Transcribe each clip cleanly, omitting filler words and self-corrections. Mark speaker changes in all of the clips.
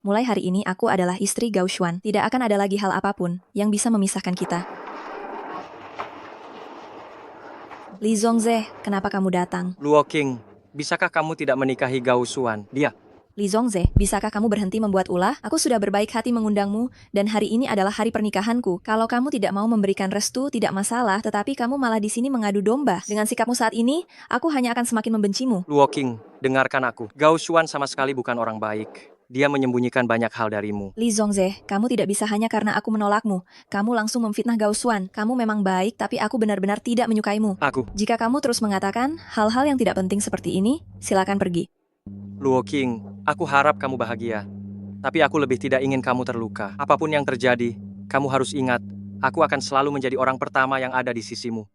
Speaker 1: Mulai hari ini aku adalah istri Gao Xuan. Tidak akan ada lagi hal apapun yang bisa memisahkan kita. Li Zongze, kenapa kamu datang?
Speaker 2: Luo King, bisakah kamu tidak menikahi Gao Xuan? Dia.
Speaker 1: Li Zongze, bisakah kamu berhenti membuat ulah? Aku sudah berbaik hati mengundangmu, dan hari ini adalah hari pernikahanku. Kalau kamu tidak mau memberikan restu, tidak masalah, tetapi kamu malah di sini mengadu domba. Dengan sikapmu saat ini, aku hanya akan semakin membencimu.
Speaker 2: Luo King, dengarkan aku. Gao Xuan sama sekali bukan orang baik. Dia menyembunyikan banyak hal darimu.
Speaker 1: Li Zongze, kamu tidak bisa hanya karena aku menolakmu. Kamu langsung memfitnah Gao Xuan. Kamu memang baik, tapi aku benar-benar tidak menyukaimu.
Speaker 2: Aku.
Speaker 1: Jika kamu terus mengatakan hal-hal yang tidak penting seperti ini, silakan pergi.
Speaker 2: Luo King, aku harap kamu bahagia. Tapi aku lebih tidak ingin kamu terluka. Apapun yang terjadi, kamu harus ingat, aku akan selalu menjadi orang pertama yang ada di sisimu.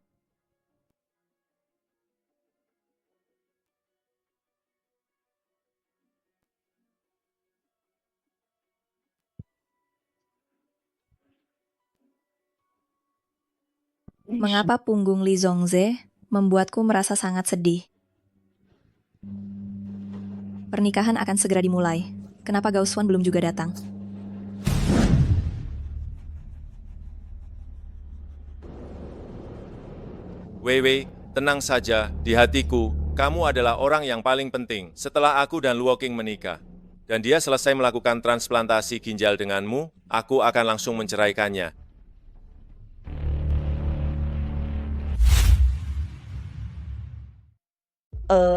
Speaker 1: Mengapa punggung Li Zongze membuatku merasa sangat sedih? Pernikahan akan segera dimulai. Kenapa Gao Xuan belum juga datang?
Speaker 3: Wei Wei, tenang saja, di hatiku, kamu adalah orang yang paling penting setelah aku dan Luo King menikah. Dan dia selesai melakukan transplantasi ginjal denganmu, aku akan langsung menceraikannya.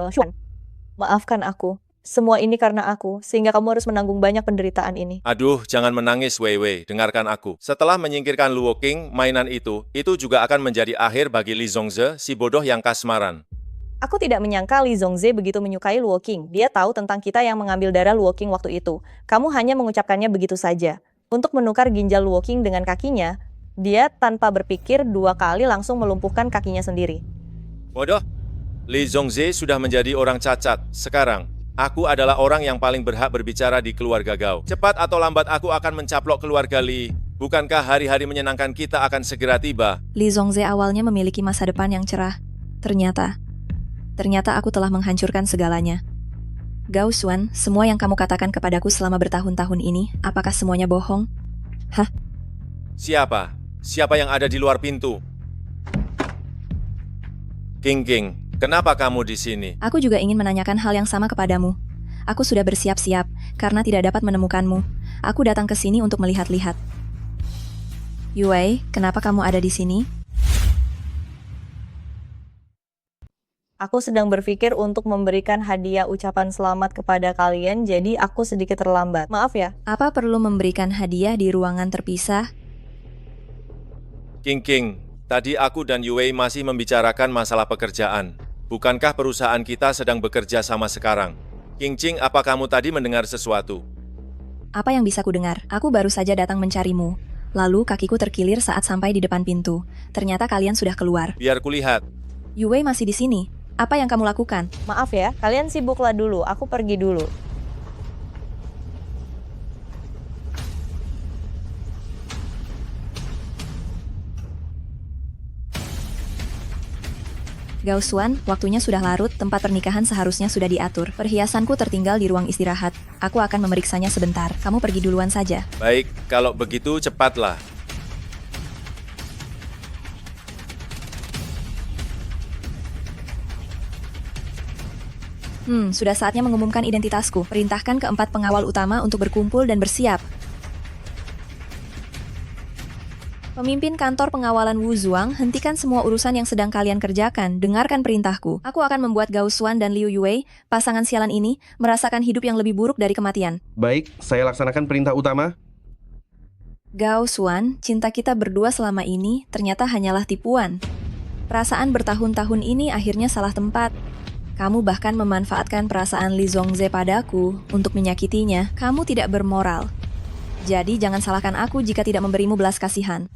Speaker 4: Xuan, maafkan aku. Semua ini karena aku, sehingga kamu harus menanggung banyak penderitaan ini.
Speaker 3: Aduh, jangan menangis Wei Wei, dengarkan aku. Setelah menyingkirkan Luo King, mainan itu juga akan menjadi akhir bagi Li Zongze, si bodoh yang kasmaran.
Speaker 4: Aku tidak menyangka Li Zongze begitu menyukai Luo King. Dia tahu tentang kita yang mengambil darah Luo King waktu itu. Kamu hanya mengucapkannya begitu saja. Untuk menukar ginjal Luo King dengan kakinya, dia tanpa berpikir 2 kali langsung melumpuhkan kakinya sendiri.
Speaker 3: Bodoh, Li Zongze sudah menjadi orang cacat. Sekarang, aku adalah orang yang paling berhak berbicara di keluarga Gao. Cepat atau lambat aku akan mencaplok keluarga Li. Bukankah hari-hari menyenangkan kita akan segera tiba?
Speaker 1: Li Zongze awalnya memiliki masa depan yang cerah. Ternyata aku telah menghancurkan segalanya. Gao Xuan, semua yang kamu katakan kepadaku selama bertahun-tahun ini, apakah semuanya bohong?
Speaker 3: Siapa? Siapa yang ada di luar pintu? King, kenapa kamu di sini?
Speaker 1: Aku juga ingin menanyakan hal yang sama kepadamu. Aku sudah bersiap-siap, karena tidak dapat menemukanmu. Aku datang ke sini untuk melihat-lihat. Yue, kenapa kamu ada di sini?
Speaker 4: Aku sedang berpikir untuk memberikan hadiah ucapan selamat kepada kalian, jadi aku sedikit terlambat. Maaf ya.
Speaker 1: Apa perlu memberikan hadiah di ruangan terpisah?
Speaker 3: King, tadi aku dan Yue masih membicarakan masalah pekerjaan. Bukankah perusahaan kita sedang bekerja sama sekarang? King, apa kamu tadi mendengar sesuatu?
Speaker 1: Apa yang bisa kudengar? Aku baru saja datang mencarimu. Lalu kakiku terkilir saat sampai di depan pintu. Ternyata kalian sudah keluar.
Speaker 3: Biar kulihat.
Speaker 1: Yue masih di sini. Apa yang kamu lakukan?
Speaker 4: Maaf ya, kalian sibuklah dulu, aku pergi dulu.
Speaker 1: Gao Xuan, waktunya sudah larut, tempat pernikahan seharusnya sudah diatur. Perhiasanku tertinggal di ruang istirahat. Aku akan memeriksanya sebentar. Kamu pergi duluan saja.
Speaker 3: Baik, kalau begitu cepatlah.
Speaker 1: Sudah saatnya mengumumkan identitasku. Perintahkan keempat pengawal utama untuk berkumpul dan bersiap. Pemimpin kantor pengawalan Wu Zuang, hentikan semua urusan yang sedang kalian kerjakan. Dengarkan perintahku. Aku akan membuat Gao Xuan dan Liu Yue, pasangan sialan ini, merasakan hidup yang lebih buruk dari kematian.
Speaker 5: Baik, saya laksanakan perintah utama.
Speaker 1: Gao Xuan, cinta kita berdua selama ini ternyata hanyalah tipuan. Perasaan bertahun-tahun ini akhirnya salah tempat. Kamu bahkan memanfaatkan perasaan Li Zongze padaku untuk menyakitinya. Kamu tidak bermoral. Jadi jangan salahkan aku jika tidak memberimu belas kasihan.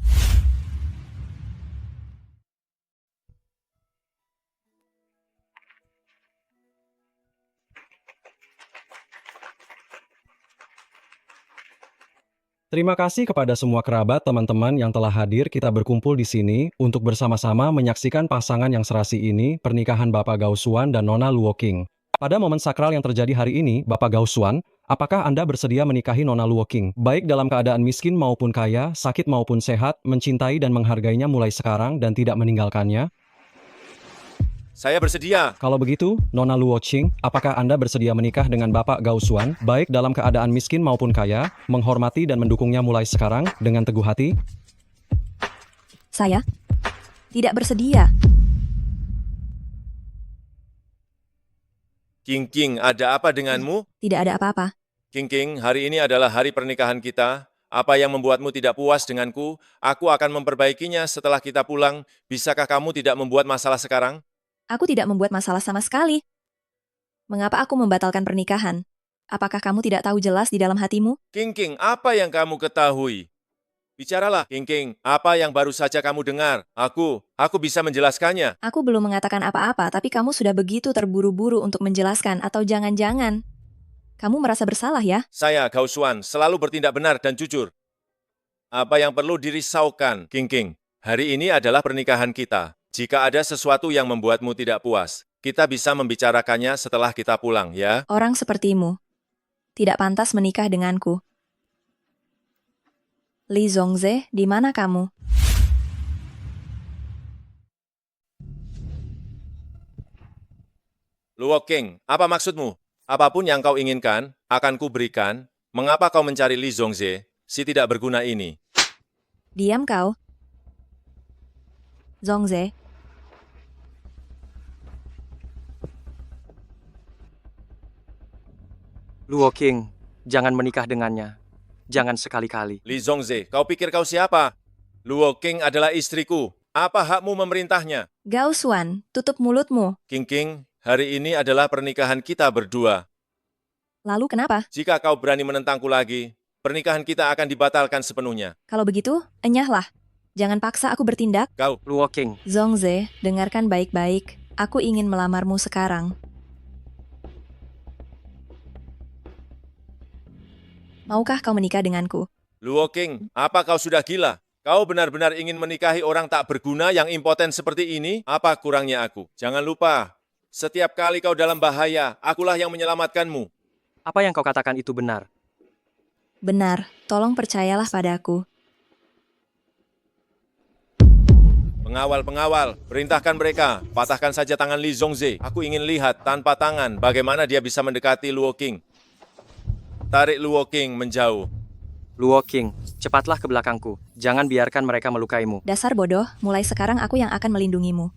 Speaker 6: Terima kasih kepada semua kerabat teman-teman yang telah hadir. Kita berkumpul di sini untuk bersama-sama menyaksikan pasangan yang serasi ini, pernikahan Bapak Gao Xuan dan Nona Luo King. Pada momen sakral yang terjadi hari ini, Bapak Gao Xuan, apakah Anda bersedia menikahi Nona Luo Qing? Baik dalam keadaan miskin maupun kaya, sakit maupun sehat, mencintai dan menghargainya mulai sekarang dan tidak meninggalkannya?
Speaker 3: Saya bersedia.
Speaker 6: Kalau begitu, Nona Luo Qing, apakah Anda bersedia menikah dengan Bapak Gao Xuan, baik dalam keadaan miskin maupun kaya, menghormati dan mendukungnya mulai sekarang dengan teguh hati?
Speaker 1: Saya tidak bersedia.
Speaker 3: King King, ada apa denganmu?
Speaker 1: Tidak ada apa-apa.
Speaker 3: King King, hari ini adalah hari pernikahan kita. Apa yang membuatmu tidak puas denganku? Aku akan memperbaikinya setelah kita pulang. Bisakah kamu tidak membuat masalah sekarang?
Speaker 1: Aku tidak membuat masalah sama sekali. Mengapa aku membatalkan pernikahan? Apakah kamu tidak tahu jelas di dalam hatimu?
Speaker 3: King King, apa yang kamu ketahui? Bicaralah, King King. Apa yang baru saja kamu dengar? Aku bisa menjelaskannya.
Speaker 1: Aku belum mengatakan apa-apa, tapi kamu sudah begitu terburu-buru untuk menjelaskan, atau jangan-jangan kamu merasa bersalah ya?
Speaker 3: Saya, Gao Xuan, selalu bertindak benar dan jujur. Apa yang perlu dirisaukan, King King? Hari ini adalah pernikahan kita. Jika ada sesuatu yang membuatmu tidak puas, kita bisa membicarakannya setelah kita pulang, ya?
Speaker 1: Orang sepertimu tidak pantas menikah denganku. Li Zongze, di mana kamu?
Speaker 3: Luo King, apa maksudmu? Apapun yang kau inginkan, akan kuberikan. Mengapa kau mencari Li Zongze, si tidak berguna ini?
Speaker 1: Diam kau. Zongze,
Speaker 2: Luo King, jangan menikah dengannya. Jangan sekali-kali.
Speaker 3: Li Zongze, kau pikir kau siapa? Luo King adalah istriku. Apa hakmu memerintahnya?
Speaker 1: Gao Xuan, tutup mulutmu.
Speaker 3: King King, hari ini adalah pernikahan kita berdua.
Speaker 1: Lalu kenapa?
Speaker 3: Jika kau berani menentangku lagi, pernikahan kita akan dibatalkan sepenuhnya.
Speaker 1: Kalau begitu, enyahlah. Jangan paksa aku bertindak.
Speaker 3: Kau,
Speaker 2: Luo King,
Speaker 1: Zongze, dengarkan baik-baik. Aku ingin melamarmu sekarang. Maukah kau menikah denganku?
Speaker 3: Luo King, apa kau sudah gila? Kau benar-benar ingin menikahi orang tak berguna yang impoten seperti ini? Apa kurangnya aku? Jangan lupa, setiap kali kau dalam bahaya, akulah yang menyelamatkanmu.
Speaker 2: apa yang kau katakan itu benar?
Speaker 1: Benar, tolong percayalah padaku.
Speaker 3: Pengawal, perintahkan mereka, patahkan saja tangan Li Zongze. Aku ingin lihat tanpa tangan bagaimana dia bisa mendekati Luo King. Tarik Luo King menjauh.
Speaker 2: Luo King, cepatlah ke belakangku. Jangan biarkan mereka melukaimu.
Speaker 1: Dasar bodoh, mulai sekarang aku yang akan melindungimu.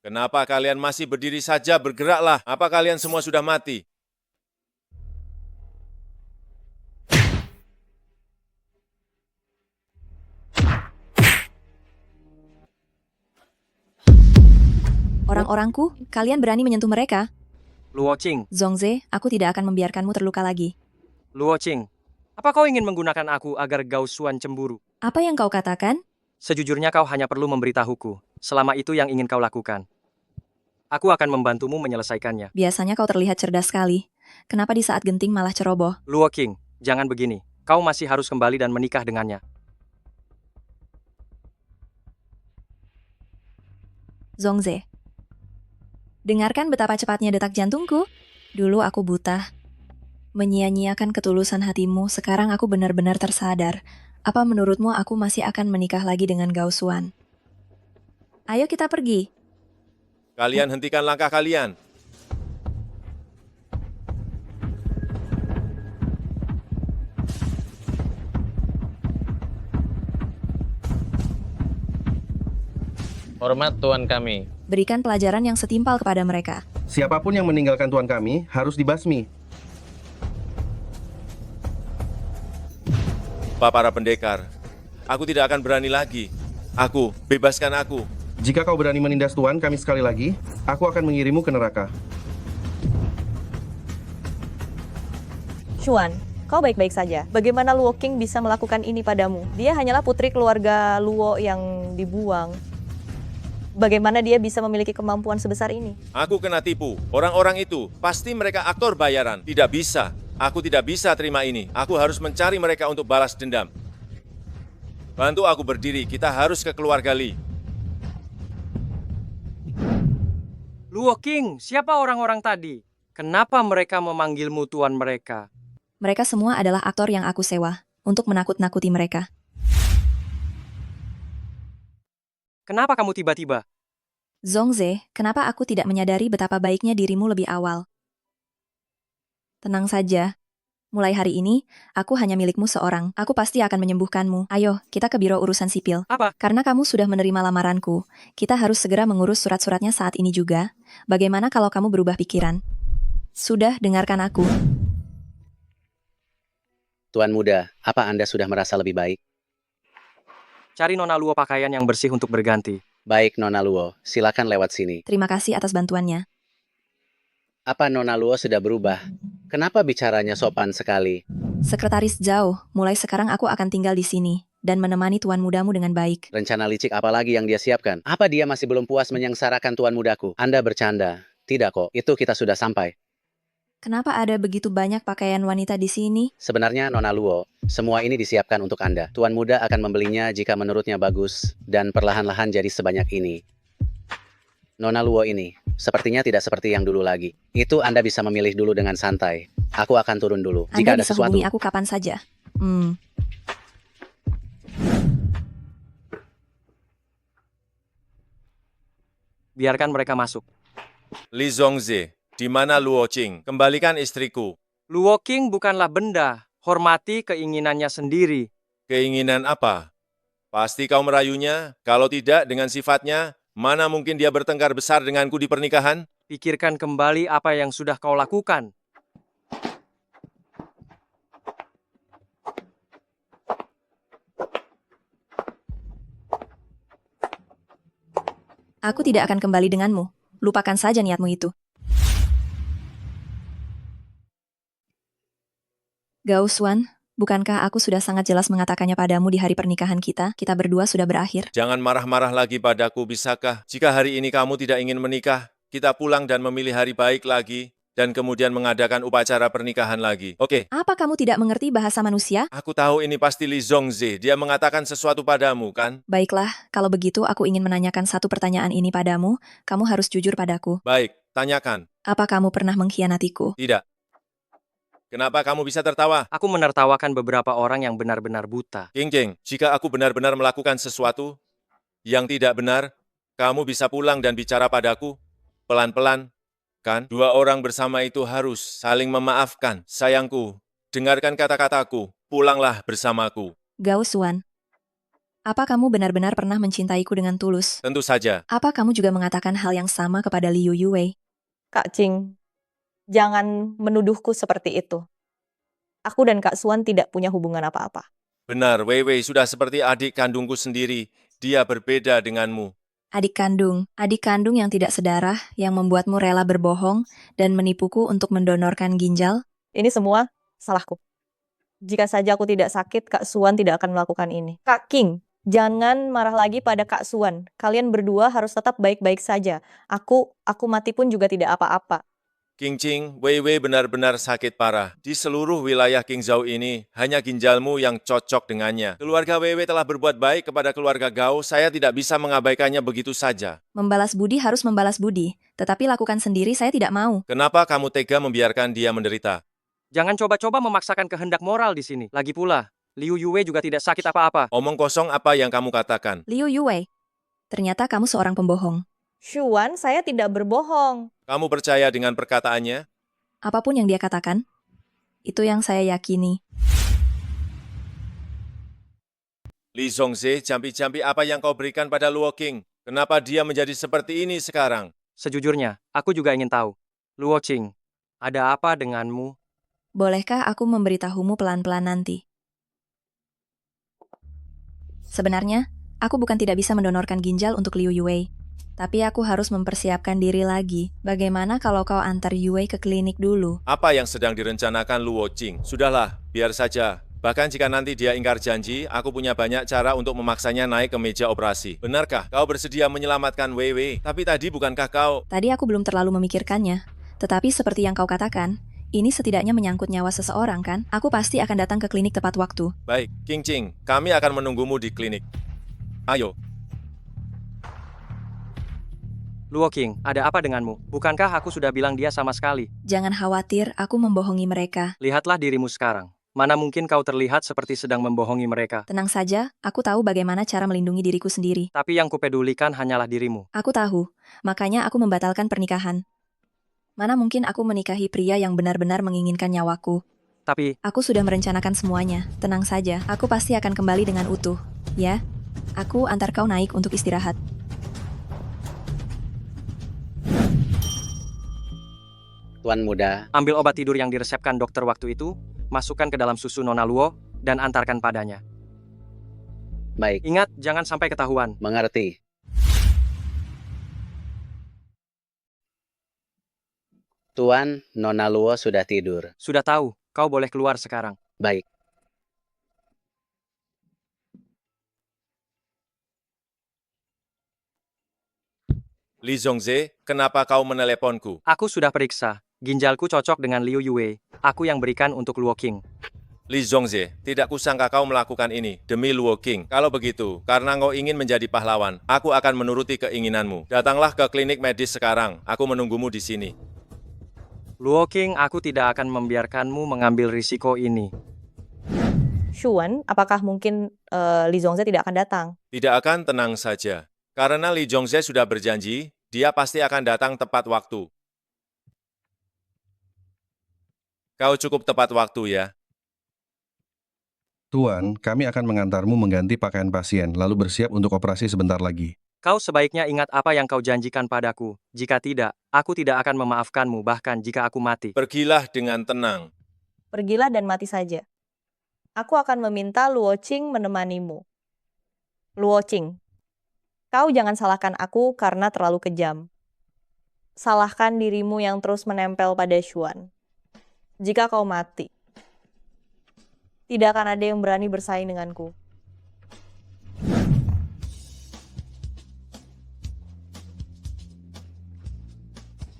Speaker 3: Kenapa kalian masih berdiri saja? Bergeraklah. Apa kalian semua sudah mati?
Speaker 1: Orang-orangku, kalian berani menyentuh mereka?
Speaker 2: Luo Qing,
Speaker 1: Zongze, aku tidak akan membiarkanmu terluka lagi.
Speaker 2: Luo Qing, apa kau ingin menggunakan aku agar Gao Xuan cemburu?
Speaker 1: Apa yang kau katakan?
Speaker 2: Sejujurnya kau hanya perlu memberitahuku. Selama itu yang ingin kau lakukan. Aku akan membantumu menyelesaikannya.
Speaker 1: Biasanya kau terlihat cerdas sekali. Kenapa di saat genting malah ceroboh?
Speaker 2: Luo Qing, jangan begini. Kau masih harus kembali dan menikah dengannya.
Speaker 1: Zongze, dengarkan betapa cepatnya detak jantungku. Dulu aku buta. Menyia-nyiakan ketulusan hatimu, sekarang aku benar-benar tersadar. Apa menurutmu aku masih akan menikah lagi dengan Gao Xuan? Ayo kita pergi.
Speaker 3: Kalian hentikan langkah kalian.
Speaker 7: Hormat Tuan kami.
Speaker 1: Berikan pelajaran yang setimpal kepada mereka.
Speaker 5: Siapapun yang meninggalkan tuan kami harus dibasmi.
Speaker 3: Pak para pendekar, aku tidak akan berani lagi. Bebaskan aku.
Speaker 5: Jika kau berani menindas tuan kami sekali lagi, aku akan mengirimmu ke neraka.
Speaker 4: Xuan, kau baik-baik saja. Bagaimana Luo Qing bisa melakukan ini padamu? Dia hanyalah putri keluarga Luo yang dibuang. Bagaimana dia bisa memiliki kemampuan sebesar ini?
Speaker 3: Aku kena tipu. Orang-orang itu, pasti mereka aktor bayaran. Tidak bisa. Aku tidak bisa terima ini. Aku harus mencari mereka untuk balas dendam. Bantu aku berdiri, kita harus ke keluarga Li.
Speaker 2: Luo King, siapa orang-orang tadi? Kenapa mereka memanggilmu tuan mereka?
Speaker 1: Mereka semua adalah aktor yang aku sewa untuk menakut-nakuti mereka.
Speaker 2: Kenapa kamu tiba-tiba?
Speaker 1: Zongze, kenapa aku tidak menyadari betapa baiknya dirimu lebih awal? Tenang saja. Mulai hari ini, aku hanya milikmu seorang. Aku pasti akan menyembuhkanmu. Ayo, kita ke Biro Urusan Sipil.
Speaker 2: Apa?
Speaker 1: Karena kamu sudah menerima lamaranku, kita harus segera mengurus surat-suratnya saat ini juga. Bagaimana kalau kamu berubah pikiran? Sudah, dengarkan aku.
Speaker 8: Tuan muda, apa Anda sudah merasa lebih baik?
Speaker 2: Cari Nona Luo pakaian yang bersih untuk berganti.
Speaker 8: Baik, Nona Luo, silakan lewat sini.
Speaker 1: Terima kasih atas bantuannya.
Speaker 8: Apa Nona Luo sudah berubah? Kenapa bicaranya sopan sekali?
Speaker 1: Sekretaris Zhao, mulai sekarang aku akan tinggal di sini dan menemani tuan mudamu dengan baik.
Speaker 8: Rencana licik apa lagi yang dia siapkan? Apa dia masih belum puas menyengsarakan tuan mudaku? Anda bercanda. Tidak kok, itu kita sudah sampai.
Speaker 1: Kenapa ada begitu banyak pakaian wanita di sini?
Speaker 8: Sebenarnya Nona Luo, semua ini disiapkan untuk Anda. Tuan muda akan membelinya jika menurutnya bagus dan perlahan-lahan jadi sebanyak ini. Nona Luo ini, sepertinya tidak seperti yang dulu lagi. Itu Anda bisa memilih dulu dengan santai. Aku akan turun dulu. Jika
Speaker 1: Anda
Speaker 8: ada
Speaker 1: bisa
Speaker 8: sesuatu.
Speaker 1: hubungi aku kapan saja.
Speaker 2: Biarkan mereka masuk.
Speaker 3: Li Zongze, di mana Luo Qing? Kembalikan istriku.
Speaker 2: Luo King bukanlah benda. Hormati keinginannya sendiri.
Speaker 3: Keinginan apa? Pasti kau merayunya? Kalau tidak, dengan sifatnya, mana mungkin dia bertengkar besar denganku di pernikahan?
Speaker 2: Pikirkan kembali apa yang sudah kau lakukan.
Speaker 1: Aku tidak akan kembali denganmu. Lupakan saja niatmu itu. Gao Xuan, bukankah aku sudah sangat jelas mengatakannya padamu di hari pernikahan kita? Kita berdua sudah berakhir.
Speaker 3: Jangan marah-marah lagi padaku, bisakah? Jika hari ini kamu tidak ingin menikah, kita pulang dan memilih hari baik lagi, dan kemudian mengadakan upacara pernikahan lagi. Oke,
Speaker 1: Apa kamu tidak mengerti bahasa manusia?
Speaker 3: aku tahu ini pasti Li Zongze. Dia mengatakan sesuatu padamu, kan?
Speaker 1: Baiklah, kalau begitu aku ingin menanyakan satu pertanyaan ini padamu. Kamu harus jujur padaku.
Speaker 3: Baik, tanyakan.
Speaker 1: Apa kamu pernah mengkhianatiku?
Speaker 3: Tidak. Kenapa kamu bisa tertawa?
Speaker 2: Aku menertawakan beberapa orang yang benar-benar buta.
Speaker 3: King Jing, jika aku benar-benar melakukan sesuatu yang tidak benar, kamu bisa pulang dan bicara padaku pelan-pelan, kan? Dua orang bersama itu harus saling memaafkan. Sayangku, dengarkan kata-kataku, pulanglah bersamaku.
Speaker 1: Gao Xuan, apa kamu benar-benar pernah mencintaiku dengan tulus?
Speaker 3: Tentu saja.
Speaker 1: Apa kamu juga mengatakan hal yang sama kepada Liu Yue?
Speaker 4: Kak Qing, jangan menuduhku seperti itu. Aku dan Kak Xuan tidak punya hubungan apa-apa.
Speaker 3: Benar, Wei sudah seperti adik kandungku sendiri. Dia berbeda denganmu.
Speaker 1: Adik kandung yang tidak sedarah, yang membuatmu rela berbohong dan menipuku untuk mendonorkan ginjal?
Speaker 4: Ini semua salahku. Jika saja aku tidak sakit, Kak Xuan tidak akan melakukan ini. Kak King, jangan marah lagi pada Kak Xuan. Kalian berdua harus tetap baik-baik saja. Aku mati pun juga tidak apa-apa.
Speaker 3: King Jing, Wei benar-benar sakit parah. Di seluruh wilayah Qingzhou ini, hanya ginjalmu yang cocok dengannya. Keluarga Wei telah berbuat baik kepada keluarga Gao, saya tidak bisa mengabaikannya begitu saja.
Speaker 1: Membalas budi harus membalas budi, tetapi lakukan sendiri saya tidak mau.
Speaker 3: Kenapa kamu tega membiarkan dia menderita?
Speaker 2: Jangan coba-coba memaksakan kehendak moral di sini. Lagi pula, Liu Yue juga tidak sakit apa-apa.
Speaker 3: Omong kosong apa yang kamu katakan?
Speaker 1: Liu Yue, ternyata kamu seorang pembohong.
Speaker 4: Xuan, saya tidak berbohong.
Speaker 3: Kamu percaya dengan perkataannya?
Speaker 1: Apapun yang dia katakan, itu yang saya yakini.
Speaker 3: Li Zongze, jampi-jampi apa yang kau berikan pada Luo King? Kenapa dia menjadi seperti ini sekarang?
Speaker 2: Sejujurnya, aku juga ingin tahu. Luo Qing, ada apa denganmu?
Speaker 1: Bolehkah aku memberitahumu pelan-pelan nanti? Sebenarnya, aku bukan tidak bisa mendonorkan ginjal untuk Liu Yue. Tapi aku harus mempersiapkan diri lagi. Bagaimana kalau kau antar Yue ke klinik dulu?
Speaker 3: Apa yang sedang direncanakan Luo Qing? Sudahlah, biar saja. Bahkan jika nanti dia ingkar janji, aku punya banyak cara untuk memaksanya naik ke meja operasi. Benarkah kau bersedia menyelamatkan Wei? Tapi tadi bukankah kau...
Speaker 1: Tadi aku belum terlalu memikirkannya. Tetapi seperti yang kau katakan, ini setidaknya menyangkut nyawa seseorang kan? Aku pasti akan datang ke klinik tepat waktu.
Speaker 3: Baik, King Jing, kami akan menunggumu di klinik. Ayo.
Speaker 2: Luo King, ada apa denganmu? Bukankah aku sudah bilang dia sama sekali?
Speaker 1: Jangan khawatir, aku membohongi mereka.
Speaker 2: Lihatlah dirimu sekarang. Mana mungkin kau terlihat seperti sedang membohongi mereka.
Speaker 1: Tenang saja, aku tahu bagaimana cara melindungi diriku sendiri.
Speaker 2: Tapi yang kupedulikan hanyalah dirimu.
Speaker 1: Aku tahu, makanya aku membatalkan pernikahan. Mana mungkin aku menikahi pria yang benar-benar menginginkan nyawaku.
Speaker 2: Tapi,
Speaker 1: Aku sudah merencanakan semuanya. Tenang saja, aku pasti akan kembali dengan utuh. Ya, aku antar kau naik untuk istirahat.
Speaker 8: Tuan muda,
Speaker 2: ambil obat tidur yang diresepkan dokter waktu itu, masukkan ke dalam susu Nona Luo, dan antarkan padanya.
Speaker 8: baik,
Speaker 2: Ingat, jangan sampai ketahuan.
Speaker 8: mengerti. Tuan, Nona Luo sudah tidur.
Speaker 2: Sudah tahu, kau boleh keluar sekarang.
Speaker 8: Baik.
Speaker 3: Li Zhongze, kenapa kau meneleponku?
Speaker 2: Aku sudah periksa. Ginjalku cocok dengan Liu Yue. Aku yang berikan untuk Luo King.
Speaker 3: Li Zhongze, tidak kusangka kau melakukan ini demi Luo King. Kalau begitu, karena kau ingin menjadi pahlawan, aku akan menuruti keinginanmu. Datanglah ke klinik medis sekarang. Aku menunggumu di sini.
Speaker 2: Luo King, aku tidak akan membiarkanmu mengambil risiko ini.
Speaker 4: Xuan, apakah mungkin Li Zongze tidak akan datang?
Speaker 3: Tidak akan, tenang saja. Karena Li Zhongze sudah berjanji, dia pasti akan datang tepat waktu. Kau cukup tepat waktu ya.
Speaker 5: Tuan, kami akan mengantarmu mengganti pakaian pasien, lalu bersiap untuk operasi sebentar lagi.
Speaker 2: Kau sebaiknya ingat apa yang kau janjikan padaku. Jika tidak, aku tidak akan memaafkanmu bahkan jika aku mati.
Speaker 3: Pergilah dengan tenang.
Speaker 4: Pergilah dan mati saja. Aku akan meminta Luo Qing menemanimu. Luo Qing, kau jangan salahkan aku karena terlalu kejam. Salahkan dirimu yang terus menempel pada Xuan. Jika kau mati, tidak akan ada yang berani bersaing denganku.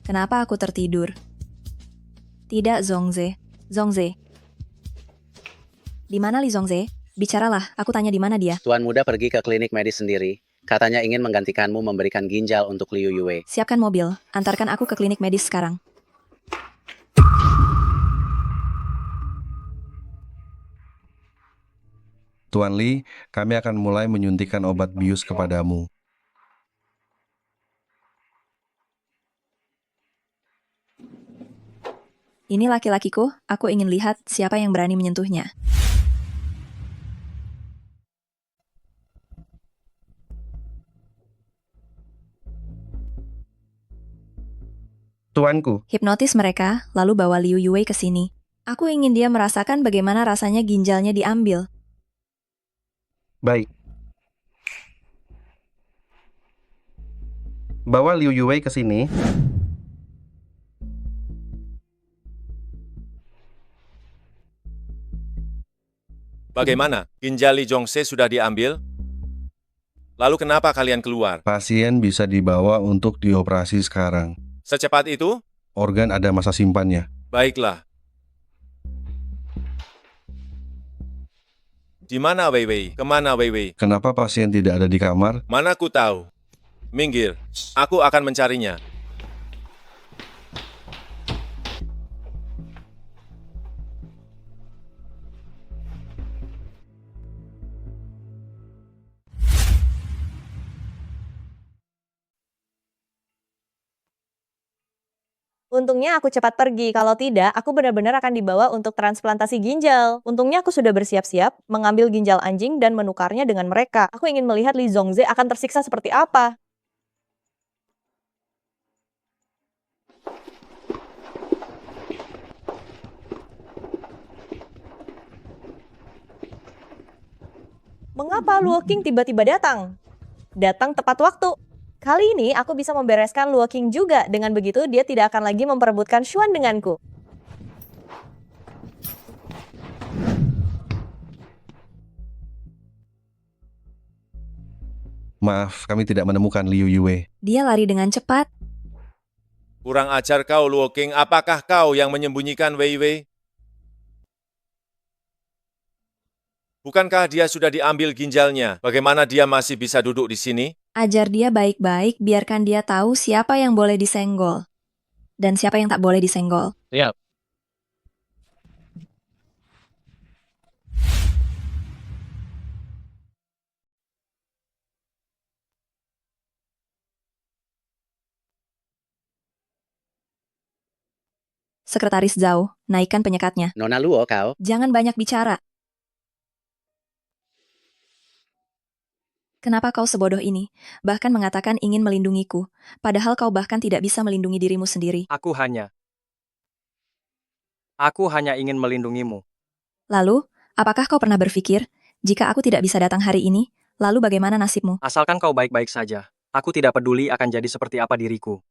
Speaker 1: Kenapa aku tertidur? Tidak, Zhongze. Zhongze. Di mana Li Zhongze? Bicaralah, aku tanya di mana dia.
Speaker 8: Tuan muda pergi ke klinik medis sendiri. Katanya ingin menggantikanmu memberikan ginjal untuk Liu Yue.
Speaker 1: Siapkan mobil, antarkan aku ke klinik medis sekarang.
Speaker 5: Tuan Li, kami akan mulai menyuntikkan obat bius kepadamu.
Speaker 1: Ini laki-lakiku, aku ingin lihat siapa yang berani menyentuhnya.
Speaker 5: Tuanku,
Speaker 1: Hipnotis mereka, lalu bawa Liu Yue ke sini. Aku ingin dia merasakan bagaimana rasanya ginjalnya diambil.
Speaker 5: baik. Bawa Liu Yue ke sini.
Speaker 3: Bagaimana? Ginjal Li Zhongze sudah diambil? Lalu kenapa kalian keluar?
Speaker 5: Pasien bisa dibawa untuk dioperasi sekarang.
Speaker 3: Secepat itu?
Speaker 5: Organ ada masa simpannya.
Speaker 3: Baiklah. Di mana Wei Wei? Kemana Wei Wei?
Speaker 5: Kenapa pasien tidak ada di kamar?
Speaker 3: Mana ku tahu. Minggir. Aku akan mencarinya.
Speaker 4: Untungnya aku cepat pergi, kalau tidak aku benar-benar akan dibawa untuk transplantasi ginjal. Untungnya aku sudah bersiap-siap mengambil ginjal anjing dan menukarnya dengan mereka. Aku ingin melihat Li Zhongze akan tersiksa seperti apa. Mengapa Luo King tiba-tiba datang? Datang tepat waktu. Kali ini aku bisa membereskan Luo King juga. Dengan begitu dia tidak akan lagi memperebutkan Xuan denganku.
Speaker 5: Maaf, kami tidak menemukan Liu Yue.
Speaker 1: Dia lari dengan cepat.
Speaker 3: Kurang ajar kau, Luo King. Apakah kau yang menyembunyikan Wei Wei? Bukankah dia sudah diambil ginjalnya? Bagaimana dia masih bisa duduk di sini?
Speaker 1: Ajar dia baik-baik, biarkan dia tahu siapa yang boleh disenggol. Dan siapa yang tak boleh disenggol.
Speaker 7: Siap.
Speaker 1: Sekretaris Zhao, naikkan penyekatnya.
Speaker 8: Nona Luo, kau.
Speaker 1: Jangan banyak bicara. Kenapa kau sebodoh ini? Bahkan mengatakan ingin melindungiku. Padahal kau bahkan tidak bisa melindungi dirimu sendiri.
Speaker 2: Aku hanya ingin melindungimu.
Speaker 1: Lalu, apakah kau pernah berpikir, jika aku tidak bisa datang hari ini, lalu bagaimana nasibmu?
Speaker 2: Asalkan kau baik-baik saja. Aku tidak peduli akan jadi seperti apa diriku.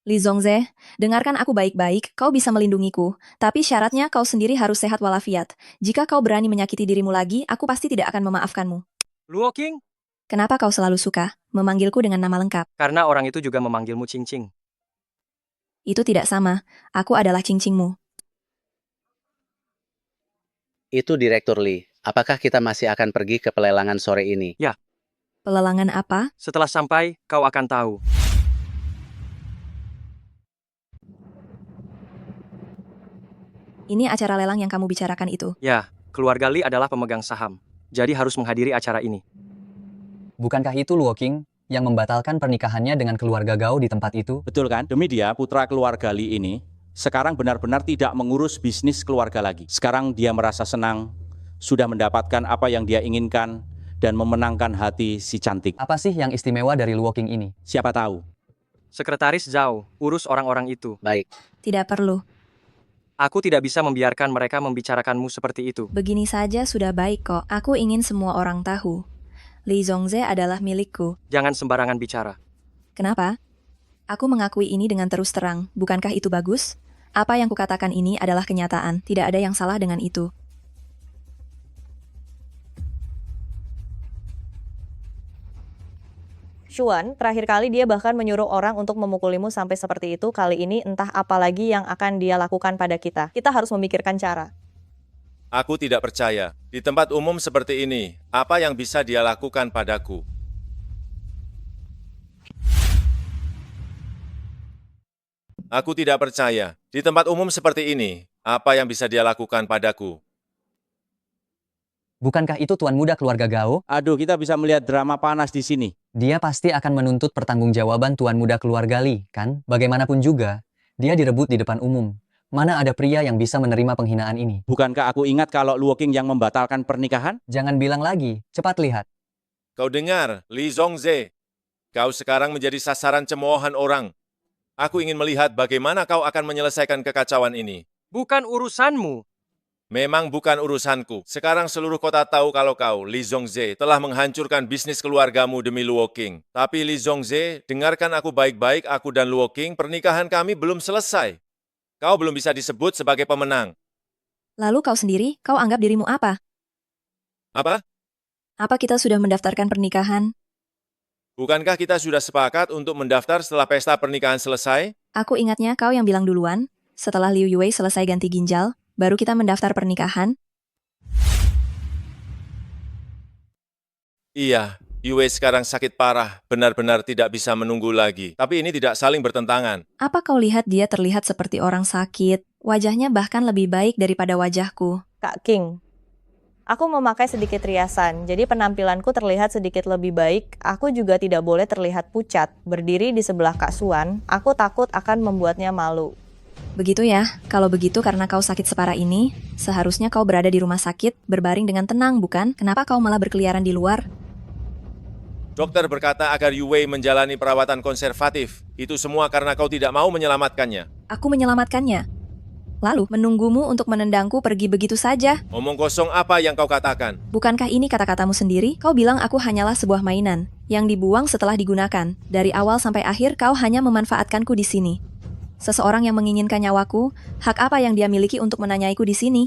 Speaker 1: Li Zongze, dengarkan aku baik-baik, kau bisa melindungiku, tapi syaratnya kau sendiri harus sehat walafiat. Jika kau berani menyakiti dirimu lagi, aku pasti tidak akan memaafkanmu.
Speaker 2: Luo King?
Speaker 1: Kenapa kau selalu suka memanggilku dengan nama lengkap?
Speaker 2: Karena orang itu juga memanggilmu Cing-Cing.
Speaker 1: Itu tidak sama, aku adalah cincingmu.
Speaker 8: Itu Direktur Lee. Apakah kita masih akan pergi ke pelelangan sore ini?
Speaker 1: Pelelangan apa?
Speaker 2: Setelah sampai, kau akan tahu.
Speaker 1: Ini acara lelang yang kamu bicarakan itu.
Speaker 2: Ya, keluarga Lee adalah pemegang saham. Jadi harus menghadiri acara ini.
Speaker 9: Bukankah itu Luo King yang membatalkan pernikahannya dengan keluarga Gao di tempat itu?
Speaker 10: Betul kan? Demi dia, putra keluarga Lee ini sekarang benar-benar tidak mengurus bisnis keluarga lagi. Sekarang dia merasa senang, sudah mendapatkan apa yang dia inginkan, dan memenangkan hati si cantik.
Speaker 9: Apa sih yang istimewa dari Luo King ini?
Speaker 10: Siapa tahu?
Speaker 2: Sekretaris Zhao, urus orang-orang itu.
Speaker 8: Baik.
Speaker 1: Tidak perlu.
Speaker 2: Aku tidak bisa membiarkan mereka membicarakanmu seperti itu.
Speaker 1: Begini saja sudah baik kok. Aku ingin semua orang tahu. Li Zongze adalah milikku.
Speaker 2: Jangan sembarangan bicara.
Speaker 1: Kenapa? Aku mengakui ini dengan terus terang. Bukankah itu bagus? Apa yang kukatakan ini adalah kenyataan. Tidak ada yang salah dengan itu.
Speaker 4: Xuan, terakhir kali dia bahkan menyuruh orang untuk memukulimu sampai seperti itu. Kali ini entah apa lagi yang akan dia lakukan pada kita. Kita harus memikirkan cara.
Speaker 3: Aku tidak percaya. Di tempat umum seperti ini, apa yang bisa dia lakukan padaku? Aku tidak percaya. Di tempat umum seperti ini, apa yang bisa dia lakukan padaku?
Speaker 9: Bukankah itu tuan muda keluarga Gao?
Speaker 10: Aduh, kita bisa melihat drama panas di sini.
Speaker 9: Dia pasti akan menuntut pertanggungjawaban tuan muda keluarga Li, kan? Bagaimanapun juga, dia direbut di depan umum. Mana ada pria yang bisa menerima penghinaan ini?
Speaker 10: Bukankah aku ingat kalau Luo King yang membatalkan pernikahan?
Speaker 9: Jangan bilang lagi, cepat lihat.
Speaker 3: Kau dengar, Li Zongze. Kau sekarang menjadi sasaran cemoohan orang. Aku ingin melihat bagaimana kau akan menyelesaikan kekacauan ini.
Speaker 2: Bukan urusanmu.
Speaker 3: Memang bukan urusanku. Sekarang seluruh kota tahu kalau kau, Li Zongze, telah menghancurkan bisnis keluargamu demi Luo King. Tapi Li Zongze, dengarkan aku baik-baik, aku dan Luo King, pernikahan kami belum selesai. Kau belum bisa disebut sebagai pemenang.
Speaker 1: Lalu kau sendiri, kau anggap dirimu apa?
Speaker 3: Apa?
Speaker 1: Apa kita sudah mendaftarkan pernikahan?
Speaker 3: Bukankah kita sudah sepakat untuk mendaftar setelah pesta pernikahan selesai?
Speaker 1: Aku ingatnya kau yang bilang duluan, setelah Liu Yue selesai ganti ginjal, baru kita mendaftar pernikahan.
Speaker 3: Iya, Yue sekarang sakit parah, benar-benar tidak bisa menunggu lagi. Tapi ini tidak saling bertentangan.
Speaker 1: Apa kau lihat dia terlihat seperti orang sakit? Wajahnya bahkan lebih baik daripada wajahku.
Speaker 4: Kak King, aku memakai sedikit riasan, jadi penampilanku terlihat sedikit lebih baik. Aku juga tidak boleh terlihat pucat. Berdiri di sebelah Kak Xuan, aku takut akan membuatnya malu.
Speaker 1: Begitu ya, kalau begitu karena kau sakit separah ini, seharusnya kau berada di rumah sakit, berbaring dengan tenang, bukan? Kenapa kau malah berkeliaran di luar?
Speaker 3: Dokter berkata agar Yue menjalani perawatan konservatif. Itu semua karena kau tidak mau menyelamatkannya.
Speaker 1: Aku menyelamatkannya. Lalu, menunggumu untuk menendangku pergi begitu saja.
Speaker 3: Omong kosong apa yang kau katakan?
Speaker 1: Bukankah ini kata-katamu sendiri? Kau bilang aku hanyalah sebuah mainan, yang dibuang setelah digunakan. Dari awal sampai akhir kau hanya memanfaatkanku di sini. Seseorang yang menginginkan nyawaku, hak apa yang dia miliki untuk menanyaiku di sini?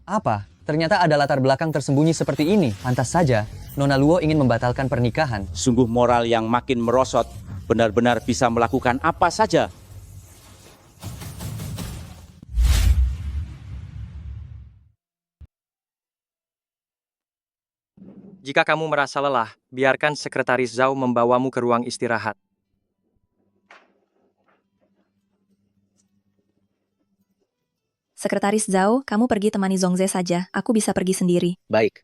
Speaker 9: Apa? Ternyata ada latar belakang tersembunyi seperti ini. Pantas saja, Nona Luo ingin membatalkan pernikahan.
Speaker 10: Sungguh moral yang makin merosot, benar-benar bisa melakukan apa saja.
Speaker 2: Jika kamu merasa lelah, biarkan Sekretaris Zhao membawamu ke ruang istirahat.
Speaker 1: Sekretaris Zhao, kamu pergi temani Zhongze saja. Aku bisa pergi sendiri.
Speaker 8: Baik.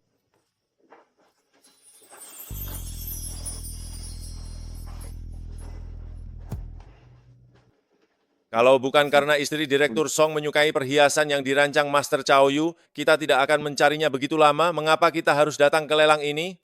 Speaker 3: Kalau bukan karena istri Direktur Song menyukai perhiasan yang dirancang Master Cao Yu, kita tidak akan mencarinya begitu lama. Mengapa kita harus datang ke lelang ini?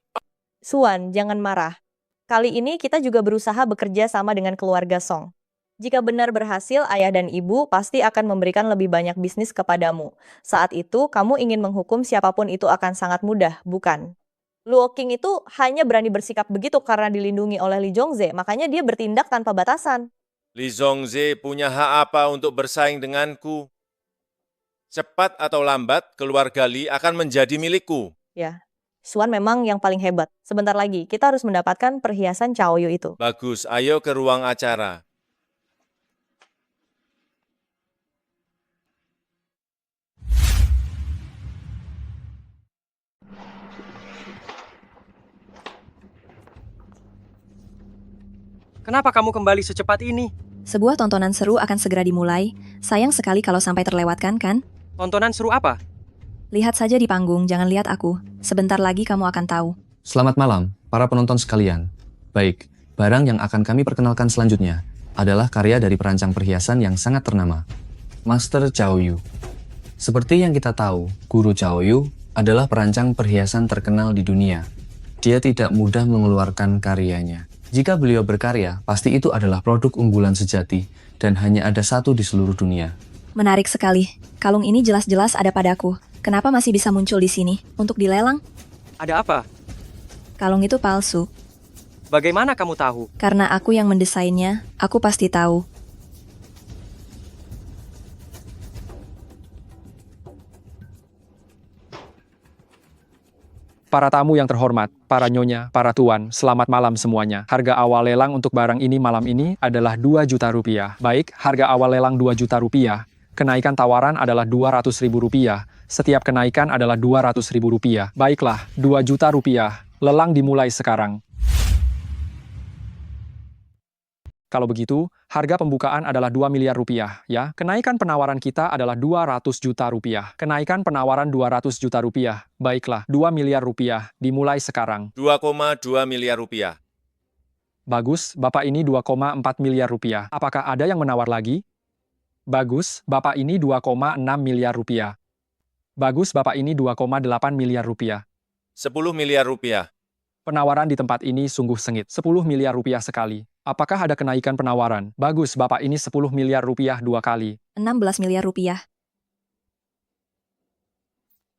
Speaker 4: Suan, jangan marah. Kali ini kita juga berusaha bekerja sama dengan keluarga Song. Jika benar berhasil, ayah dan ibu pasti akan memberikan lebih banyak bisnis kepadamu. Saat itu, kamu ingin menghukum siapapun itu akan sangat mudah, bukan? Luo Qing itu hanya berani bersikap begitu karena dilindungi oleh Li Zhongze, makanya dia bertindak tanpa batasan.
Speaker 3: Li Zhongze punya hak apa untuk bersaing denganku? Cepat atau lambat, keluarga Li akan menjadi milikku.
Speaker 4: Ya, Suan memang yang paling hebat. Sebentar lagi, kita harus mendapatkan perhiasan Cao Yu itu.
Speaker 3: Bagus, ayo ke ruang acara.
Speaker 2: Kenapa kamu kembali secepat ini?
Speaker 1: Sebuah tontonan seru akan segera dimulai. Sayang sekali kalau sampai terlewatkan, kan?
Speaker 2: Tontonan seru apa?
Speaker 1: Lihat saja di panggung, jangan lihat aku. Sebentar lagi kamu akan tahu.
Speaker 11: Selamat malam, para penonton sekalian. Baik, barang yang akan kami perkenalkan selanjutnya adalah karya dari perancang perhiasan yang sangat ternama, Master Cao Yu. Seperti yang kita tahu, Guru Cao Yu adalah perancang perhiasan terkenal di dunia. Dia tidak mudah mengeluarkan karyanya. Jika beliau berkarya, pasti itu adalah produk unggulan sejati dan hanya ada satu di seluruh dunia.
Speaker 1: Menarik sekali. Kalung ini jelas-jelas ada padaku. Kenapa masih bisa muncul di sini? Untuk dilelang?
Speaker 2: Ada apa?
Speaker 1: Kalung itu palsu.
Speaker 2: Bagaimana kamu tahu?
Speaker 1: Karena aku yang mendesainnya, aku pasti tahu.
Speaker 12: Para tamu yang terhormat, para nyonya, para tuan, selamat malam semuanya. Harga awal lelang untuk barang ini malam ini adalah 2 juta rupiah. Baik, harga awal lelang 2 juta rupiah. Kenaikan tawaran adalah 200 ribu rupiah. Setiap kenaikan adalah 200 ribu rupiah. Baiklah, 2 juta rupiah. Lelang dimulai sekarang. Kalau begitu, harga pembukaan adalah 2 miliar rupiah, ya. Kenaikan penawaran kita adalah 200 juta rupiah. Kenaikan penawaran 200 juta rupiah. Baiklah, 2 miliar rupiah. Dimulai sekarang.
Speaker 3: 2,2 miliar rupiah.
Speaker 12: Bagus, Bapak ini 2,4 miliar rupiah. Apakah ada yang menawar lagi? Bagus, Bapak ini 2,6 miliar rupiah. Bagus, Bapak ini 2,8 miliar rupiah.
Speaker 3: 10 miliar rupiah.
Speaker 12: Penawaran di tempat ini sungguh sengit. 10 miliar rupiah sekali. Apakah ada kenaikan penawaran? Bagus, Bapak ini 10 miliar rupiah 2 kali.
Speaker 1: 16 miliar rupiah.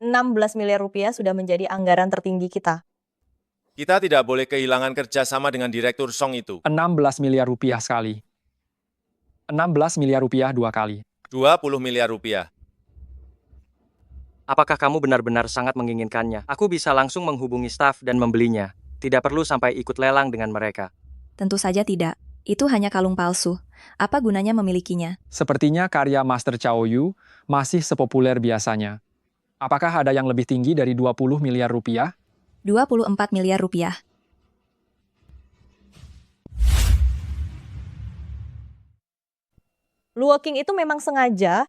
Speaker 4: 16 miliar rupiah sudah menjadi anggaran tertinggi kita.
Speaker 3: Kita tidak boleh kehilangan kerjasama dengan Direktur Song itu.
Speaker 12: 16 miliar rupiah sekali. 16 miliar rupiah 2 kali.
Speaker 3: 20 miliar rupiah.
Speaker 2: Apakah kamu benar-benar sangat menginginkannya? Aku bisa langsung menghubungi staf dan membelinya. Tidak perlu sampai ikut lelang dengan mereka.
Speaker 1: Tentu saja tidak. Itu hanya kalung palsu. Apa gunanya memilikinya?
Speaker 12: Sepertinya karya Master Cao Yu masih sepopuler biasanya. Apakah ada yang lebih tinggi dari 20 miliar rupiah?
Speaker 1: 24 miliar rupiah.
Speaker 4: Luo Qing itu memang sengaja.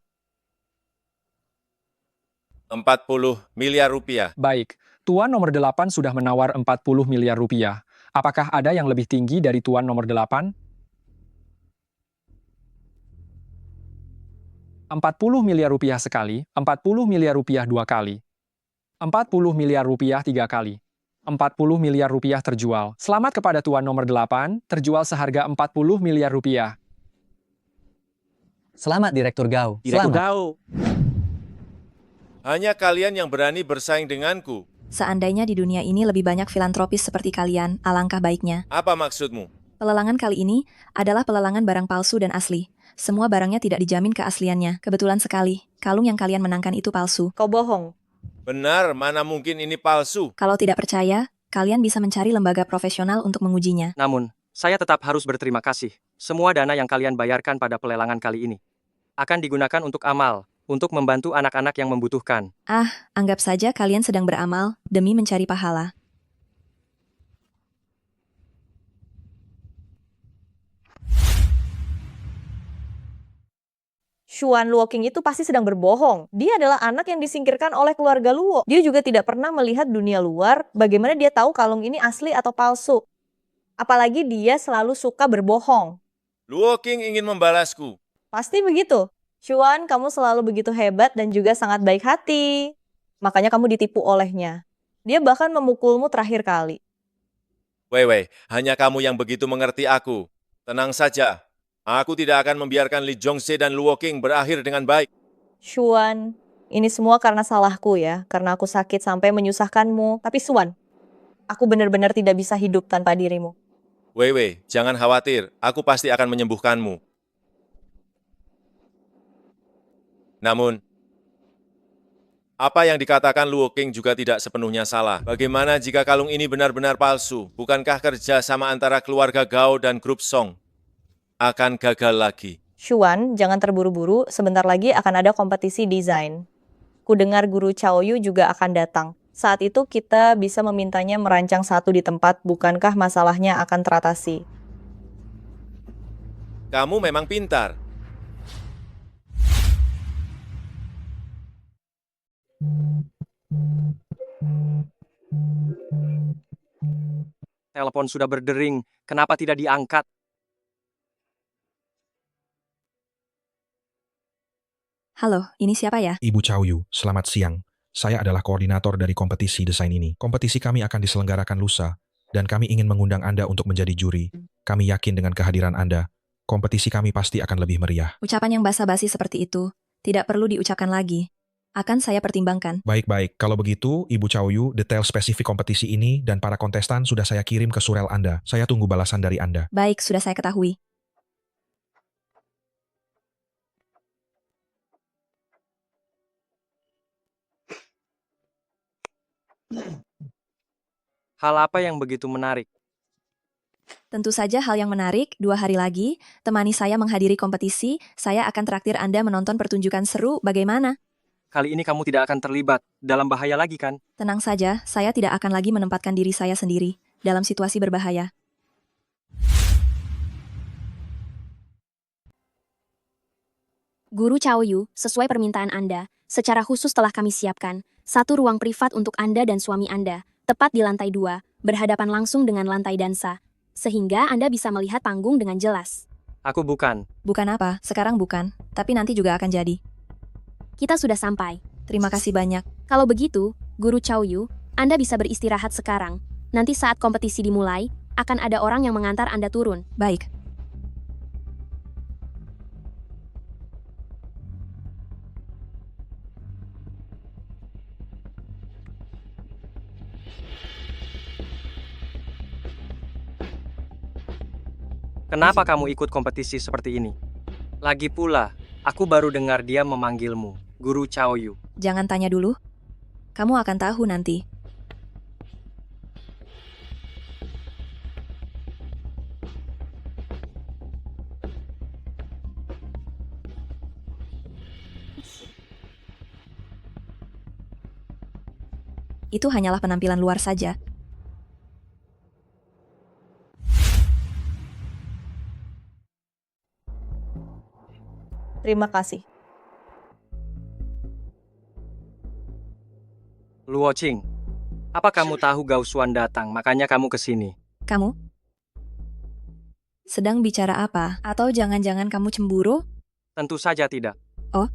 Speaker 3: 40 miliar rupiah.
Speaker 12: Baik, Tuan nomor 8 sudah menawar 40 miliar rupiah. Apakah ada yang lebih tinggi dari Tuan nomor 8? 40 miliar rupiah sekali, 40 miliar rupiah 2 kali. 40 miliar rupiah 3 kali. 40 miliar rupiah terjual. Selamat kepada Tuan nomor 8, terjual seharga 40 miliar rupiah.
Speaker 9: Selamat Direktur Gao.
Speaker 10: Direktur
Speaker 9: Selamat.
Speaker 10: Gao.
Speaker 3: Hanya kalian yang berani bersaing denganku.
Speaker 1: Seandainya di dunia ini lebih banyak filantropis seperti kalian, alangkah baiknya.
Speaker 3: Apa maksudmu?
Speaker 1: Pelelangan kali ini adalah pelelangan barang palsu dan asli. Semua barangnya tidak dijamin keasliannya. Kebetulan sekali, kalung yang kalian menangkan itu palsu.
Speaker 4: Kau bohong.
Speaker 3: Benar, mana mungkin ini palsu?
Speaker 1: Kalau tidak percaya, kalian bisa mencari lembaga profesional untuk mengujinya.
Speaker 2: Namun, saya tetap harus berterima kasih. Semua dana yang kalian bayarkan pada pelelangan kali ini akan digunakan untuk amal, untuk membantu anak-anak yang membutuhkan.
Speaker 1: Anggap saja kalian sedang beramal demi mencari pahala.
Speaker 4: Xuan Luoqing itu pasti sedang berbohong. Dia adalah anak yang disingkirkan oleh keluarga Luo. Dia juga tidak pernah melihat dunia luar. Bagaimana dia tahu kalung ini asli atau palsu? Apalagi dia selalu suka berbohong.
Speaker 3: Luo King ingin membalasku.
Speaker 4: Pasti begitu. Xuan, kamu selalu begitu hebat dan juga sangat baik hati. Makanya kamu ditipu olehnya. Dia bahkan memukulmu terakhir kali.
Speaker 3: Wei, hanya kamu yang begitu mengerti aku. Tenang saja. Aku tidak akan membiarkan Li Zhongze dan Luo King berakhir dengan baik.
Speaker 4: Xuan, ini semua karena salahku ya. Karena aku sakit sampai menyusahkanmu. Tapi Xuan, aku benar-benar tidak bisa hidup tanpa dirimu.
Speaker 3: Wei, jangan khawatir. Aku pasti akan menyembuhkanmu. Namun, apa yang dikatakan Luo King juga tidak sepenuhnya salah. Bagaimana jika kalung ini benar-benar palsu? Bukankah kerja sama antara keluarga Gao dan grup Song akan gagal lagi?
Speaker 4: Xuan, jangan terburu-buru. Sebentar lagi akan ada kompetisi desain. Kudengar guru Cao Yu juga akan datang. Saat itu kita bisa memintanya merancang satu di tempat. Bukankah masalahnya akan teratasi?
Speaker 3: Kamu memang pintar.
Speaker 2: Telepon sudah berdering, kenapa tidak diangkat?
Speaker 1: Halo, ini siapa ya?
Speaker 13: Ibu Cao Yu, selamat siang. Saya adalah koordinator dari kompetisi desain ini. Kompetisi kami akan diselenggarakan lusa, dan kami ingin mengundang Anda untuk menjadi juri. Kami yakin dengan kehadiran Anda, kompetisi kami pasti akan lebih meriah.
Speaker 1: Ucapan yang basa-basi seperti itu tidak perlu diucapkan lagi. Akan saya pertimbangkan.
Speaker 13: Baik, kalau begitu, Ibu Cao Yu, detail spesifik kompetisi ini dan para kontestan sudah saya kirim ke surel Anda. Saya tunggu balasan dari Anda.
Speaker 1: Baik, sudah saya ketahui.
Speaker 2: Hal apa yang begitu menarik?
Speaker 1: Tentu saja hal yang menarik, 2 hari lagi, temani saya menghadiri kompetisi, saya akan traktir Anda menonton pertunjukan seru, bagaimana?
Speaker 2: Kali ini kamu tidak akan terlibat dalam bahaya lagi kan?
Speaker 1: Tenang saja, saya tidak akan lagi menempatkan diri saya sendiri dalam situasi berbahaya.
Speaker 14: Guru Cao Yu, sesuai permintaan Anda, secara khusus telah kami siapkan satu ruang privat untuk Anda dan suami Anda, tepat di lantai 2, berhadapan langsung dengan lantai dansa, sehingga Anda bisa melihat panggung dengan jelas.
Speaker 2: Aku bukan.
Speaker 1: Bukan apa, sekarang bukan, tapi nanti juga akan jadi.
Speaker 14: Kita sudah sampai.
Speaker 1: Terima kasih banyak.
Speaker 14: Kalau begitu, Guru Cao Yu, Anda bisa beristirahat sekarang. Nanti saat kompetisi dimulai, akan ada orang yang mengantar Anda turun.
Speaker 1: Baik.
Speaker 2: Kenapa kamu ikut kompetisi seperti ini? Lagi pula, aku baru dengar dia memanggilmu, Guru Cao Yu.
Speaker 1: Jangan tanya dulu. Kamu akan tahu nanti. Itu hanyalah penampilan luar saja.
Speaker 4: Terima kasih.
Speaker 2: Luo Qing, apa kamu tahu Gao Xuan datang, makanya kamu ke sini?
Speaker 1: Kamu? Sedang bicara apa? Atau jangan-jangan kamu cemburu?
Speaker 2: Tentu saja tidak.
Speaker 1: Oh?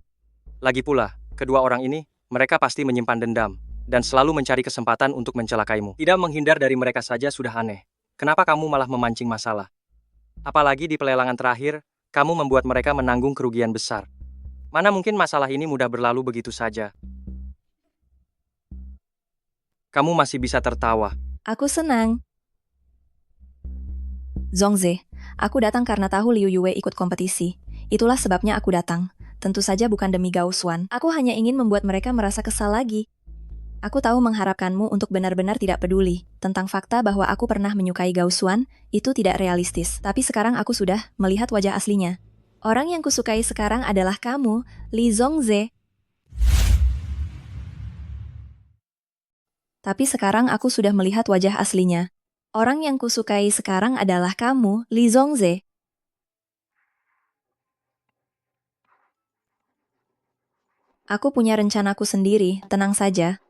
Speaker 2: Lagi pula, kedua orang ini, mereka pasti menyimpan dendam, dan selalu mencari kesempatan untuk mencelakaimu. Tidak menghindar dari mereka saja sudah aneh. Kenapa kamu malah memancing masalah? Apalagi di pelelangan terakhir, kamu membuat mereka menanggung kerugian besar. Mana mungkin masalah ini mudah berlalu begitu saja? Kamu masih bisa tertawa.
Speaker 1: Aku senang. Zhongze, aku datang karena tahu Liu Yue ikut kompetisi. Itulah sebabnya aku datang. Tentu saja bukan demi Gao Xuan. Aku hanya ingin membuat mereka merasa kesal lagi. Aku tahu mengharapkanmu untuk benar-benar tidak peduli tentang fakta bahwa aku pernah menyukai Gao Xuan, itu tidak realistis. Tapi sekarang aku sudah melihat wajah aslinya. Orang yang kusukai sekarang adalah kamu, Li Zhongze. Tapi sekarang aku sudah melihat wajah aslinya. Orang yang kusukai sekarang adalah kamu, Li Zhongze. Aku punya rencanaku sendiri, tenang saja.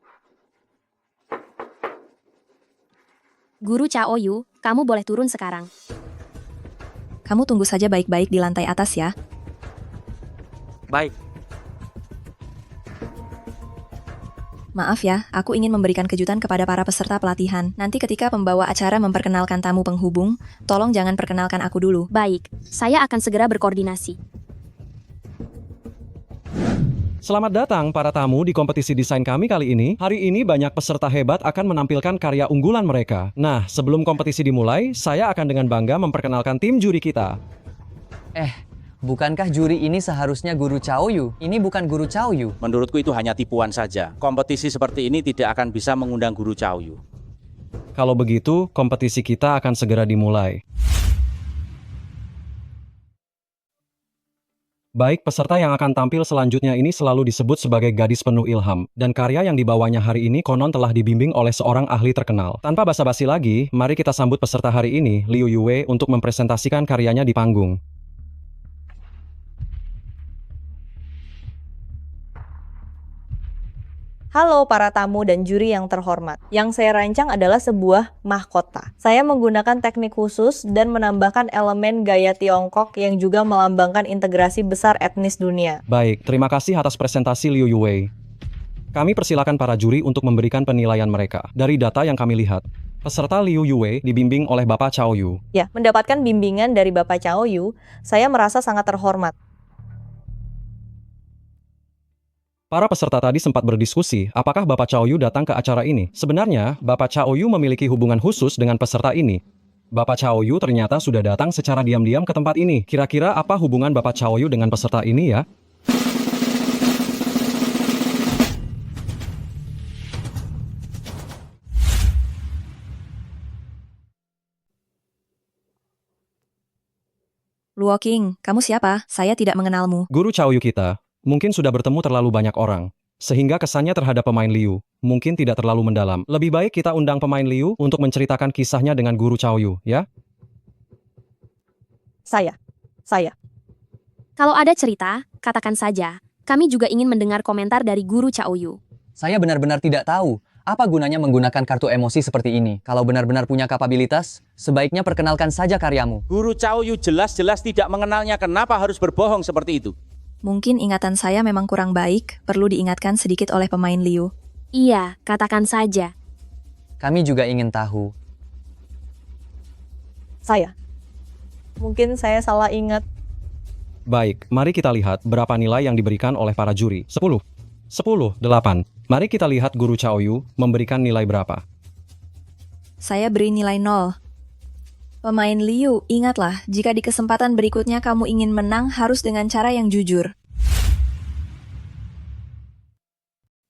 Speaker 14: Guru Chaoyu, kamu boleh turun sekarang.
Speaker 1: Kamu tunggu saja baik-baik di lantai atas ya.
Speaker 2: Baik.
Speaker 1: Maaf ya, aku ingin memberikan kejutan kepada para peserta pelatihan. Nanti ketika pembawa acara memperkenalkan tamu penghubung, tolong jangan perkenalkan aku dulu.
Speaker 14: Baik, saya akan segera berkoordinasi.
Speaker 6: Selamat datang para tamu di kompetisi desain kami kali ini. Hari ini banyak peserta hebat akan menampilkan karya unggulan mereka. Nah, sebelum kompetisi dimulai, saya akan dengan bangga memperkenalkan tim juri kita.
Speaker 9: Bukankah juri ini seharusnya Guru Chaoyu? Ini bukan Guru Chaoyu.
Speaker 10: Menurutku itu hanya tipuan saja. Kompetisi seperti ini tidak akan bisa mengundang Guru Chaoyu.
Speaker 6: Kalau begitu, kompetisi kita akan segera dimulai. Baik, peserta yang akan tampil selanjutnya ini selalu disebut sebagai gadis penuh ilham, dan karya yang dibawanya hari ini konon telah dibimbing oleh seorang ahli terkenal. Tanpa basa-basi lagi, mari kita sambut peserta hari ini, Liu Yue, untuk mempresentasikan karyanya di panggung.
Speaker 4: Halo para tamu dan juri yang terhormat. Yang saya rancang adalah sebuah mahkota. Saya menggunakan teknik khusus dan menambahkan elemen gaya Tiongkok yang juga melambangkan integrasi besar etnis dunia.
Speaker 6: Baik, terima kasih atas presentasi Liu Yue. Kami persilakan para juri untuk memberikan penilaian mereka. Dari data yang kami lihat, peserta Liu Yue dibimbing oleh Bapak Chaoyu.
Speaker 4: Ya, mendapatkan bimbingan dari Bapak Chaoyu, saya merasa sangat terhormat.
Speaker 6: Para peserta tadi sempat berdiskusi apakah Bapak Chaoyu datang ke acara ini. Sebenarnya, Bapak Chaoyu memiliki hubungan khusus dengan peserta ini. Bapak Chaoyu ternyata sudah datang secara diam-diam ke tempat ini. Kira-kira apa hubungan Bapak Chaoyu dengan peserta ini ya?
Speaker 1: Luo Qing, kamu siapa? Saya tidak mengenalmu.
Speaker 6: Guru Chaoyu kita mungkin sudah bertemu terlalu banyak orang, sehingga kesannya terhadap pemain Liu mungkin tidak terlalu mendalam. Lebih baik kita undang pemain Liu untuk menceritakan kisahnya dengan Guru Chaoyu, ya?
Speaker 4: Saya.
Speaker 14: Kalau ada cerita, katakan saja. Kami juga ingin mendengar komentar dari Guru Chaoyu.
Speaker 9: Saya benar-benar tidak tahu apa gunanya menggunakan kartu emosi seperti ini. Kalau benar-benar punya kapabilitas, sebaiknya perkenalkan saja karyamu.
Speaker 10: Guru Chaoyu jelas-jelas tidak mengenalnya. Kenapa harus berbohong seperti itu?
Speaker 1: Mungkin ingatan saya memang kurang baik, perlu diingatkan sedikit oleh pemain Liu.
Speaker 14: Iya, katakan saja.
Speaker 9: Kami juga ingin tahu.
Speaker 4: Saya. Mungkin saya salah ingat.
Speaker 6: Baik, mari kita lihat berapa nilai yang diberikan oleh para juri. 10, 8. Mari kita lihat Guru Chaoyu memberikan nilai berapa.
Speaker 1: Saya beri nilai 0. Pemain Liu, ingatlah, jika di kesempatan berikutnya kamu ingin menang harus dengan cara yang jujur.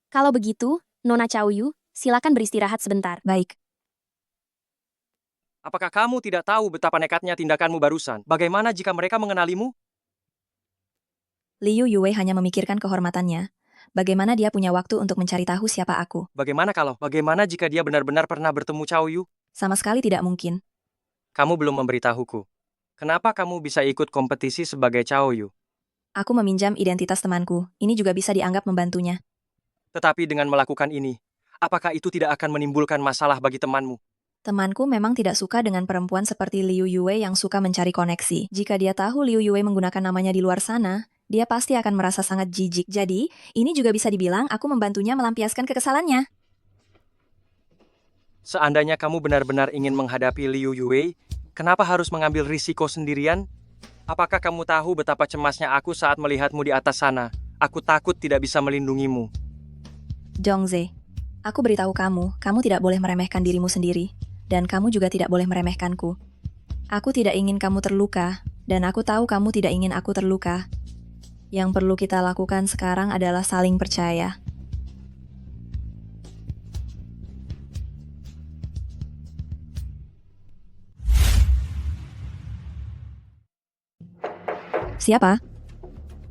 Speaker 14: Kalau begitu, Nona Chaoyu, silakan beristirahat sebentar.
Speaker 1: Baik.
Speaker 2: Apakah kamu tidak tahu betapa nekatnya tindakanmu barusan? Bagaimana jika mereka mengenalimu?
Speaker 1: Liu Yue hanya memikirkan kehormatannya. Bagaimana dia punya waktu untuk mencari tahu siapa aku?
Speaker 2: Bagaimana jika dia benar-benar pernah bertemu Chaoyu?
Speaker 1: Sama sekali tidak mungkin.
Speaker 2: Kamu belum memberitahuku. Kenapa kamu bisa ikut kompetisi sebagai Chaoyu?
Speaker 1: Aku meminjam identitas temanku. Ini juga bisa dianggap membantunya.
Speaker 2: Tetapi dengan melakukan ini, apakah itu tidak akan menimbulkan masalah bagi temanmu?
Speaker 1: Temanku memang tidak suka dengan perempuan seperti Liu Yue yang suka mencari koneksi. Jika dia tahu Liu Yue menggunakan namanya di luar sana, dia pasti akan merasa sangat jijik. Jadi, ini juga bisa dibilang aku membantunya melampiaskan kekesalannya.
Speaker 2: Seandainya kamu benar-benar ingin menghadapi Liu Yue, kenapa harus mengambil risiko sendirian? Apakah kamu tahu betapa cemasnya aku saat melihatmu di atas sana? Aku takut tidak bisa melindungimu.
Speaker 1: Zhongze, aku beritahu kamu tidak boleh meremehkan dirimu sendiri. Dan kamu juga tidak boleh meremehkanku. Aku tidak ingin kamu terluka, dan aku tahu kamu tidak ingin aku terluka. Yang perlu kita lakukan sekarang adalah saling percaya. Siapa?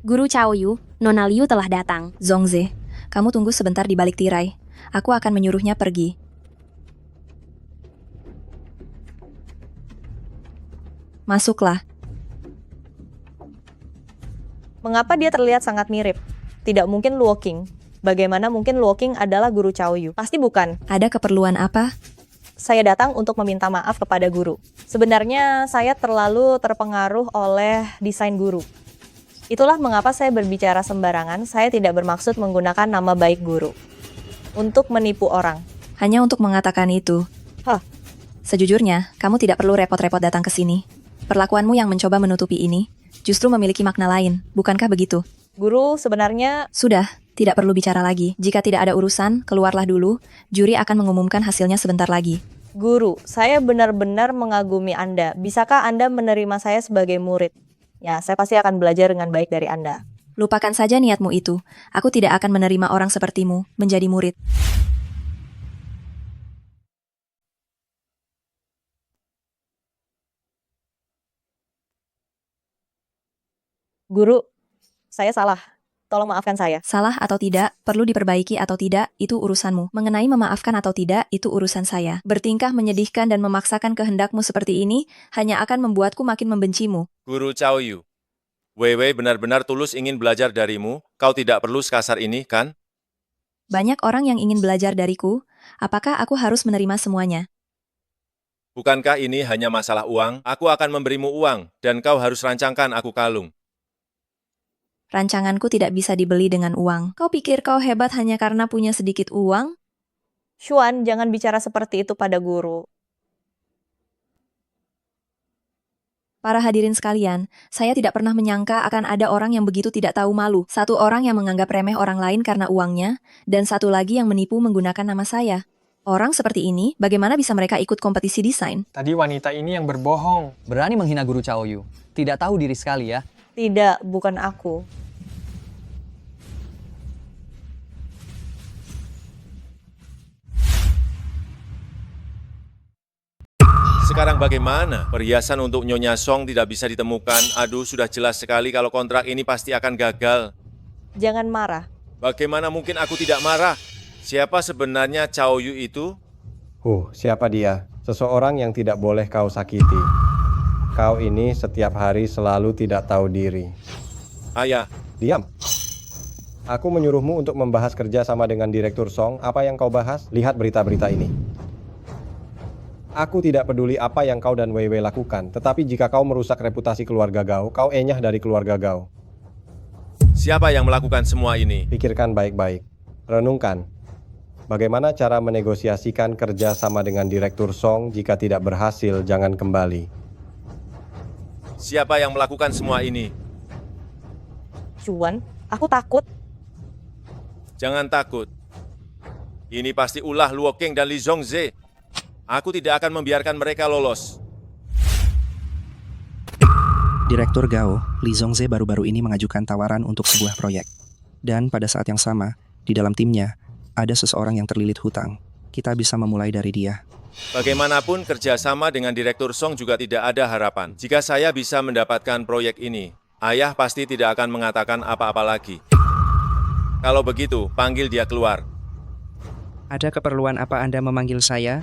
Speaker 14: Guru Chaoyu, Nona Liu telah datang.
Speaker 1: Zhongze, kamu tunggu sebentar di balik tirai. Aku akan menyuruhnya pergi. Masuklah.
Speaker 4: Mengapa dia terlihat sangat mirip? Tidak mungkin Luo Qing. Bagaimana mungkin Luo Qing adalah guru Cao Yu? Pasti bukan.
Speaker 1: Ada keperluan apa?
Speaker 4: Saya datang untuk meminta maaf kepada guru. Sebenarnya saya terlalu terpengaruh oleh desain guru. Itulah mengapa saya berbicara sembarangan. Saya tidak bermaksud menggunakan nama baik guru untuk menipu orang.
Speaker 1: Hanya untuk mengatakan itu.
Speaker 4: Hah?
Speaker 1: Sejujurnya, kamu tidak perlu repot-repot datang ke sini. Perlakuanmu yang mencoba menutupi ini justru memiliki makna lain, bukankah begitu?
Speaker 4: Guru, sebenarnya...
Speaker 1: Sudah, tidak perlu bicara lagi. Jika tidak ada urusan, keluarlah dulu. Juri akan mengumumkan hasilnya sebentar lagi.
Speaker 4: Guru, saya benar-benar mengagumi Anda. Bisakah Anda menerima saya sebagai murid? Ya, saya pasti akan belajar dengan baik dari Anda.
Speaker 1: Lupakan saja niatmu itu. Aku tidak akan menerima orang sepertimu menjadi murid.
Speaker 4: Guru, saya salah. Tolong maafkan saya.
Speaker 1: Salah atau tidak, perlu diperbaiki atau tidak, itu urusanmu. Mengenai memaafkan atau tidak, itu urusan saya. Bertingkah menyedihkan dan memaksakan kehendakmu seperti ini, hanya akan membuatku makin membencimu.
Speaker 3: Guru Cao Yu, Wei benar-benar tulus ingin belajar darimu, kau tidak perlu sekasar ini, kan?
Speaker 1: Banyak orang yang ingin belajar dariku, apakah aku harus menerima semuanya?
Speaker 3: Bukankah ini hanya masalah uang? Aku akan memberimu uang, dan kau harus rancangkan aku kalung.
Speaker 1: Rancanganku tidak bisa dibeli dengan uang. Kau pikir kau hebat hanya karena punya sedikit uang?
Speaker 4: Xuan, jangan bicara seperti itu pada guru.
Speaker 1: Para hadirin sekalian, saya tidak pernah menyangka akan ada orang yang begitu tidak tahu malu. Satu orang yang menganggap remeh orang lain karena uangnya, dan satu lagi yang menipu menggunakan nama saya. Orang seperti ini, bagaimana bisa mereka ikut kompetisi desain?
Speaker 15: Tadi wanita ini yang berbohong.
Speaker 9: Berani menghina guru Cao Yu. Tidak tahu diri sekali ya.
Speaker 4: Tidak, bukan aku.
Speaker 3: Sekarang bagaimana? Perhiasan untuk Nyonya Song tidak bisa ditemukan. Aduh, sudah jelas sekali kalau kontrak ini pasti akan gagal.
Speaker 4: Jangan marah.
Speaker 3: Bagaimana mungkin aku tidak marah? Siapa sebenarnya Cao Yu itu?
Speaker 16: Siapa dia? Seseorang yang tidak boleh kau sakiti. Kau ini setiap hari selalu tidak tahu diri.
Speaker 3: Ayah.
Speaker 16: Diam. Aku menyuruhmu untuk membahas kerja sama dengan Direktur Song. Apa yang kau bahas? Lihat berita-berita ini. Aku tidak peduli apa yang kau dan Wei lakukan, tetapi jika kau merusak reputasi keluarga Gao, kau enyah dari keluarga Gao.
Speaker 3: Siapa yang melakukan semua ini?
Speaker 16: Pikirkan baik-baik. Renungkan. Bagaimana cara menegosiasikan kerja sama dengan Direktur Song? Jika tidak berhasil, jangan kembali.
Speaker 3: Siapa yang melakukan semua ini?
Speaker 4: Xuan, aku takut.
Speaker 3: Jangan takut. Ini pasti ulah Luo Qing dan Li Zhongze. Aku tidak akan membiarkan mereka lolos.
Speaker 17: Direktur Gao, Li Zhongze baru-baru ini mengajukan tawaran untuk sebuah proyek. Dan pada saat yang sama, di dalam timnya, ada seseorang yang terlilit hutang. Kita bisa memulai dari dia.
Speaker 3: Bagaimanapun kerjasama dengan Direktur Song juga tidak ada harapan. Jika saya bisa mendapatkan proyek ini, ayah pasti tidak akan mengatakan apa-apa lagi. Kalau begitu, panggil dia keluar.
Speaker 17: Ada keperluan apa Anda memanggil saya?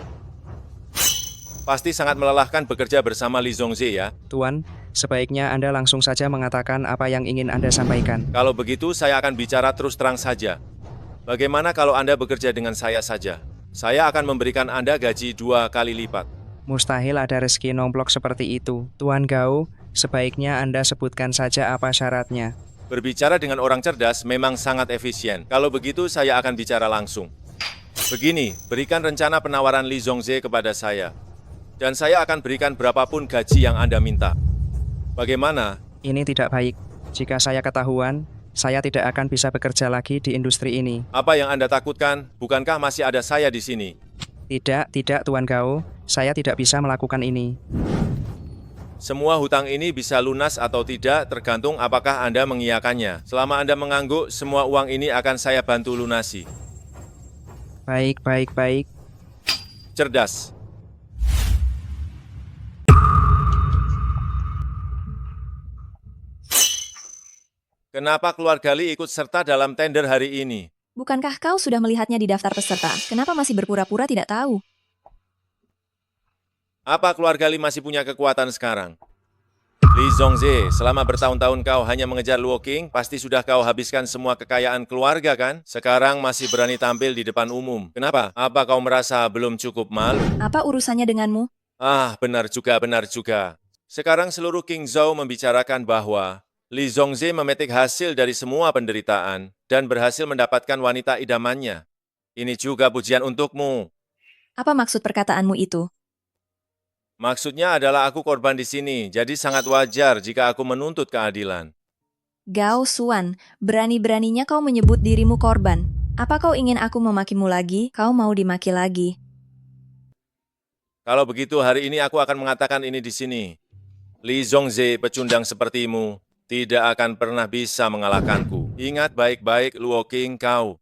Speaker 3: Pasti sangat melelahkan bekerja bersama Li Zhongze ya.
Speaker 17: Tuan, sebaiknya Anda langsung saja mengatakan apa yang ingin Anda sampaikan.
Speaker 3: Kalau begitu, saya akan bicara terus terang saja. Bagaimana kalau Anda bekerja dengan saya saja? Saya akan memberikan Anda gaji 2 kali lipat.
Speaker 17: Mustahil ada rezeki nomplok seperti itu. Tuan Gao, sebaiknya Anda sebutkan saja apa syaratnya.
Speaker 3: Berbicara dengan orang cerdas memang sangat efisien. Kalau begitu, saya akan bicara langsung. Begini, berikan rencana penawaran Li Zhongze kepada saya. Dan saya akan berikan berapapun gaji yang Anda minta. Bagaimana?
Speaker 17: Ini tidak baik. Jika saya ketahuan, saya tidak akan bisa bekerja lagi di industri ini.
Speaker 3: Apa yang Anda takutkan? Bukankah masih ada saya di sini?
Speaker 17: Tidak, Tuan Gao. Saya tidak bisa melakukan ini.
Speaker 3: Semua hutang ini bisa lunas atau tidak tergantung apakah Anda mengiyakannya. Selama Anda mengangguk, semua uang ini akan saya bantu lunasi.
Speaker 17: Baik.
Speaker 3: Cerdas. Kenapa keluarga Li ikut serta dalam tender hari ini?
Speaker 1: Bukankah kau sudah melihatnya di daftar peserta? Kenapa masih berpura-pura tidak tahu?
Speaker 3: Apa keluarga Li masih punya kekuatan sekarang? Li Zongze, selama bertahun-tahun kau hanya mengejar Luo Qing, pasti sudah kau habiskan semua kekayaan keluarga kan? Sekarang masih berani tampil di depan umum. Kenapa? Apa kau merasa belum cukup malu?
Speaker 1: Apa urusannya denganmu?
Speaker 3: Ah, benar juga, benar juga. Sekarang seluruh King Zhou membicarakan bahwa Li Zongze memetik hasil dari semua penderitaan dan berhasil mendapatkan wanita idamannya. Ini juga pujian untukmu.
Speaker 1: Apa maksud perkataanmu itu?
Speaker 3: Maksudnya adalah aku korban di sini, jadi sangat wajar jika aku menuntut keadilan.
Speaker 1: Gao Xuan, berani-beraninya kau menyebut dirimu korban. Apa kau ingin aku memakimu lagi? Kau mau dimaki lagi.
Speaker 3: Kalau begitu, hari ini aku akan mengatakan ini di sini. Li Zongze, pecundang sepertimu, tidak akan pernah bisa mengalahkanku. Ingat baik-baik Luo Qing kau.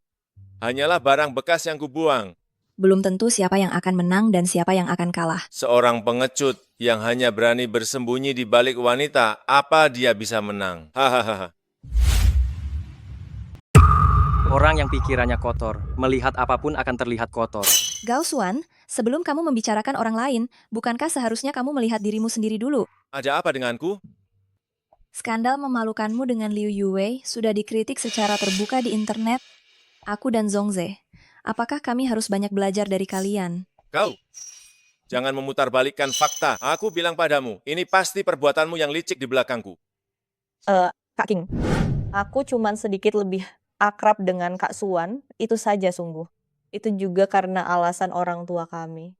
Speaker 3: Hanyalah barang bekas yang kubuang.
Speaker 1: Belum tentu siapa yang akan menang dan siapa yang akan kalah.
Speaker 3: Seorang pengecut yang hanya berani bersembunyi di balik wanita, apa dia bisa menang? Hahaha.
Speaker 2: Orang yang pikirannya kotor, melihat apapun akan terlihat kotor.
Speaker 1: Gao Xuan, sebelum kamu membicarakan orang lain, bukankah seharusnya kamu melihat dirimu sendiri dulu?
Speaker 3: Ada apa denganku?
Speaker 1: Skandal memalukanmu dengan Liu Yuwei sudah dikritik secara terbuka di internet. Aku dan Zongze, apakah kami harus banyak belajar dari kalian?
Speaker 3: Kau, jangan memutarbalikkan fakta. Aku bilang padamu, ini pasti perbuatanmu yang licik di belakangku.
Speaker 4: Kak King, aku cuman sedikit lebih akrab dengan Kak Xuan, itu saja sungguh. Itu juga karena alasan orang tua kami.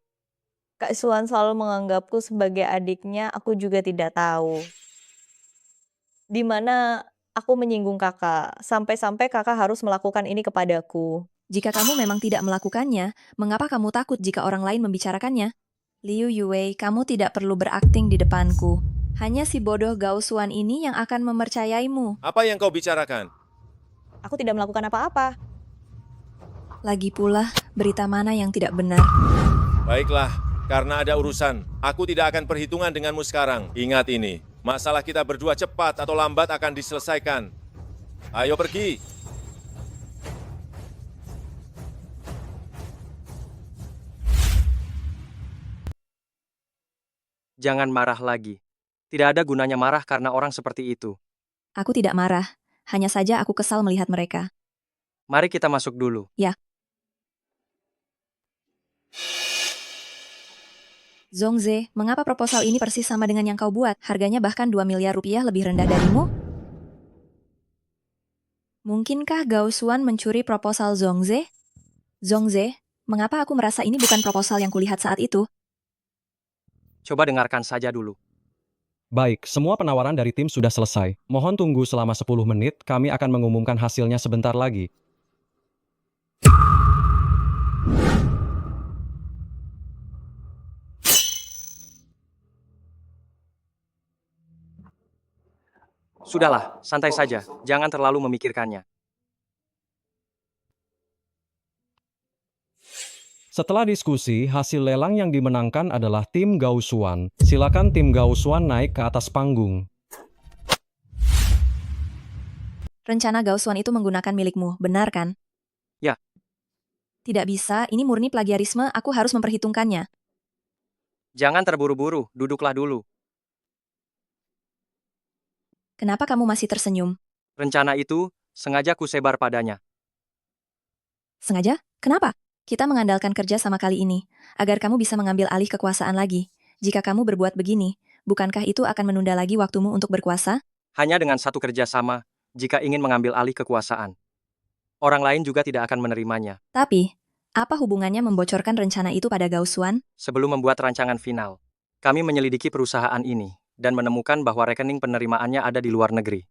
Speaker 4: Kak Xuan selalu menganggapku sebagai adiknya, aku juga tidak tahu. Di mana aku menyinggung kakak, sampai-sampai kakak harus melakukan ini kepadaku.
Speaker 1: Jika kamu memang tidak melakukannya, mengapa kamu takut jika orang lain membicarakannya? Liu Yuwei, kamu tidak perlu berakting di depanku. Hanya si bodoh Gao Xuan ini yang akan mempercayaimu.
Speaker 3: Apa yang kau bicarakan?
Speaker 4: Aku tidak melakukan apa-apa.
Speaker 1: Lagi pula, berita mana yang tidak benar?
Speaker 3: Baiklah, karena ada urusan, aku tidak akan perhitungan denganmu sekarang. Ingat ini, masalah kita berdua cepat atau lambat akan diselesaikan. Ayo pergi.
Speaker 2: Jangan marah lagi. Tidak ada gunanya marah karena orang seperti itu.
Speaker 1: Aku tidak marah, hanya saja aku kesal melihat mereka.
Speaker 2: Mari kita masuk dulu.
Speaker 1: Ya. Zongze, mengapa proposal ini persis sama dengan yang kau buat? Harganya bahkan 2 miliar rupiah lebih rendah darimu? Mungkinkah Gao Xuan mencuri proposal Zongze? Zongze, mengapa aku merasa ini bukan proposal yang kulihat saat itu?
Speaker 2: Coba dengarkan saja dulu.
Speaker 6: Baik, semua penawaran dari tim sudah selesai. Mohon tunggu selama 10 menit, kami akan mengumumkan hasilnya sebentar lagi.
Speaker 2: Sudahlah, santai saja. Jangan terlalu memikirkannya.
Speaker 6: Setelah diskusi, hasil lelang yang dimenangkan adalah tim Gao Xuan. Silakan tim Gao Xuan naik ke atas panggung.
Speaker 1: Rencana Gao Xuan itu menggunakan milikmu, benar kan?
Speaker 2: Ya.
Speaker 1: Tidak bisa, ini murni plagiarisme, aku harus memperhitungkannya.
Speaker 2: Jangan terburu-buru, duduklah dulu.
Speaker 1: Kenapa kamu masih tersenyum?
Speaker 2: Rencana itu sengaja kusebar padanya.
Speaker 1: Sengaja? Kenapa? Kita mengandalkan kerja sama kali ini, agar kamu bisa mengambil alih kekuasaan lagi. Jika kamu berbuat begini, bukankah itu akan menunda lagi waktumu untuk berkuasa?
Speaker 2: Hanya dengan satu kerjasama, jika ingin mengambil alih kekuasaan. Orang lain juga tidak akan menerimanya.
Speaker 1: Tapi, apa hubungannya membocorkan rencana itu pada Gao Xuan?
Speaker 2: Sebelum membuat rancangan final, kami menyelidiki perusahaan ini dan menemukan bahwa rekening penerimaannya ada di luar negeri.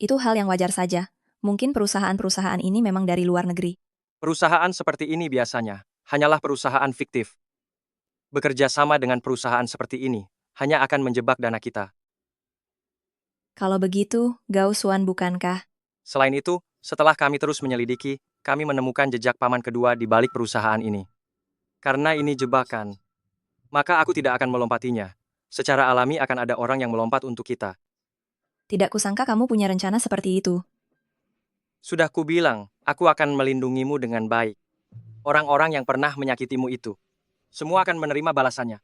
Speaker 1: Itu hal yang wajar saja. Mungkin perusahaan-perusahaan ini memang dari luar negeri.
Speaker 2: Perusahaan seperti ini biasanya hanyalah perusahaan fiktif. Bekerja sama dengan perusahaan seperti ini hanya akan menjebak dana kita.
Speaker 1: Kalau begitu, Gao Xuan bukankah?
Speaker 2: Selain itu, setelah kami terus menyelidiki, kami menemukan jejak paman kedua di balik perusahaan ini. Karena ini jebakan, maka aku tidak akan melompatinya. Secara alami akan ada orang yang melompat untuk kita.
Speaker 1: Tidak kusangka kamu punya rencana seperti itu.
Speaker 2: Sudah kubilang, aku akan melindungimu dengan baik. Orang-orang yang pernah menyakitimu itu, semua akan menerima balasannya.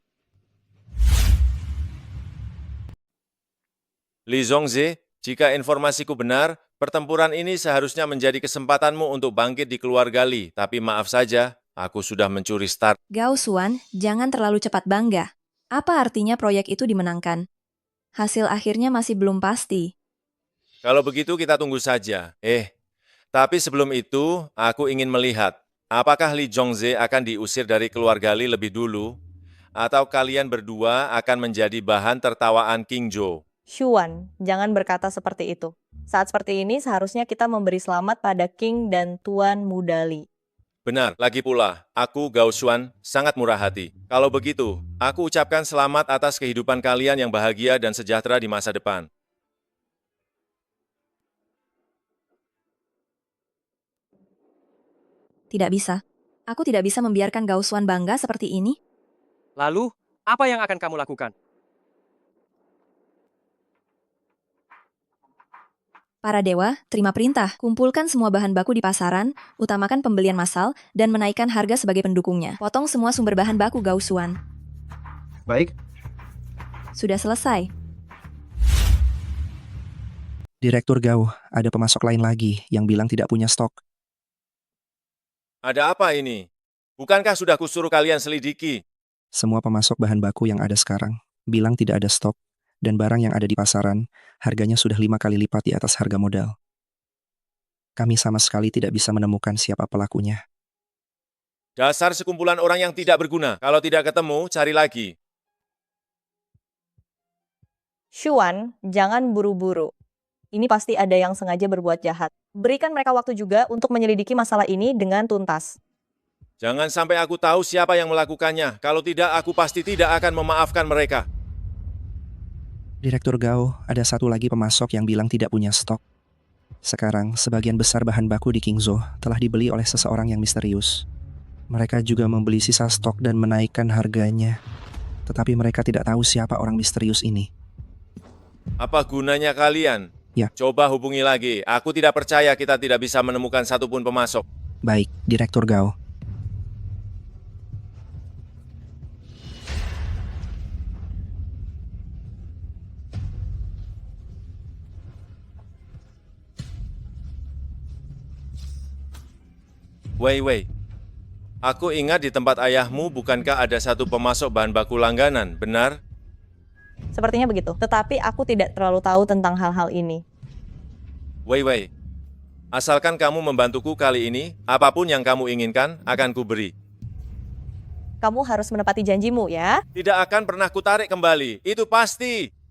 Speaker 3: Li Zhongze, jika informasiku benar, pertempuran ini seharusnya menjadi kesempatanmu untuk bangkit di keluarga Li. Tapi maaf saja, aku sudah mencuri start.
Speaker 1: Gao Xuan, jangan terlalu cepat bangga. Apa artinya proyek itu dimenangkan? Hasil akhirnya masih belum pasti.
Speaker 3: Kalau begitu kita tunggu saja. Tapi sebelum itu, aku ingin melihat, apakah Li Zhongze akan diusir dari keluarga Li lebih dulu, atau kalian berdua akan menjadi bahan tertawaan King Zhou.
Speaker 4: Xuan, jangan berkata seperti itu. Saat seperti ini seharusnya kita memberi selamat pada King dan Tuan Muda Li.
Speaker 3: Benar, lagi pula, aku, Gao Xuan, sangat murah hati. Kalau begitu, aku ucapkan selamat atas kehidupan kalian yang bahagia dan sejahtera di masa depan.
Speaker 1: Tidak bisa. Aku tidak bisa membiarkan Gao Xuan bangga seperti ini.
Speaker 2: Lalu, apa yang akan kamu lakukan?
Speaker 1: Para dewa, terima perintah. Kumpulkan semua bahan baku di pasaran, utamakan pembelian massal, dan menaikkan harga sebagai pendukungnya. Potong semua sumber bahan baku Gao Xuan.
Speaker 5: Baik.
Speaker 1: Sudah selesai.
Speaker 17: Direktur Gao, ada pemasok lain lagi yang bilang tidak punya stok.
Speaker 3: Ada apa ini? Bukankah sudah kusuruh kalian selidiki?
Speaker 17: Semua pemasok bahan baku yang ada sekarang bilang tidak ada stok, dan barang yang ada di pasaran harganya sudah 5 kali lipat di atas harga modal. Kami sama sekali tidak bisa menemukan siapa pelakunya.
Speaker 3: Dasar sekumpulan orang yang tidak berguna. Kalau tidak ketemu, cari lagi.
Speaker 4: Xuan, jangan buru-buru. Ini pasti ada yang sengaja berbuat jahat. Berikan mereka waktu juga untuk menyelidiki masalah ini dengan tuntas.
Speaker 3: Jangan sampai aku tahu siapa yang melakukannya. Kalau tidak, aku pasti tidak akan memaafkan mereka.
Speaker 17: Direktur Gao, ada satu lagi pemasok yang bilang tidak punya stok. Sekarang, sebagian besar bahan baku di Qingzhou telah dibeli oleh seseorang yang misterius. Mereka juga membeli sisa stok dan menaikkan harganya. Tetapi mereka tidak tahu siapa orang misterius ini.
Speaker 3: Apa gunanya kalian?
Speaker 17: Ya.
Speaker 3: Coba hubungi lagi. Aku tidak percaya kita tidak bisa menemukan satupun pemasok.
Speaker 17: Baik, Direktur Gao.
Speaker 3: Wei, aku ingat di tempat ayahmu bukankah ada satu pemasok bahan baku langganan, benar?
Speaker 4: Sepertinya begitu. Tetapi aku tidak terlalu tahu tentang hal-hal ini.
Speaker 3: Wei, asalkan kamu membantuku kali ini, apapun yang kamu inginkan akan kuberi.
Speaker 4: Kamu harus menepati janjimu ya.
Speaker 3: Tidak akan pernah kutarik kembali, itu pasti.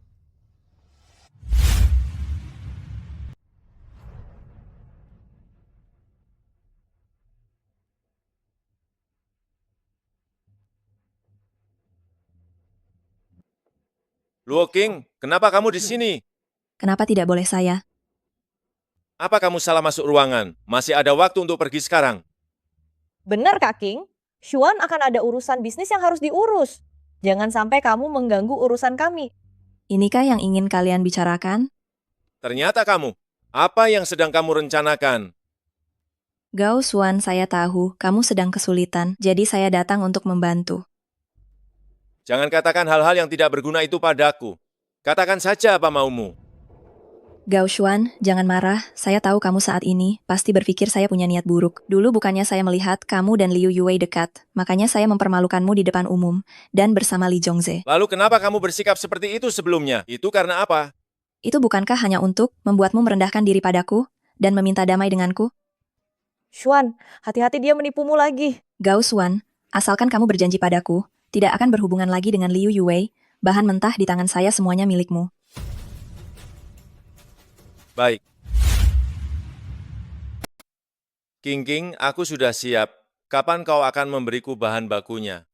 Speaker 3: Luo King, kenapa kamu di sini?
Speaker 1: Kenapa tidak boleh saya?
Speaker 3: Apa kamu salah masuk ruangan? Masih ada waktu untuk pergi sekarang.
Speaker 4: Benar, Kak King. Xuan akan ada urusan bisnis yang harus diurus. Jangan sampai kamu mengganggu urusan kami.
Speaker 1: Inikah yang ingin kalian bicarakan?
Speaker 3: Ternyata kamu. Apa yang sedang kamu rencanakan?
Speaker 1: Gao Xuan, saya tahu kamu sedang kesulitan, jadi saya datang untuk membantu.
Speaker 3: Jangan katakan hal-hal yang tidak berguna itu padaku. Katakan saja apa maumu.
Speaker 1: Gao Xuan, jangan marah. Saya tahu kamu saat ini pasti berpikir saya punya niat buruk. Dulu bukannya saya melihat kamu dan Liu Yue dekat, makanya saya mempermalukanmu di depan umum dan bersama Li Zhongze.
Speaker 3: Lalu kenapa kamu bersikap seperti itu sebelumnya? Itu karena apa?
Speaker 1: Itu bukankah hanya untuk membuatmu merendahkan diri padaku dan meminta damai denganku?
Speaker 4: Xuan, hati-hati dia menipumu lagi.
Speaker 1: Gao Xuan, asalkan kamu berjanji padaku, tidak akan berhubungan lagi dengan Liu Yue, bahan mentah di tangan saya semuanya milikmu.
Speaker 3: Baik. King, aku sudah siap. Kapan kau akan memberiku bahan bakunya?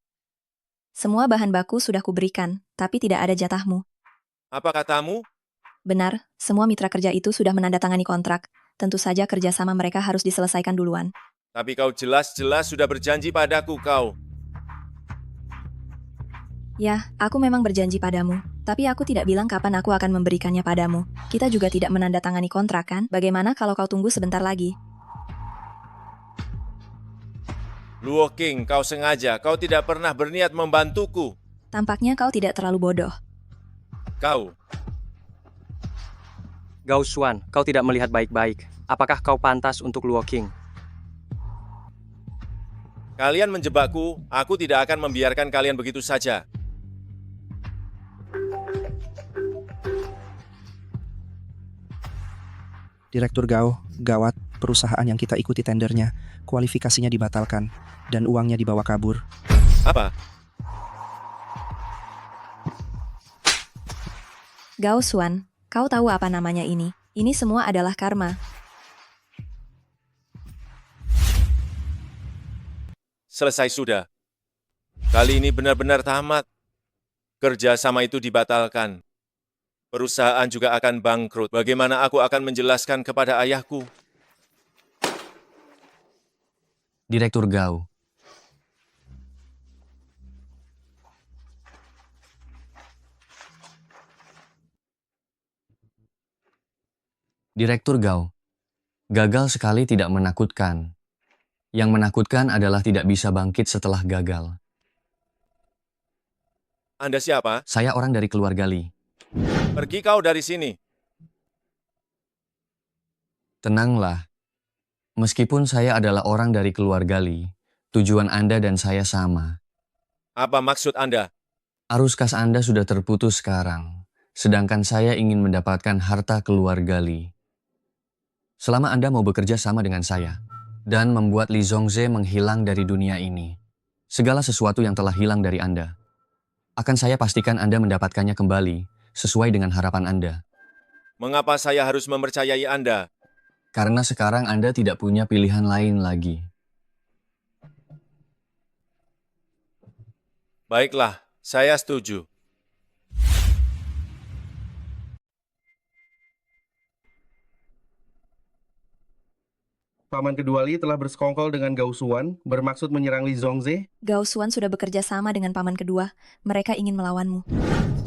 Speaker 1: Semua bahan baku sudah kuberikan, tapi tidak ada jatahmu.
Speaker 3: Apa katamu?
Speaker 1: Benar, semua mitra kerja itu sudah menandatangani kontrak. Tentu saja kerjasama mereka harus diselesaikan duluan.
Speaker 3: Tapi kau jelas-jelas sudah berjanji padaku, kau.
Speaker 1: Ya, aku memang berjanji padamu. Tapi aku tidak bilang kapan aku akan memberikannya padamu. Kita juga tidak menandatangani kontrak, kan? Bagaimana kalau kau tunggu sebentar lagi?
Speaker 3: Luo King, kau sengaja. Kau tidak pernah berniat membantuku.
Speaker 1: Tampaknya kau tidak terlalu bodoh.
Speaker 3: Kau.
Speaker 2: Gao Xuan, kau tidak melihat baik-baik. Apakah kau pantas untuk Luo King?
Speaker 3: Kalian menjebakku, aku tidak akan membiarkan kalian begitu saja.
Speaker 17: Direktur Gao, gawat, perusahaan yang kita ikuti tendernya, kualifikasinya dibatalkan, dan uangnya dibawa kabur.
Speaker 3: Apa?
Speaker 1: Gao Xuan, kau tahu apa namanya ini? Ini semua adalah karma.
Speaker 3: Selesai sudah. Kali ini benar-benar tamat. Kerja sama itu dibatalkan. Perusahaan juga akan bangkrut. Bagaimana aku akan menjelaskan kepada ayahku?
Speaker 11: Direktur Gao. Direktur Gao. Gagal sekali tidak menakutkan. Yang menakutkan adalah tidak bisa bangkit setelah gagal.
Speaker 3: Anda siapa?
Speaker 11: Saya orang dari keluarga Li.
Speaker 3: Pergi kau dari sini.
Speaker 11: Tenanglah. Meskipun saya adalah orang dari keluarga Li, tujuan Anda dan saya sama.
Speaker 3: Apa maksud Anda?
Speaker 11: Arus kas Anda sudah terputus sekarang, sedangkan saya ingin mendapatkan harta keluarga Li. Selama Anda mau bekerja sama dengan saya, dan membuat Li Zongze menghilang dari dunia ini, segala sesuatu yang telah hilang dari Anda, akan saya pastikan Anda mendapatkannya kembali, sesuai dengan harapan Anda.
Speaker 3: Mengapa saya harus mempercayai Anda?
Speaker 11: Karena sekarang Anda tidak punya pilihan lain lagi.
Speaker 3: Baiklah, saya setuju.
Speaker 5: Paman kedua Li telah bersekongkol dengan Gao Xuan, bermaksud menyerang Li Zongze.
Speaker 1: Gao Xuan sudah bekerja sama dengan paman kedua. Mereka ingin melawanmu.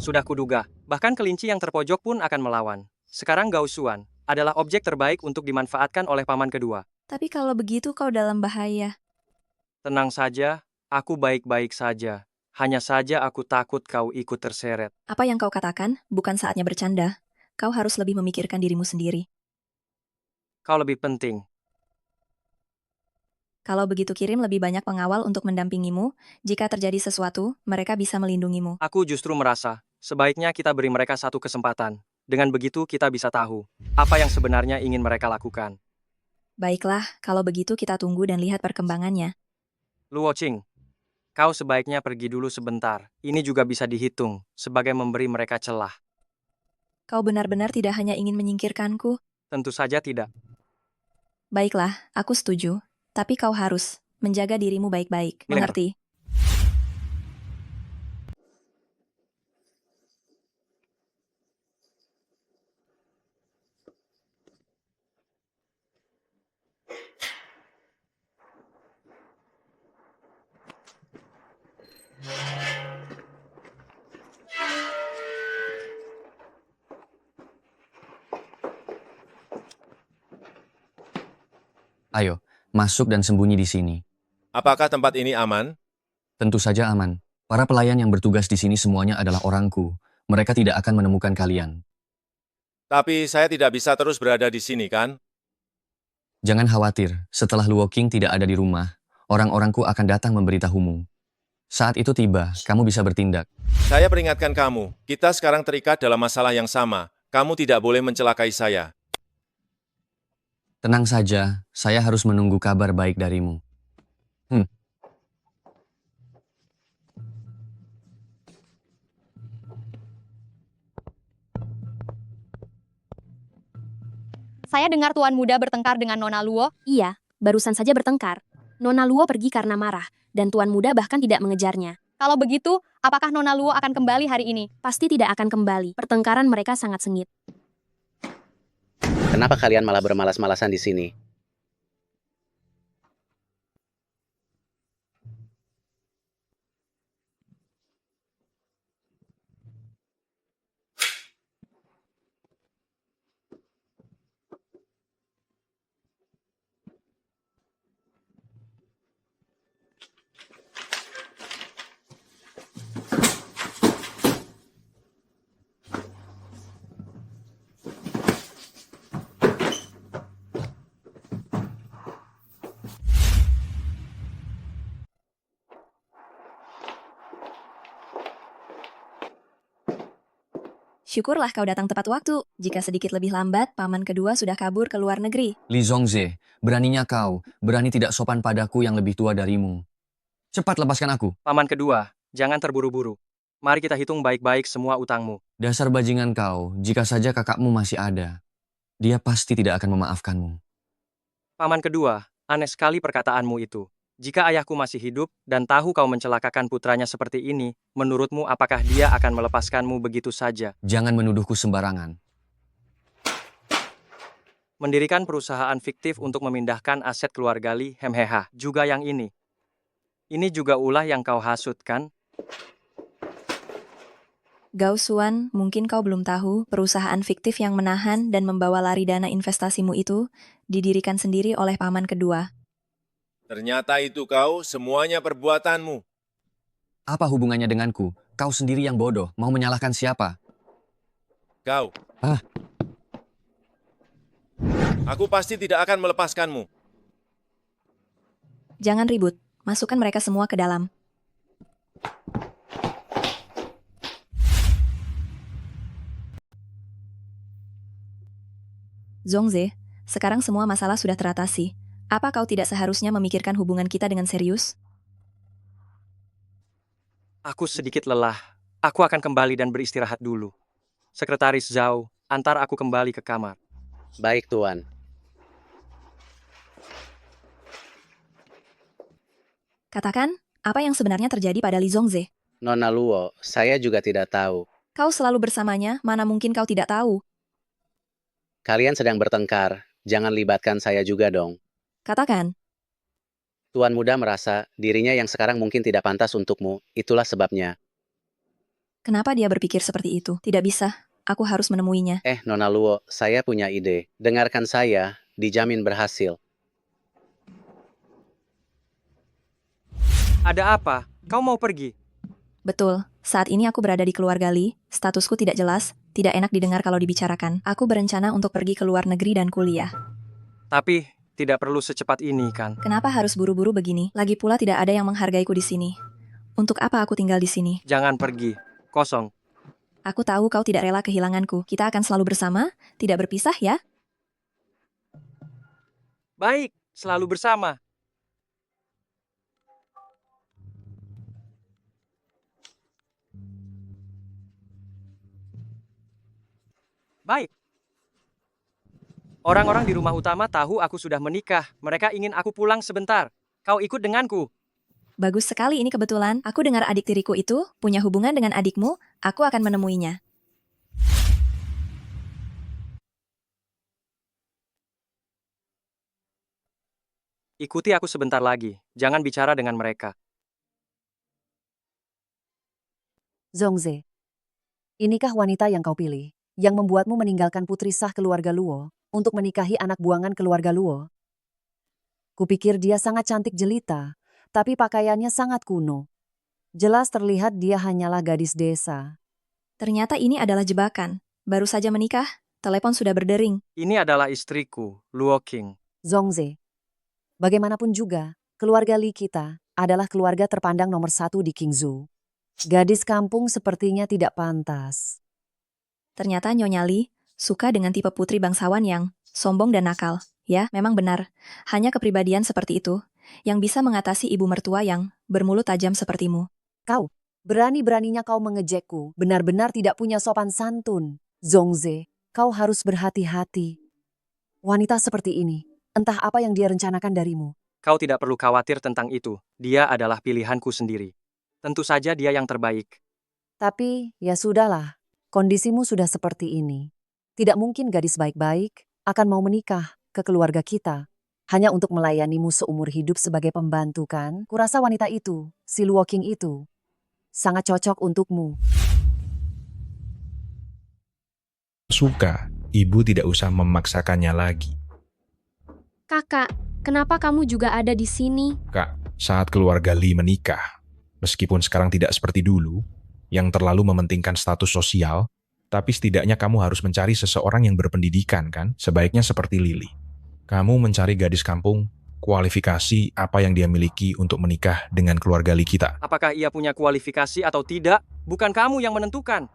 Speaker 2: Sudah kuduga, bahkan kelinci yang terpojok pun akan melawan. Sekarang Gao Xuan adalah objek terbaik untuk dimanfaatkan oleh paman kedua.
Speaker 1: Tapi kalau begitu kau dalam bahaya.
Speaker 2: Tenang saja, aku baik-baik saja. Hanya saja aku takut kau ikut terseret.
Speaker 1: Apa yang kau katakan bukan saatnya bercanda. Kau harus lebih memikirkan dirimu sendiri.
Speaker 2: Kau lebih penting.
Speaker 1: Kalau begitu kirim lebih banyak pengawal untuk mendampingimu. Jika terjadi sesuatu, mereka bisa melindungimu.
Speaker 2: Aku justru merasa, sebaiknya kita beri mereka satu kesempatan. Dengan begitu kita bisa tahu apa yang sebenarnya ingin mereka lakukan.
Speaker 1: Baiklah, kalau begitu kita tunggu dan lihat perkembangannya.
Speaker 2: Luo Qing, kau sebaiknya pergi dulu sebentar. Ini juga bisa dihitung sebagai memberi mereka celah.
Speaker 1: Kau benar-benar tidak hanya ingin menyingkirkanku?
Speaker 2: Tentu saja tidak.
Speaker 1: Baiklah, aku setuju. Tapi kau harus menjaga dirimu baik-baik. Mengerti?
Speaker 11: Ayo, masuk dan sembunyi di sini.
Speaker 3: Apakah tempat ini aman?
Speaker 11: Tentu saja aman. Para pelayan yang bertugas di sini semuanya adalah orangku. Mereka tidak akan menemukan kalian.
Speaker 3: Tapi saya tidak bisa terus berada di sini, kan?
Speaker 11: Jangan khawatir, setelah Luo King tidak ada di rumah, orang-orangku akan datang memberitahumu. Saat itu tiba, kamu bisa bertindak.
Speaker 3: Saya peringatkan kamu, kita sekarang terikat dalam masalah yang sama. Kamu tidak boleh mencelakai saya.
Speaker 11: Tenang saja, saya harus menunggu kabar baik darimu.
Speaker 14: Saya dengar Tuan Muda bertengkar dengan Nona Luo. Iya, barusan saja bertengkar. Nona Luo pergi karena marah, dan Tuan Muda bahkan tidak mengejarnya. Kalau begitu, apakah Nona Luo akan kembali hari ini? Pasti tidak akan kembali. Pertengkaran mereka sangat sengit.
Speaker 8: Kenapa kalian malah bermalas-malasan di sini?
Speaker 1: Syukurlah kau datang tepat waktu. Jika sedikit lebih lambat, paman kedua sudah kabur ke luar negeri.
Speaker 9: Li Zongze, beraninya kau, berani tidak sopan padaku yang lebih tua darimu. Cepat lepaskan aku.
Speaker 2: Paman kedua, jangan terburu-buru. Mari kita hitung baik-baik semua utangmu.
Speaker 9: Dasar bajingan kau, jika saja kakakmu masih ada, dia pasti tidak akan memaafkanmu.
Speaker 2: Paman kedua, aneh sekali perkataanmu itu. Jika ayahku masih hidup dan tahu kau mencelakakan putranya seperti ini, menurutmu apakah dia akan melepaskanmu begitu saja?
Speaker 9: Jangan menuduhku sembarangan.
Speaker 2: Mendirikan perusahaan fiktif untuk memindahkan aset keluarga Li Hemheha, juga yang ini. Ini juga ulah yang kau hasut, kan?
Speaker 1: Gao Xuan, mungkin kau belum tahu, perusahaan fiktif yang menahan dan membawa lari dana investasimu itu didirikan sendiri oleh paman kedua.
Speaker 3: Ternyata itu kau, semuanya perbuatanmu.
Speaker 9: Apa hubungannya denganku? Kau sendiri yang bodoh, mau menyalahkan siapa?
Speaker 3: Kau. Aku pasti tidak akan melepaskanmu.
Speaker 1: Jangan ribut, masukkan mereka semua ke dalam. Zongze, sekarang semua masalah sudah teratasi. Apa kau tidak seharusnya memikirkan hubungan kita dengan serius?
Speaker 2: Aku sedikit lelah. Aku akan kembali dan beristirahat dulu. Sekretaris Zhao, antar aku kembali ke kamar.
Speaker 8: Baik, Tuan.
Speaker 1: Katakan, apa yang sebenarnya terjadi pada Li Zongze?
Speaker 8: Nona Luo, saya juga tidak tahu.
Speaker 1: Kau selalu bersamanya, mana mungkin kau tidak tahu?
Speaker 8: Kalian sedang bertengkar, jangan libatkan saya juga dong.
Speaker 1: Katakan.
Speaker 8: Tuan muda merasa dirinya yang sekarang mungkin tidak pantas untukmu, itulah sebabnya.
Speaker 1: Kenapa dia berpikir seperti itu? Tidak bisa, aku harus menemuinya.
Speaker 8: Nona Luo, saya punya ide. Dengarkan saya, dijamin berhasil.
Speaker 2: Ada apa? Kau mau pergi?
Speaker 1: Betul, saat ini aku berada di keluarga Li, statusku tidak jelas, tidak enak didengar kalau dibicarakan. Aku berencana untuk pergi ke luar negeri dan kuliah.
Speaker 2: Tapi, tidak perlu secepat ini, kan?
Speaker 1: Kenapa harus buru-buru begini? Lagi pula tidak ada yang menghargaiku di sini. Untuk apa aku tinggal di sini?
Speaker 2: Jangan pergi. Kosong.
Speaker 1: Aku tahu kau tidak rela kehilanganku. Kita akan selalu bersama, tidak berpisah ya?
Speaker 2: Baik, selalu bersama. Baik. Orang-orang di rumah utama tahu aku sudah menikah. Mereka ingin aku pulang sebentar. Kau ikut denganku.
Speaker 1: Bagus sekali ini kebetulan. Aku dengar adik tiriku itu punya hubungan dengan adikmu. Aku akan menemuinya.
Speaker 2: Ikuti aku sebentar lagi. Jangan bicara dengan mereka.
Speaker 18: Zongze, inikah wanita yang kau pilih, yang membuatmu meninggalkan putri sah keluarga Luo untuk menikahi anak buangan keluarga Luo? Kupikir dia sangat cantik jelita, tapi pakaiannya sangat kuno. Jelas terlihat dia hanyalah gadis desa.
Speaker 1: Ternyata ini adalah jebakan. Baru saja menikah, telepon sudah berdering.
Speaker 2: Ini adalah istriku, Luo Qing.
Speaker 18: Zongze, bagaimanapun juga, keluarga Li kita adalah keluarga terpandang nomor 1 di Qingzhou. Gadis kampung sepertinya tidak pantas.
Speaker 1: Ternyata Nyonya Li suka dengan tipe putri bangsawan yang sombong dan nakal. Ya, memang benar. Hanya kepribadian seperti itu yang bisa mengatasi ibu mertua yang bermulut tajam sepertimu.
Speaker 18: Kau, berani-beraninya kau mengejekku. Benar-benar tidak punya sopan santun. Zongze, kau harus berhati-hati. Wanita seperti ini, entah apa yang dia rencanakan darimu.
Speaker 2: Kau tidak perlu khawatir tentang itu. Dia adalah pilihanku sendiri. Tentu saja dia yang terbaik.
Speaker 18: Tapi, ya sudahlah. Kondisimu sudah seperti ini. Tidak mungkin gadis baik-baik akan mau menikah ke keluarga kita hanya untuk melayanimu seumur hidup sebagai pembantu, kan? Kurasa wanita itu, si Luo Qing itu, sangat cocok untukmu.
Speaker 13: Suka, ibu tidak usah memaksakannya lagi.
Speaker 14: Kakak, kenapa kamu juga ada di sini?
Speaker 13: Kak, saat keluarga Li menikah, meskipun sekarang tidak seperti dulu, yang terlalu mementingkan status sosial, tapi setidaknya kamu harus mencari seseorang yang berpendidikan, kan? Sebaiknya seperti Lily. Kamu mencari gadis kampung, kualifikasi apa yang dia miliki untuk menikah dengan keluarga Li kita.
Speaker 2: Apakah ia punya kualifikasi atau tidak, bukan kamu yang menentukan.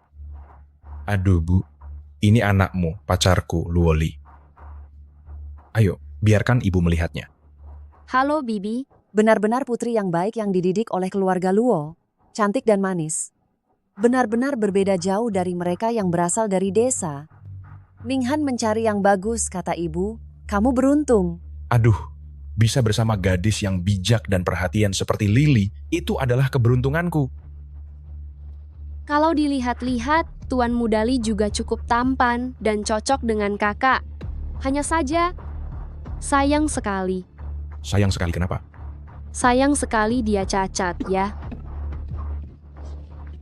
Speaker 13: Aduh Bu, ini anakmu, pacarku, Luoli. Ayo, biarkan ibu melihatnya.
Speaker 14: Halo Bibi,
Speaker 18: Benar-benar putri yang baik yang dididik oleh keluarga Luo. Cantik dan manis. Benar-benar berbeda jauh dari mereka yang berasal dari desa. Minghan mencari yang bagus, kata ibu. Kamu beruntung.
Speaker 13: Aduh, bisa bersama gadis yang bijak dan perhatian seperti Lily, itu adalah keberuntunganku.
Speaker 14: kalau dilihat-lihat, Tuan Muda Li juga cukup tampan dan cocok dengan kakak. Hanya saja, sayang sekali.
Speaker 13: Sayang sekali kenapa?
Speaker 14: Sayang sekali dia cacat, ya.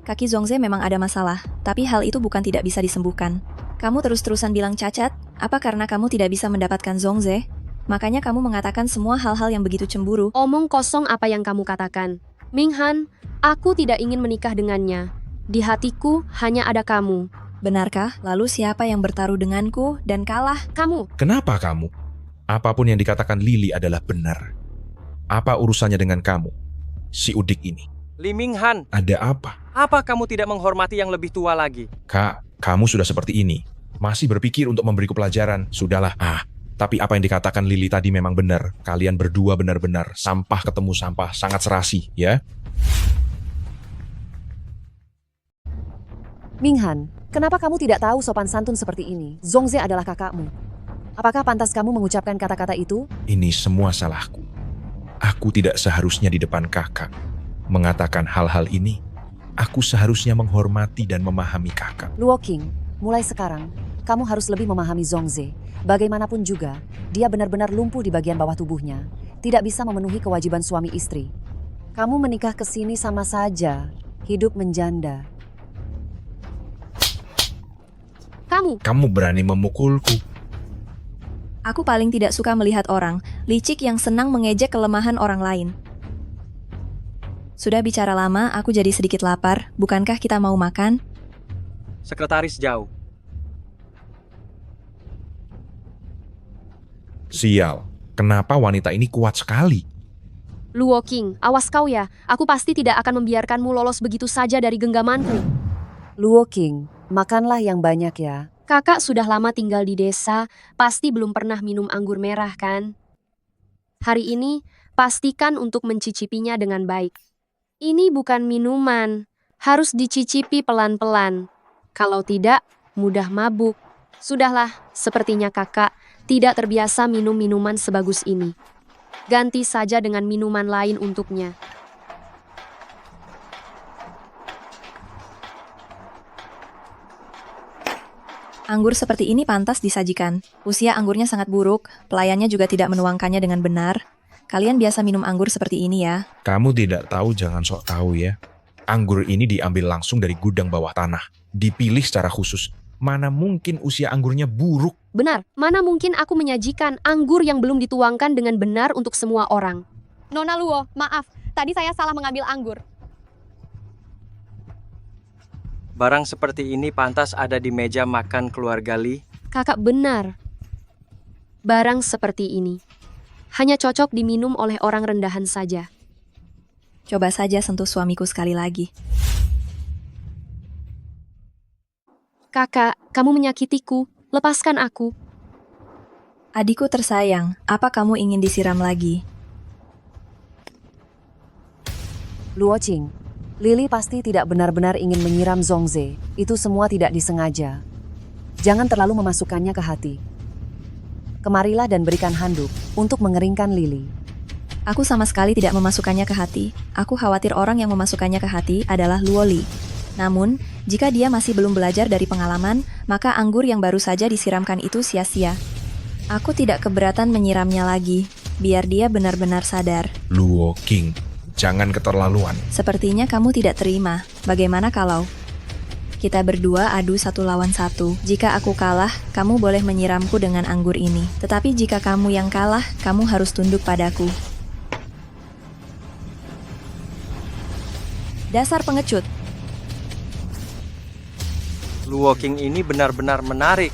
Speaker 1: Kaki Zongze memang ada masalah, tapi hal itu bukan tidak bisa disembuhkan. Kamu terus-terusan bilang cacat, apa karena kamu tidak bisa mendapatkan Zongze? Makanya kamu mengatakan semua hal-hal yang begitu cemburu.
Speaker 14: Omong kosong apa yang kamu katakan. Minghan, aku tidak ingin menikah dengannya. Di hatiku hanya ada kamu.
Speaker 1: Benarkah? Lalu siapa yang bertaruh denganku dan kalah?
Speaker 14: Kamu.
Speaker 13: Kenapa kamu? Apapun yang dikatakan Lily adalah benar. Apa urusannya dengan kamu, si udik ini?
Speaker 2: Li Minghan,
Speaker 13: Ada apa?
Speaker 2: apa kamu tidak menghormati yang lebih tua lagi?
Speaker 13: Kak, kamu sudah seperti ini. Masih berpikir untuk memberiku pelajaran. Sudahlah. Tapi apa yang dikatakan Lily tadi memang benar. Kalian berdua benar-benar sampah ketemu sampah, sangat serasi, ya?
Speaker 18: Minghan, kenapa kamu tidak tahu sopan santun seperti ini? Zongze adalah kakakmu. Apakah pantas kamu mengucapkan kata-kata itu?
Speaker 13: Ini semua salahku. Aku tidak seharusnya di depan kakak mengatakan hal-hal ini. Aku seharusnya menghormati dan memahami kakak.
Speaker 18: Luo Qing, mulai sekarang, kamu harus lebih memahami Zongze. Bagaimanapun juga, dia benar-benar lumpuh di bagian bawah tubuhnya. Tidak bisa memenuhi kewajiban suami istri. Kamu menikah ke sini sama saja, hidup menjanda.
Speaker 13: Kamu berani memukulku.
Speaker 1: Aku paling tidak suka melihat orang licik yang senang mengejek kelemahan orang lain. Sudah bicara lama, aku jadi sedikit lapar. Bukankah kita mau makan?
Speaker 2: Sekretaris Zhao.
Speaker 13: Sial, kenapa wanita ini kuat sekali?
Speaker 14: Luo Qing, awas kau ya. Aku pasti tidak akan membiarkanmu lolos begitu saja dari genggamanku.
Speaker 18: Luo Qing, makanlah yang banyak ya.
Speaker 14: Kakak sudah lama tinggal di desa, pasti belum pernah minum anggur merah kan? Hari ini, pastikan untuk mencicipinya dengan baik. Ini bukan minuman, harus dicicipi pelan-pelan. Kalau tidak, mudah mabuk. Sudahlah, sepertinya kakak tidak terbiasa minum minuman sebagus ini. Ganti saja dengan minuman lain untuknya.
Speaker 1: Anggur seperti ini pantas disajikan. Usia anggurnya sangat buruk, pelayannya juga tidak menuangkannya dengan benar. Kalian biasa minum anggur seperti ini ya?
Speaker 13: Kamu tidak tahu, jangan sok tahu ya. Anggur ini diambil langsung dari gudang bawah tanah. Dipilih secara khusus. Mana mungkin usia anggurnya buruk?
Speaker 14: Benar, mana mungkin aku menyajikan anggur yang belum dituangkan dengan benar untuk semua orang.
Speaker 19: Nona Luo, maaf, tadi saya salah mengambil anggur.
Speaker 2: Barang seperti ini pantas ada di meja makan keluarga Li.
Speaker 14: Kakak benar. Barang seperti ini hanya cocok diminum oleh orang rendahan saja.
Speaker 1: Coba saja sentuh suamiku sekali lagi.
Speaker 14: Kakak, kamu menyakitiku. Lepaskan aku.
Speaker 1: Adikku tersayang, apa kamu ingin disiram lagi?
Speaker 18: Luo Qing, Lily pasti tidak benar-benar ingin menyiram Zongze. Itu semua tidak disengaja. Jangan terlalu memasukkannya ke hati. Kemarilah dan berikan handuk untuk mengeringkan Lily.
Speaker 1: Aku sama sekali tidak memasukkannya ke hati. Aku khawatir orang yang memasukkannya ke hati adalah Luo Li. Namun, jika dia masih belum belajar dari pengalaman, maka anggur yang baru saja disiramkan itu sia-sia. Aku tidak keberatan menyiramnya lagi, biar dia benar-benar sadar.
Speaker 13: Luo Qing, jangan keterlaluan.
Speaker 1: Sepertinya kamu tidak terima. Bagaimana kalau kita berdua adu 1 lawan 1? Jika aku kalah, kamu boleh menyiramku dengan anggur ini. Tetapi jika kamu yang kalah, kamu harus tunduk padaku. Dasar pengecut.
Speaker 2: Luo Qing ini benar-benar menarik.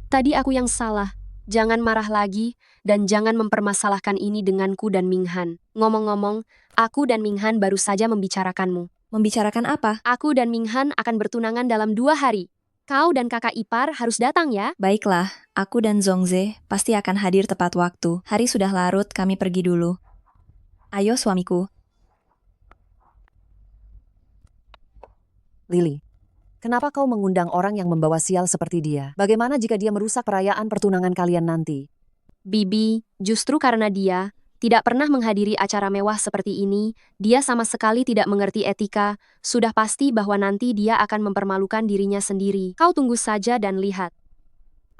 Speaker 14: Tadi aku yang salah. Jangan marah lagi, dan jangan mempermasalahkan ini denganku dan Minghan. Ngomong-ngomong, aku dan Minghan baru saja membicarakanmu.
Speaker 1: Membicarakan apa?
Speaker 14: Aku dan Minghan akan bertunangan dalam 2 hari. Kau dan kakak ipar harus datang ya.
Speaker 1: Baiklah, aku dan Zongze pasti akan hadir tepat waktu. Hari sudah larut, kami pergi dulu. Ayo suamiku.
Speaker 18: Lily, kenapa kau mengundang orang yang membawa sial seperti dia? Bagaimana jika dia merusak perayaan pertunangan kalian nanti?
Speaker 14: Bibi, justru karena dia tidak pernah menghadiri acara mewah seperti ini, dia sama sekali tidak mengerti etika, sudah pasti bahwa nanti dia akan mempermalukan dirinya sendiri. Kau tunggu saja dan lihat.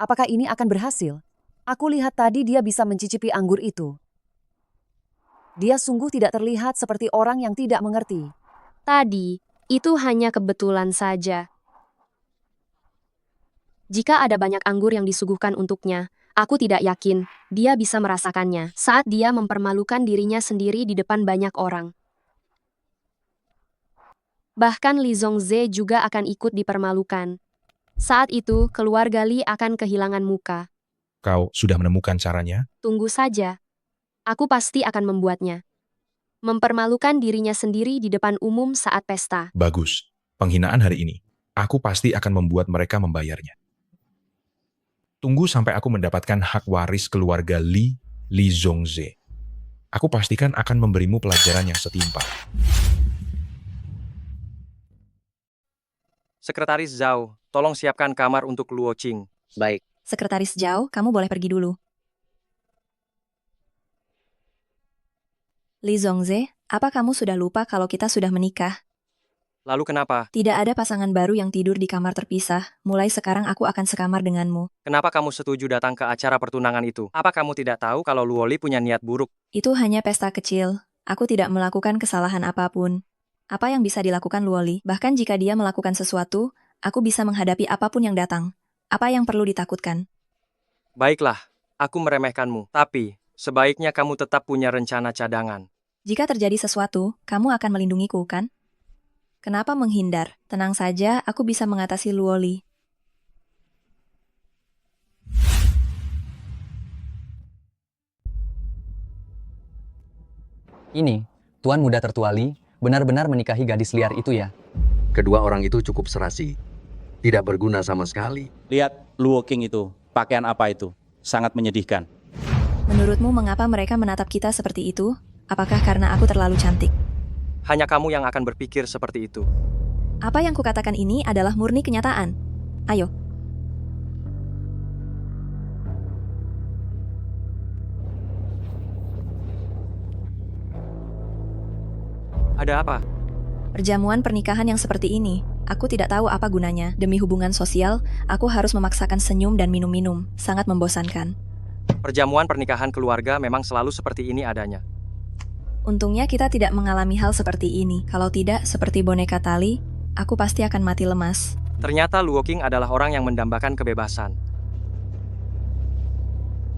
Speaker 18: Apakah ini akan berhasil? Aku lihat tadi dia bisa mencicipi anggur itu. Dia sungguh tidak terlihat seperti orang yang tidak mengerti.
Speaker 14: Tadi, itu hanya kebetulan saja. Jika ada banyak anggur yang disuguhkan untuknya, aku tidak yakin dia bisa merasakannya saat dia mempermalukan dirinya sendiri di depan banyak orang. Bahkan Li Zongze juga akan ikut dipermalukan. Saat itu, keluarga Li akan kehilangan muka.
Speaker 13: Kau sudah menemukan caranya?
Speaker 14: Tunggu saja. Aku pasti akan membuatnya. Mempermalukan dirinya sendiri di depan umum saat pesta.
Speaker 13: Bagus. Penghinaan hari ini. Aku pasti akan membuat mereka membayarnya. Tunggu sampai aku mendapatkan hak waris keluarga Li Zongze. Aku pastikan akan memberimu pelajaran yang setimpal.
Speaker 2: Sekretaris Zhao, tolong siapkan kamar untuk Luo Qing.
Speaker 8: Baik.
Speaker 1: Sekretaris Zhao, kamu boleh pergi dulu. Li Zongze, apa kamu sudah lupa kalau kita sudah menikah?
Speaker 2: Lalu kenapa?
Speaker 1: Tidak ada pasangan baru yang tidur di kamar terpisah. Mulai sekarang aku akan sekamar denganmu.
Speaker 2: Kenapa kamu setuju datang ke acara pertunangan itu? Apa kamu tidak tahu kalau Luo Li punya niat buruk?
Speaker 1: Itu hanya pesta kecil. Aku tidak melakukan kesalahan apapun. Apa yang bisa dilakukan Luo Li? Bahkan jika dia melakukan sesuatu, aku bisa menghadapi apapun yang datang. Apa yang perlu ditakutkan?
Speaker 2: Baiklah, aku meremehkanmu. Tapi, sebaiknya kamu tetap punya rencana cadangan.
Speaker 1: Jika terjadi sesuatu, kamu akan melindungiku, kan? Kenapa menghindar? Tenang saja, aku bisa mengatasi Luo Li.
Speaker 9: Ini, Tuan Muda Tertua Li, benar-benar menikahi gadis liar itu ya?
Speaker 20: Kedua orang itu cukup serasi. Tidak berguna sama sekali.
Speaker 10: Lihat Luo Qing itu, pakaian apa itu? Sangat menyedihkan.
Speaker 1: Menurutmu mengapa mereka menatap kita seperti itu? Apakah karena aku terlalu cantik?
Speaker 2: Hanya kamu yang akan berpikir seperti itu.
Speaker 1: Apa yang kukatakan ini adalah murni kenyataan. Ayo.
Speaker 2: Ada apa?
Speaker 1: Perjamuan pernikahan yang seperti ini. Aku tidak tahu apa gunanya. Demi hubungan sosial, aku harus memaksakan senyum dan minum-minum. Sangat membosankan.
Speaker 2: Perjamuan pernikahan keluarga memang selalu seperti ini adanya.
Speaker 1: Untungnya kita tidak mengalami hal seperti ini. Kalau tidak, seperti boneka tali, aku pasti akan mati lemas.
Speaker 2: Ternyata Luo Qing adalah orang yang mendambakan kebebasan.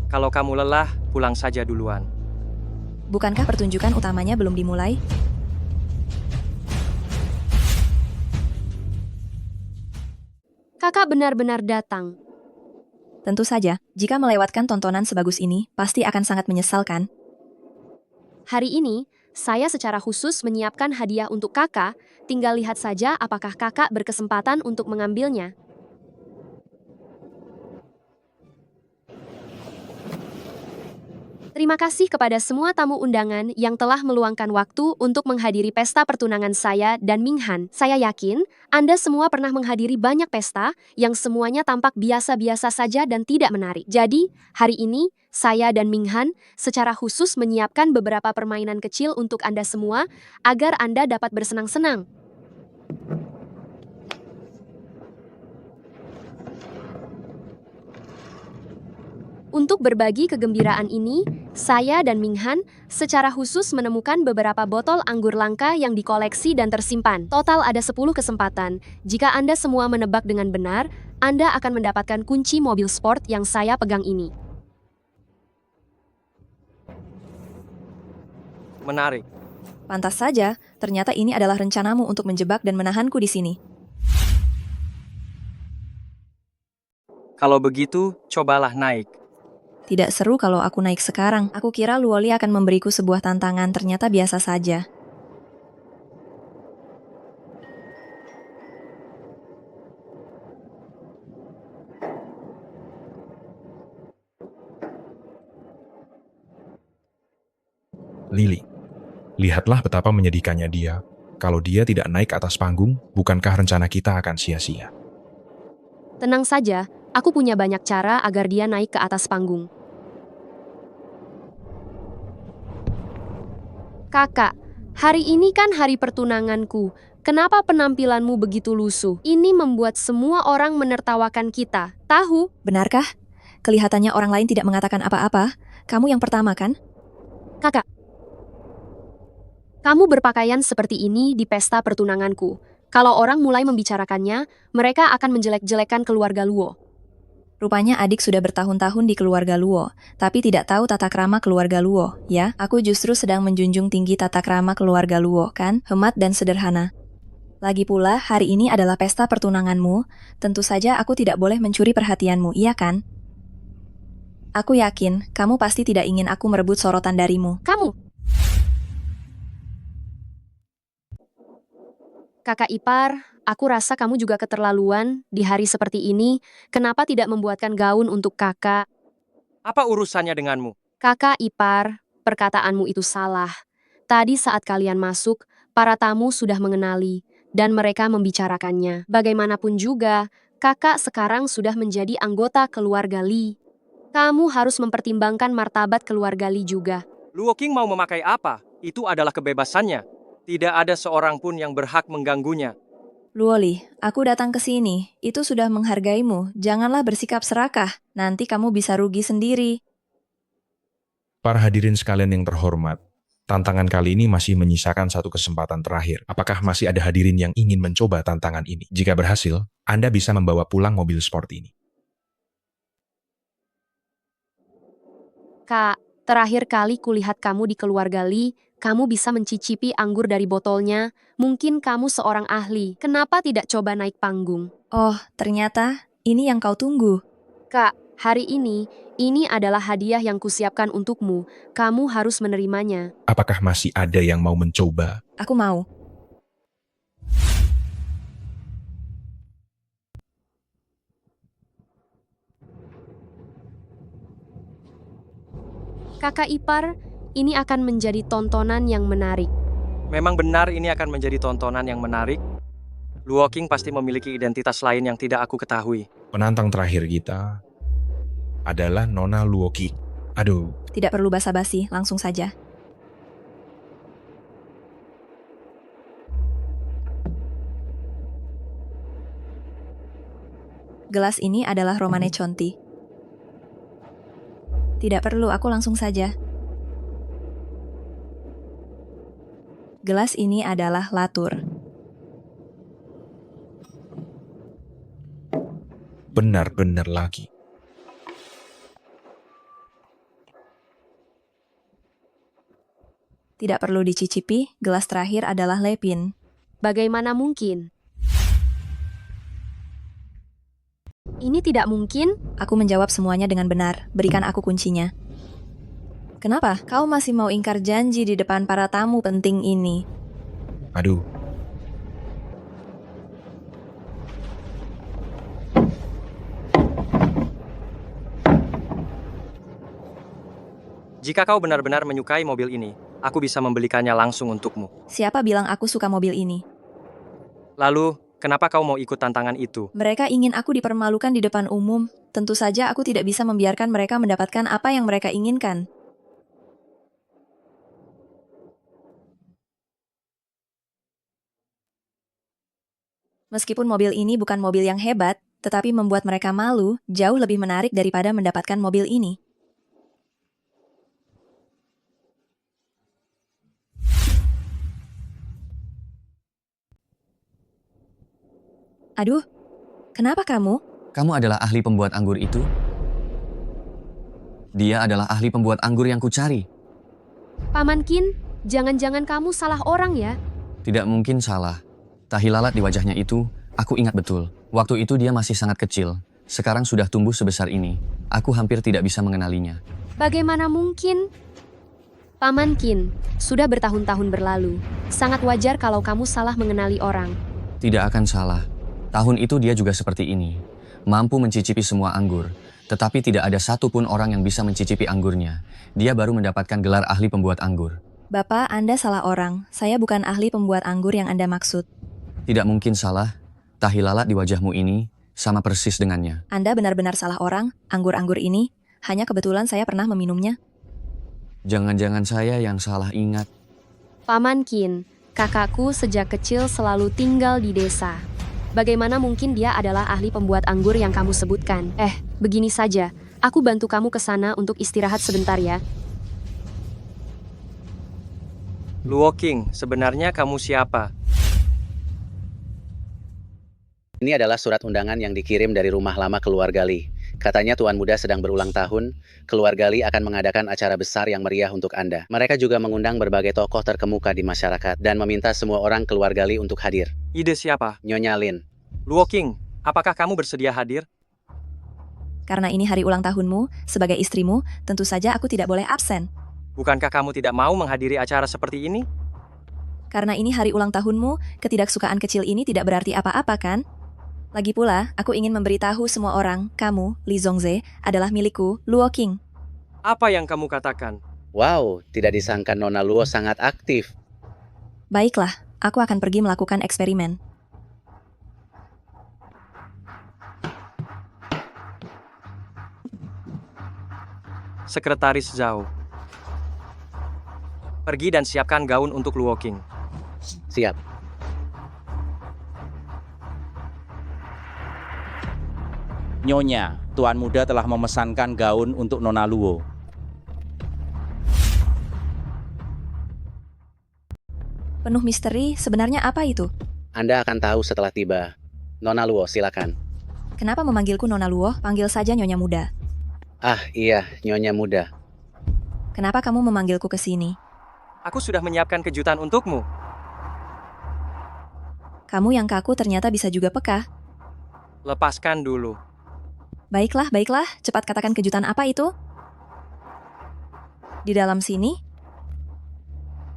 Speaker 2: Kalau kamu lelah, pulang saja duluan.
Speaker 1: Bukankah pertunjukan utamanya belum dimulai?
Speaker 14: Kakak benar-benar datang.
Speaker 1: Tentu saja, jika melewatkan tontonan sebagus ini, pasti akan sangat menyesalkan.
Speaker 14: Hari ini, saya secara khusus menyiapkan hadiah untuk kakak, tinggal lihat saja apakah kakak berkesempatan untuk mengambilnya. Terima kasih kepada semua tamu undangan yang telah meluangkan waktu untuk menghadiri pesta pertunangan saya dan Minghan. Saya yakin Anda semua pernah menghadiri banyak pesta yang semuanya tampak biasa-biasa saja dan tidak menarik. Jadi, hari ini saya dan Minghan secara khusus menyiapkan beberapa permainan kecil untuk Anda semua agar Anda dapat bersenang-senang. Untuk berbagi kegembiraan ini, saya dan Minghan secara khusus menemukan beberapa botol anggur langka yang dikoleksi dan tersimpan. Total ada 10 kesempatan. Jika Anda semua menebak dengan benar, Anda akan mendapatkan kunci mobil sport yang saya pegang ini.
Speaker 2: Menarik.
Speaker 1: Pantas saja, ternyata ini adalah rencanamu untuk menjebak dan menahanku di sini.
Speaker 2: Kalau begitu, cobalah naik.
Speaker 1: Tidak seru kalau aku naik sekarang. Aku kira Luo Li akan memberiku sebuah tantangan, ternyata biasa saja.
Speaker 13: Lily, lihatlah betapa menyedihkannya dia. Kalau dia tidak naik ke atas panggung, bukankah rencana kita akan sia-sia?
Speaker 14: Tenang saja, aku punya banyak cara agar dia naik ke atas panggung. Kakak, hari ini kan hari pertunanganku. Kenapa penampilanmu begitu lusuh? Ini membuat semua orang menertawakan kita. Tahu?
Speaker 1: Benarkah? Kelihatannya orang lain tidak mengatakan apa-apa. Kamu yang pertama, kan?
Speaker 14: Kakak, kamu berpakaian seperti ini di pesta pertunanganku. Kalau orang mulai membicarakannya, mereka akan menjelek-jelekan keluarga Luo.
Speaker 1: Rupanya adik sudah bertahun-tahun di keluarga Luo, tapi tidak tahu tata krama keluarga Luo, ya? Aku justru sedang menjunjung tinggi tata krama keluarga Luo, kan? Hemat dan sederhana. Lagi pula, hari ini adalah pesta pertunanganmu. Tentu saja aku tidak boleh mencuri perhatianmu, iya kan? Aku yakin, kamu pasti tidak ingin aku merebut sorotan darimu.
Speaker 14: Kamu! Kakak ipar, aku rasa kamu juga keterlaluan di hari seperti ini. Kenapa tidak membuatkan gaun untuk kakak?
Speaker 2: Apa urusannya denganmu?
Speaker 14: Kakak ipar, perkataanmu itu salah. Tadi saat kalian masuk, para tamu sudah mengenali, dan mereka membicarakannya. Bagaimanapun juga, kakak sekarang sudah menjadi anggota keluarga Li. Kamu harus mempertimbangkan martabat keluarga Li juga.
Speaker 2: Luo Qing mau memakai apa? Itu adalah kebebasannya. Tidak ada seorang pun yang berhak mengganggunya.
Speaker 1: Luo Li, aku datang ke sini. Itu sudah menghargaimu. Janganlah bersikap serakah. Nanti kamu bisa rugi sendiri.
Speaker 13: Para hadirin sekalian yang terhormat, tantangan kali ini masih menyisakan satu kesempatan terakhir. Apakah masih ada hadirin yang ingin mencoba tantangan ini? Jika berhasil, Anda bisa membawa pulang mobil sport ini.
Speaker 14: Kak, terakhir kali kulihat kamu di keluarga Li, kamu bisa mencicipi anggur dari botolnya. Mungkin kamu seorang ahli. Kenapa tidak coba naik panggung?
Speaker 1: Oh, ternyata ini yang kau tunggu.
Speaker 14: Kak, hari ini adalah hadiah yang kusiapkan untukmu. Kamu harus menerimanya.
Speaker 13: Apakah masih ada yang mau mencoba?
Speaker 1: Aku mau.
Speaker 14: Kakak ipar, ini akan menjadi tontonan yang menarik.
Speaker 2: Memang benar ini akan menjadi tontonan yang menarik. Luo Qing pasti memiliki identitas lain yang tidak aku ketahui.
Speaker 13: Penantang terakhir kita adalah Nona Luo Qing. Aduh.
Speaker 1: Tidak perlu basa-basi, langsung saja. Gelas ini adalah Romane Conti. Tidak perlu, aku langsung saja. Gelas ini adalah Latour.
Speaker 13: Benar-benar lagi.
Speaker 1: Tidak perlu dicicipi, gelas terakhir adalah Lepin.
Speaker 14: Bagaimana mungkin? Ini tidak mungkin.
Speaker 1: Aku menjawab semuanya dengan benar. Berikan aku kuncinya. Kenapa? Kau masih mau ingkar janji di depan para tamu penting ini?
Speaker 13: Aduh.
Speaker 2: Jika kau benar-benar menyukai mobil ini, aku bisa membelikannya langsung untukmu.
Speaker 1: Siapa bilang aku suka mobil ini?
Speaker 2: Lalu, kenapa kau mau ikut tantangan itu?
Speaker 1: Mereka ingin aku dipermalukan di depan umum. Tentu saja aku tidak bisa membiarkan mereka mendapatkan apa yang mereka inginkan. Meskipun mobil ini bukan mobil yang hebat, tetapi membuat mereka malu, jauh lebih menarik daripada mendapatkan mobil ini. Aduh, kenapa kamu?
Speaker 11: Kamu adalah ahli pembuat anggur itu? Dia adalah ahli pembuat anggur yang kucari.
Speaker 14: Paman Qin, jangan-jangan kamu salah orang ya?
Speaker 11: Tidak mungkin salah. Tahi lalat di wajahnya itu, aku ingat betul. Waktu itu dia masih sangat kecil. Sekarang sudah tumbuh sebesar ini. Aku hampir tidak bisa mengenalinya.
Speaker 14: Bagaimana mungkin? Paman Qin, sudah bertahun-tahun berlalu. Sangat wajar kalau kamu salah mengenali orang.
Speaker 11: Tidak akan salah. Tahun itu dia juga seperti ini. Mampu mencicipi semua anggur. Tetapi tidak ada satupun orang yang bisa mencicipi anggurnya. Dia baru mendapatkan gelar ahli pembuat anggur.
Speaker 1: Bapak, Anda salah orang. Saya bukan ahli pembuat anggur yang Anda maksud.
Speaker 11: Tidak mungkin salah. Tahi lalat di wajahmu ini sama persis dengannya.
Speaker 1: Anda benar-benar salah orang. Anggur-anggur ini, hanya kebetulan saya pernah meminumnya.
Speaker 11: Jangan-jangan saya yang salah ingat.
Speaker 14: Paman Qin, kakakku sejak kecil selalu tinggal di desa. Bagaimana mungkin dia adalah ahli pembuat anggur yang kamu sebutkan? Begini saja. Aku bantu kamu ke sana untuk istirahat sebentar ya.
Speaker 2: Luo King, sebenarnya kamu siapa?
Speaker 8: Ini adalah surat undangan yang dikirim dari rumah lama keluarga Li. Katanya Tuan Muda sedang berulang tahun, keluarga Li akan mengadakan acara besar yang meriah untuk Anda. Mereka juga mengundang berbagai tokoh terkemuka di masyarakat dan meminta semua orang keluarga Li untuk hadir.
Speaker 2: Ide siapa?
Speaker 8: Nyonya Lin.
Speaker 2: Luo King, apakah kamu bersedia hadir?
Speaker 1: Karena ini hari ulang tahunmu, sebagai istrimu, tentu saja aku tidak boleh absen.
Speaker 2: Bukankah kamu tidak mau menghadiri acara seperti ini?
Speaker 1: Karena ini hari ulang tahunmu, ketidaksukaan kecil ini tidak berarti apa-apa kan? Lagi pula, aku ingin memberitahu semua orang, kamu, Li Zongze, adalah milikku, Luo King.
Speaker 2: Apa yang kamu katakan?
Speaker 8: Wow, tidak disangka Nona Luo sangat aktif.
Speaker 1: Baiklah, aku akan pergi melakukan eksperimen.
Speaker 2: Sekretaris Zhao. Pergi dan siapkan gaun untuk Luo King.
Speaker 8: Siap.
Speaker 10: Nyonya, Tuan Muda telah memesankan gaun untuk Nona Luo.
Speaker 1: Penuh misteri, sebenarnya apa itu?
Speaker 8: Anda akan tahu setelah tiba. Nona Luo, silakan.
Speaker 1: Kenapa memanggilku Nona Luo? Panggil saja Nyonya Muda.
Speaker 8: Ah, iya, Nyonya Muda.
Speaker 1: Kenapa kamu memanggilku ke sini?
Speaker 2: Aku sudah menyiapkan kejutan untukmu.
Speaker 1: Kamu yang kaku ternyata bisa juga peka.
Speaker 2: Lepaskan dulu.
Speaker 1: Baiklah, cepat katakan kejutan apa itu? Di dalam sini?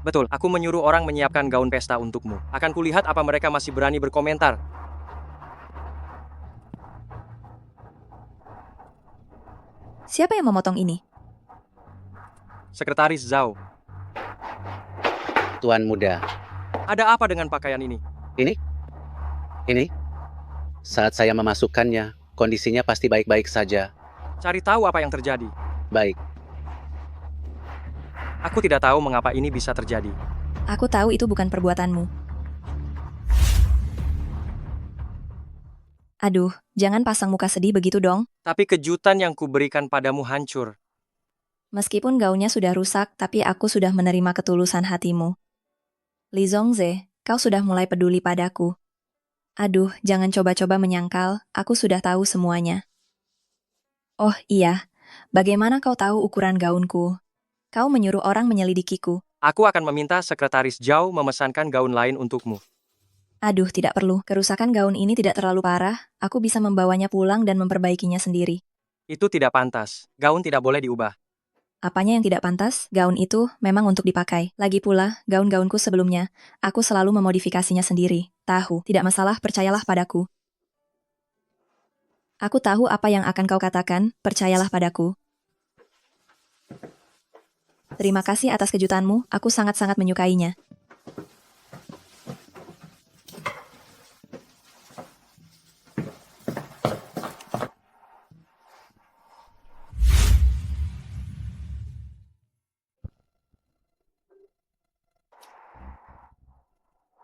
Speaker 2: Betul, aku menyuruh orang menyiapkan gaun pesta untukmu. Akan kulihat apa mereka masih berani berkomentar.
Speaker 1: Siapa yang memotong ini?
Speaker 2: Sekretaris Zhao.
Speaker 8: Tuan Muda.
Speaker 2: Ada apa dengan pakaian ini?
Speaker 8: Ini? Saat saya memasukkannya, kondisinya pasti baik-baik saja.
Speaker 2: Cari tahu apa yang terjadi.
Speaker 8: Baik.
Speaker 2: Aku tidak tahu mengapa ini bisa terjadi.
Speaker 1: Aku tahu itu bukan perbuatanmu. Aduh, jangan pasang muka sedih begitu dong.
Speaker 2: Tapi kejutan yang kuberikan padamu hancur.
Speaker 1: Meskipun gaunnya sudah rusak, tapi aku sudah menerima ketulusan hatimu. Li Zongze, kau sudah mulai peduli padaku. Aduh, jangan coba-coba menyangkal, aku sudah tahu semuanya. Oh iya, bagaimana kau tahu ukuran gaunku? Kau menyuruh orang menyelidikiku.
Speaker 2: Aku akan meminta Sekretaris Zhao memesankan gaun lain untukmu.
Speaker 1: Aduh, tidak perlu. Kerusakan gaun ini tidak terlalu parah. Aku bisa membawanya pulang dan memperbaikinya sendiri.
Speaker 2: Itu tidak pantas. Gaun tidak boleh diubah.
Speaker 1: Apanya yang tidak pantas? Gaun itu memang untuk dipakai. Lagi pula, gaun-gaunku sebelumnya, aku selalu memodifikasinya sendiri. Tahu, tidak masalah, percayalah padaku. Aku tahu apa yang akan kau katakan, percayalah padaku. Terima kasih atas kejutanmu, aku sangat-sangat menyukainya.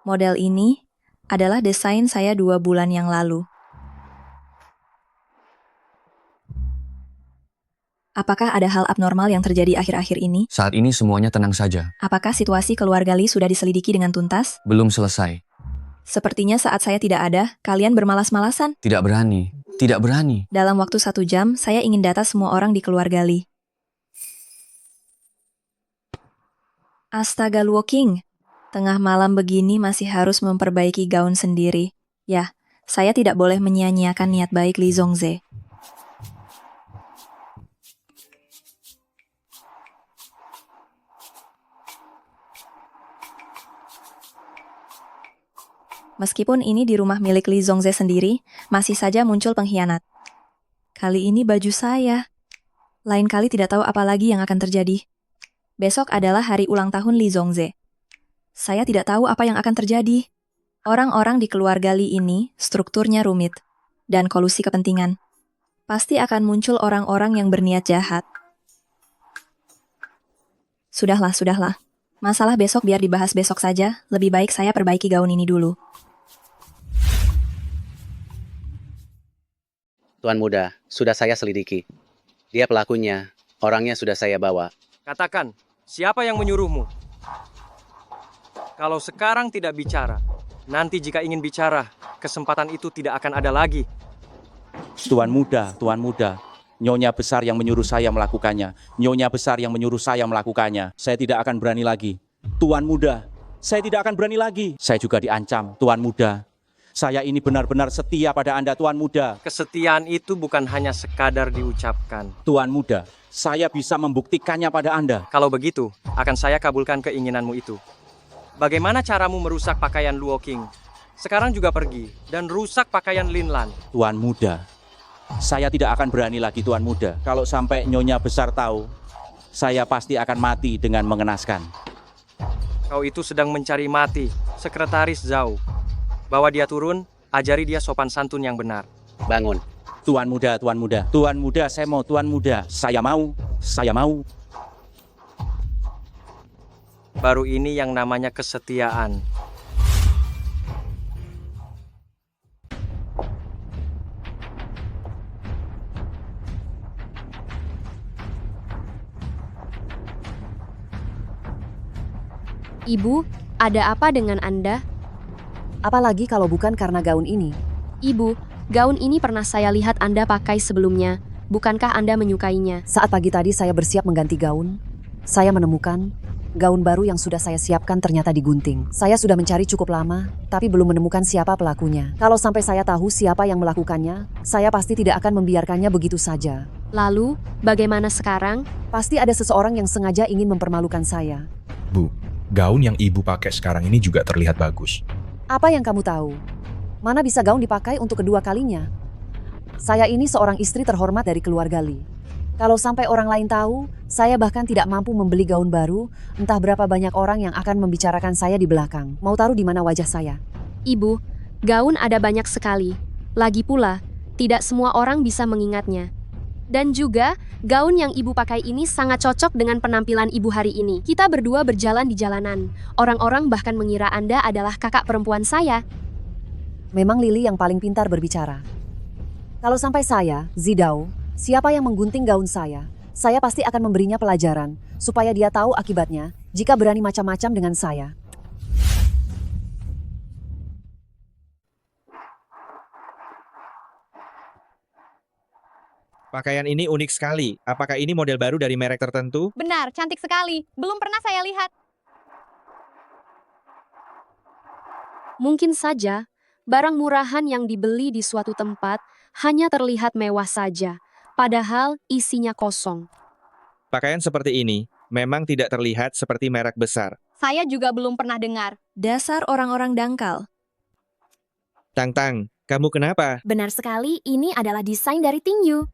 Speaker 1: Model ini adalah desain saya 2 bulan yang lalu. Apakah ada hal abnormal yang terjadi akhir-akhir ini?
Speaker 11: Saat ini semuanya tenang saja.
Speaker 1: Apakah situasi keluarga Li sudah diselidiki dengan tuntas?
Speaker 11: Belum selesai.
Speaker 1: Sepertinya saat saya tidak ada, kalian bermalas-malasan.
Speaker 11: Tidak berani. Tidak berani.
Speaker 1: Dalam waktu 1 jam, saya ingin data semua orang di keluarga Li. Astaga, Luo King. Tengah malam begini masih harus memperbaiki gaun sendiri. Ya, saya tidak boleh menyia-nyiakan niat baik Li Zongze. Meskipun ini di rumah milik Li Zongze sendiri, masih saja muncul pengkhianat. Kali ini baju saya. Lain kali tidak tahu apa lagi yang akan terjadi. Besok adalah hari ulang tahun Li Zongze. Saya tidak tahu apa yang akan terjadi. Orang-orang di keluarga Li ini strukturnya rumit dan kolusi kepentingan. Pasti akan muncul orang-orang yang berniat jahat. Sudahlah. Masalah besok biar dibahas besok saja. Lebih baik saya perbaiki gaun ini dulu.
Speaker 8: Tuan Muda, sudah saya selidiki. Dia pelakunya, orangnya sudah saya bawa.
Speaker 2: Katakan, siapa yang menyuruhmu? Kalau sekarang tidak bicara, nanti jika ingin bicara, kesempatan itu tidak akan ada lagi.
Speaker 10: Tuan Muda, Nyonya besar yang menyuruh saya melakukannya. Nyonya besar yang menyuruh saya melakukannya. Saya tidak akan berani lagi. Tuan Muda, saya tidak akan berani lagi. Saya juga diancam, Tuan Muda. Saya ini benar-benar setia pada Anda, Tuan Muda.
Speaker 2: Kesetiaan itu bukan hanya sekadar diucapkan.
Speaker 10: Tuan Muda, saya bisa membuktikannya pada Anda.
Speaker 2: Kalau begitu, akan saya kabulkan keinginanmu itu. Bagaimana caramu merusak pakaian Luo King? Sekarang juga pergi dan rusak pakaian Lin Lan.
Speaker 10: Tuan Muda, saya tidak akan berani lagi, Tuan Muda. Kalau sampai Nyonya besar tahu, saya pasti akan mati dengan mengenaskan.
Speaker 2: Kau itu sedang mencari mati, Sekretaris Zhao. Bawa dia turun, ajari dia sopan santun yang benar.
Speaker 8: Bangun.
Speaker 10: Tuan Muda. Tuan Muda, saya mau, Tuan Muda. Saya mau.
Speaker 2: Baru ini yang namanya kesetiaan.
Speaker 14: Ibu, ada apa dengan Anda?
Speaker 18: Apalagi kalau bukan karena gaun ini.
Speaker 14: Ibu, gaun ini pernah saya lihat Anda pakai sebelumnya. Bukankah Anda menyukainya?
Speaker 18: Saat pagi tadi saya bersiap mengganti gaun, saya menemukan gaun baru yang sudah saya siapkan ternyata digunting. Saya sudah mencari cukup lama, tapi belum menemukan siapa pelakunya. Kalau sampai saya tahu siapa yang melakukannya, saya pasti tidak akan membiarkannya begitu saja.
Speaker 14: Lalu, bagaimana sekarang?
Speaker 18: Pasti ada seseorang yang sengaja ingin mempermalukan saya.
Speaker 13: Bu, gaun yang ibu pakai sekarang ini juga terlihat bagus.
Speaker 18: Apa yang kamu tahu? Mana bisa gaun dipakai untuk kedua kalinya? Saya ini seorang istri terhormat dari keluarga Li. Kalau sampai orang lain tahu, saya bahkan tidak mampu membeli gaun baru, entah berapa banyak orang yang akan membicarakan saya di belakang. Mau taruh di mana wajah saya?
Speaker 14: Ibu, gaun ada banyak sekali. Lagi pula, tidak semua orang bisa mengingatnya. Dan juga, gaun yang ibu pakai ini sangat cocok dengan penampilan ibu hari ini. Kita berdua berjalan di jalanan. Orang-orang bahkan mengira Anda adalah kakak perempuan saya.
Speaker 18: Memang Lily yang paling pintar berbicara. Kalau sampai saya, Zidao, siapa yang menggunting gaun saya pasti akan memberinya pelajaran, supaya dia tahu akibatnya jika berani macam-macam dengan saya.
Speaker 21: Pakaian ini unik sekali. Apakah ini model baru dari merek tertentu?
Speaker 19: Benar, cantik sekali. Belum pernah saya lihat.
Speaker 14: Mungkin saja, barang murahan yang dibeli di suatu tempat hanya terlihat mewah saja, padahal isinya kosong.
Speaker 21: Pakaian seperti ini memang tidak terlihat seperti merek besar.
Speaker 19: Saya juga belum pernah dengar.
Speaker 1: Dasar orang-orang dangkal.
Speaker 21: Tang, kamu kenapa?
Speaker 14: Benar sekali, ini adalah desain dari Tingyu.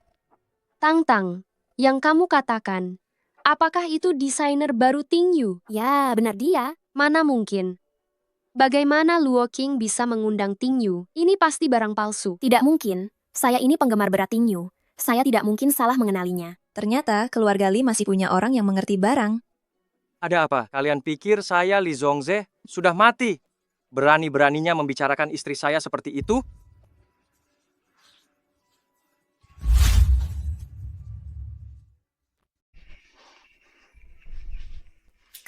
Speaker 14: Tang, yang kamu katakan, apakah itu desainer baru Tingyu?
Speaker 22: Ya, benar dia.
Speaker 14: Mana mungkin? Bagaimana Luo King bisa mengundang Tingyu? Ini pasti barang palsu.
Speaker 22: Tidak mungkin. Saya ini penggemar berat Tingyu. Saya tidak mungkin salah mengenalinya.
Speaker 1: Ternyata keluarga Li masih punya orang yang mengerti barang.
Speaker 2: Ada apa? Kalian pikir saya Li Zongze sudah mati? Berani-beraninya membicarakan istri saya seperti itu?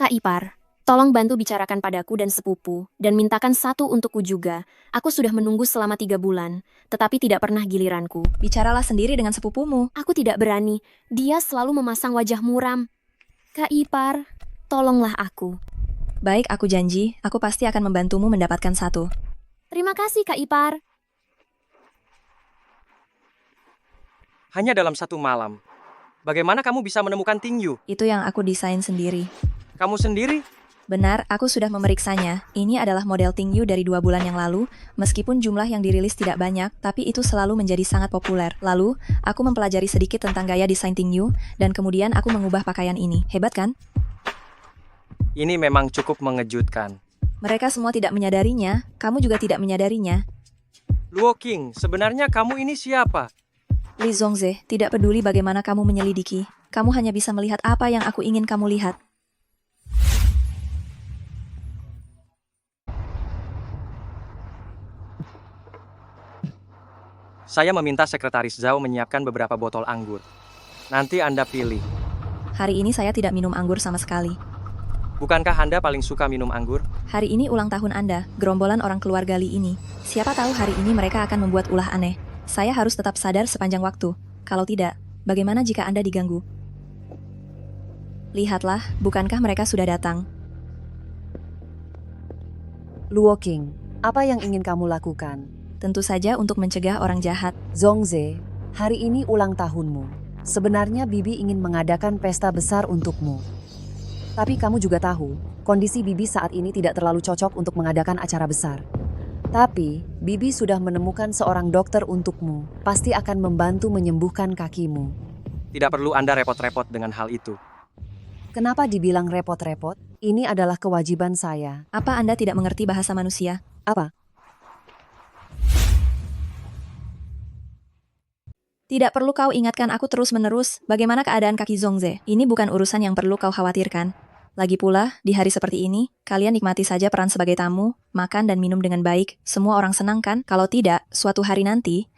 Speaker 22: Kak Ipar, tolong bantu bicarakan padaku dan sepupu, dan mintakan satu untukku juga. Aku sudah menunggu selama 3 bulan, tetapi tidak pernah giliranku.
Speaker 1: Bicaralah sendiri dengan sepupumu.
Speaker 22: Aku tidak berani, dia selalu memasang wajah muram. Kak Ipar, tolonglah aku.
Speaker 1: Baik, aku janji, aku pasti akan membantumu mendapatkan satu.
Speaker 22: Terima kasih, Kak Ipar.
Speaker 2: Hanya dalam satu malam. Bagaimana kamu bisa menemukan Tingyu?
Speaker 1: Itu yang aku desain sendiri.
Speaker 2: Kamu sendiri?
Speaker 1: Benar, aku sudah memeriksanya. Ini adalah model Tingyu dari 2 bulan yang lalu. Meskipun jumlah yang dirilis tidak banyak, tapi itu selalu menjadi sangat populer. Lalu, aku mempelajari sedikit tentang gaya desain Tingyu, dan kemudian aku mengubah pakaian ini. Hebat kan?
Speaker 2: Ini memang cukup mengejutkan.
Speaker 1: Mereka semua tidak menyadarinya, kamu juga tidak menyadarinya.
Speaker 2: Luo King, sebenarnya kamu ini siapa?
Speaker 1: Li Zongze, tidak peduli bagaimana kamu menyelidiki, kamu hanya bisa melihat apa yang aku ingin kamu lihat.
Speaker 2: Saya meminta Sekretaris Zhao menyiapkan beberapa botol anggur. Nanti Anda pilih.
Speaker 1: Hari ini saya tidak minum anggur sama sekali.
Speaker 2: Bukankah Anda paling suka minum anggur?
Speaker 1: Hari ini ulang tahun Anda, gerombolan orang keluarga Li ini. Siapa tahu hari ini mereka akan membuat ulah aneh. Saya harus tetap sadar sepanjang waktu. Kalau tidak, bagaimana jika Anda diganggu? Lihatlah, bukankah mereka sudah datang?
Speaker 18: Luo King, apa yang ingin kamu lakukan?
Speaker 1: Tentu saja untuk mencegah orang jahat.
Speaker 18: Zongze, hari ini ulang tahunmu. Sebenarnya Bibi ingin mengadakan pesta besar untukmu. Tapi kamu juga tahu, kondisi Bibi saat ini tidak terlalu cocok untuk mengadakan acara besar. Tapi, Bibi sudah menemukan seorang dokter untukmu. Pasti akan membantu menyembuhkan kakimu.
Speaker 2: Tidak perlu Anda repot-repot dengan hal itu.
Speaker 18: Kenapa dibilang repot-repot? Ini adalah kewajiban saya.
Speaker 1: Apa Anda tidak mengerti bahasa manusia?
Speaker 18: Apa?
Speaker 1: Tidak perlu kau ingatkan aku terus-menerus bagaimana keadaan kaki Zongze. Ini bukan urusan yang perlu kau khawatirkan. Lagi pula, di hari seperti ini, kalian nikmati saja peran sebagai tamu, makan dan minum dengan baik. Semua orang senang kan? Kalau tidak, suatu hari nanti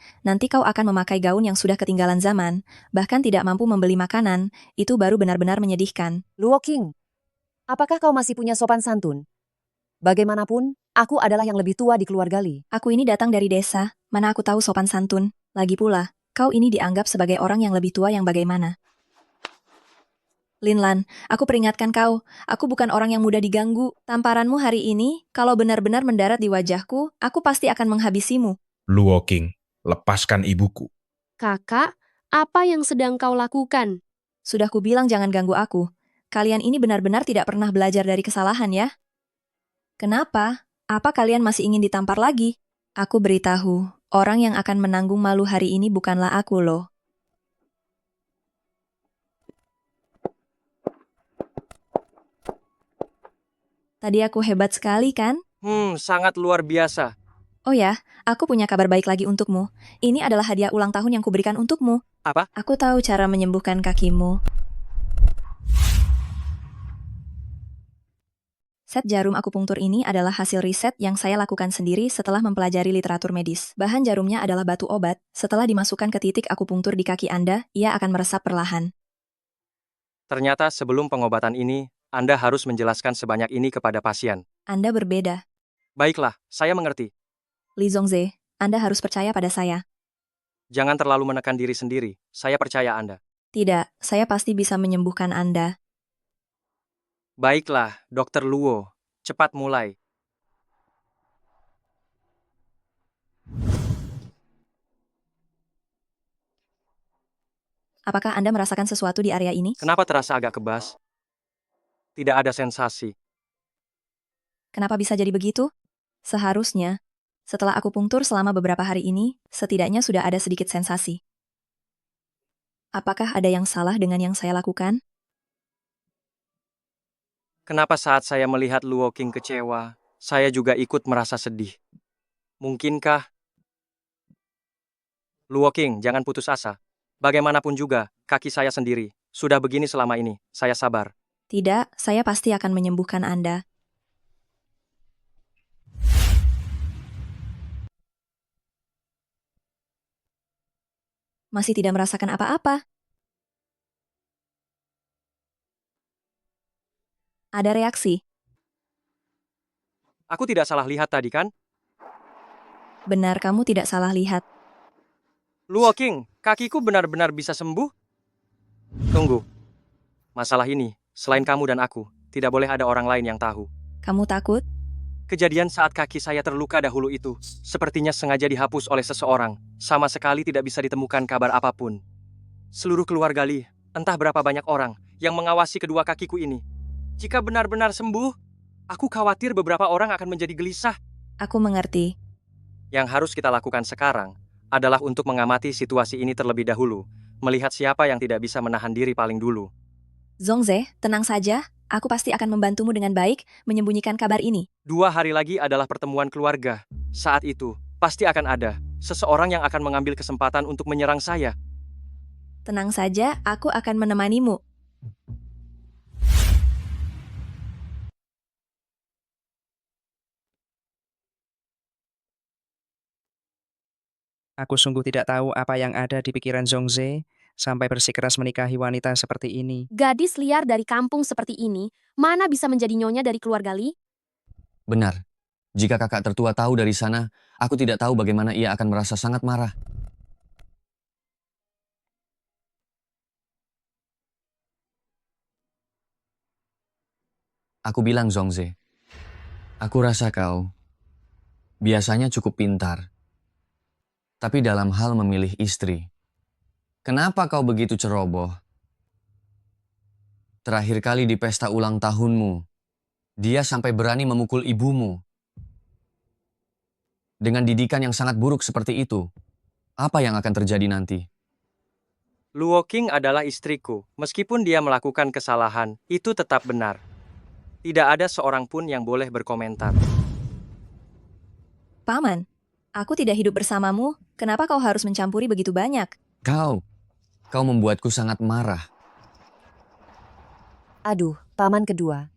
Speaker 1: kau akan memakai gaun yang sudah ketinggalan zaman, bahkan tidak mampu membeli makanan. Itu baru benar-benar menyedihkan.
Speaker 18: Luo King, apakah kau masih punya sopan santun? Bagaimanapun, aku adalah yang lebih tua di keluarga Li.
Speaker 1: Aku ini datang dari desa, mana aku tahu sopan santun. Lagi pula, kau ini dianggap sebagai orang yang lebih tua yang bagaimana? Linlan, aku peringatkan kau, aku bukan orang yang mudah diganggu. Tamparanmu hari ini, kalau benar-benar mendarat di wajahku, aku pasti akan menghabisimu.
Speaker 13: Luo King, lepaskan ibuku.
Speaker 19: Kakak, apa yang sedang kau lakukan?
Speaker 1: Sudah kubilang jangan ganggu aku. Kalian ini benar-benar tidak pernah belajar dari kesalahan ya? Kenapa? Apa kalian masih ingin ditampar lagi? Aku beritahu, orang yang akan menanggung malu hari ini bukanlah aku loh. Tadi aku hebat sekali kan?
Speaker 2: Sangat luar biasa.
Speaker 1: Oh ya, aku punya kabar baik lagi untukmu. Ini adalah hadiah ulang tahun yang kuberikan untukmu.
Speaker 2: Apa?
Speaker 1: Aku tahu cara menyembuhkan kakimu. Set jarum akupunktur ini adalah hasil riset yang saya lakukan sendiri setelah mempelajari literatur medis. Bahan jarumnya adalah batu obat. Setelah dimasukkan ke titik akupunktur di kaki Anda, ia akan meresap perlahan.
Speaker 2: Ternyata sebelum pengobatan ini, Anda harus menjelaskan sebanyak ini kepada pasien.
Speaker 1: Anda berbeda.
Speaker 2: Baiklah, saya mengerti.
Speaker 1: Li Zongze, Anda harus percaya pada saya.
Speaker 2: Jangan terlalu menekan diri sendiri. Saya percaya Anda.
Speaker 1: Tidak, saya pasti bisa menyembuhkan Anda.
Speaker 2: Baiklah, Dr. Luo. Cepat mulai.
Speaker 1: Apakah Anda merasakan sesuatu di area ini?
Speaker 2: Kenapa terasa agak kebas? Tidak ada sensasi.
Speaker 1: Kenapa bisa jadi begitu? Seharusnya, setelah akupunktur selama beberapa hari ini, setidaknya sudah ada sedikit sensasi. Apakah ada yang salah dengan yang saya lakukan?
Speaker 2: Kenapa saat saya melihat Luo King kecewa, saya juga ikut merasa sedih? Mungkinkah? Luo King, jangan putus asa. Bagaimanapun juga, kaki saya sendiri. Sudah begini selama ini, saya sabar.
Speaker 1: Tidak, saya pasti akan menyembuhkan Anda. Masih tidak merasakan apa-apa. Ada reaksi.
Speaker 2: Aku tidak salah lihat tadi kan?
Speaker 1: Benar, kamu tidak salah lihat.
Speaker 2: Luo King, kakiku benar-benar bisa sembuh? Tunggu. Masalah ini, selain kamu dan aku, tidak boleh ada orang lain yang tahu.
Speaker 1: Kamu takut?
Speaker 2: Kejadian saat kaki saya terluka dahulu itu, sepertinya sengaja dihapus oleh seseorang. Sama sekali tidak bisa ditemukan kabar apapun. Seluruh keluarga Li, entah berapa banyak orang, yang mengawasi kedua kakiku ini. Jika benar-benar sembuh, aku khawatir beberapa orang akan menjadi gelisah.
Speaker 1: Aku mengerti.
Speaker 2: Yang harus kita lakukan sekarang adalah untuk mengamati situasi ini terlebih dahulu, melihat siapa yang tidak bisa menahan diri paling dulu.
Speaker 1: Zongze, tenang saja. aku pasti akan membantumu dengan baik menyembunyikan kabar ini.
Speaker 2: 2 hari lagi adalah pertemuan keluarga. Saat itu, pasti akan ada seseorang yang akan mengambil kesempatan untuk menyerang saya.
Speaker 1: Tenang saja, aku akan menemanimu.
Speaker 17: Aku sungguh tidak tahu apa yang ada di pikiran Zhongze sampai bersikeras menikahi wanita seperti ini.
Speaker 19: Gadis liar dari kampung seperti ini, mana bisa menjadi nyonya dari keluarga Li?
Speaker 11: Benar. Jika kakak tertua tahu dari sana, aku tidak tahu bagaimana ia akan merasa sangat marah. Aku bilang Zhongze, aku rasa kau biasanya cukup pintar. Tapi dalam hal memilih istri, kenapa kau begitu ceroboh? Terakhir kali di pesta ulang tahunmu, dia sampai berani memukul ibumu. Dengan didikan yang sangat buruk seperti itu, apa yang akan terjadi nanti?
Speaker 2: Luo Qing adalah istriku. Meskipun dia melakukan kesalahan, itu tetap benar. Tidak ada seorang pun yang boleh berkomentar.
Speaker 1: Paman, aku tidak hidup bersamamu, kenapa kau harus mencampuri begitu banyak?
Speaker 11: Kau membuatku sangat marah.
Speaker 18: Aduh, paman kedua.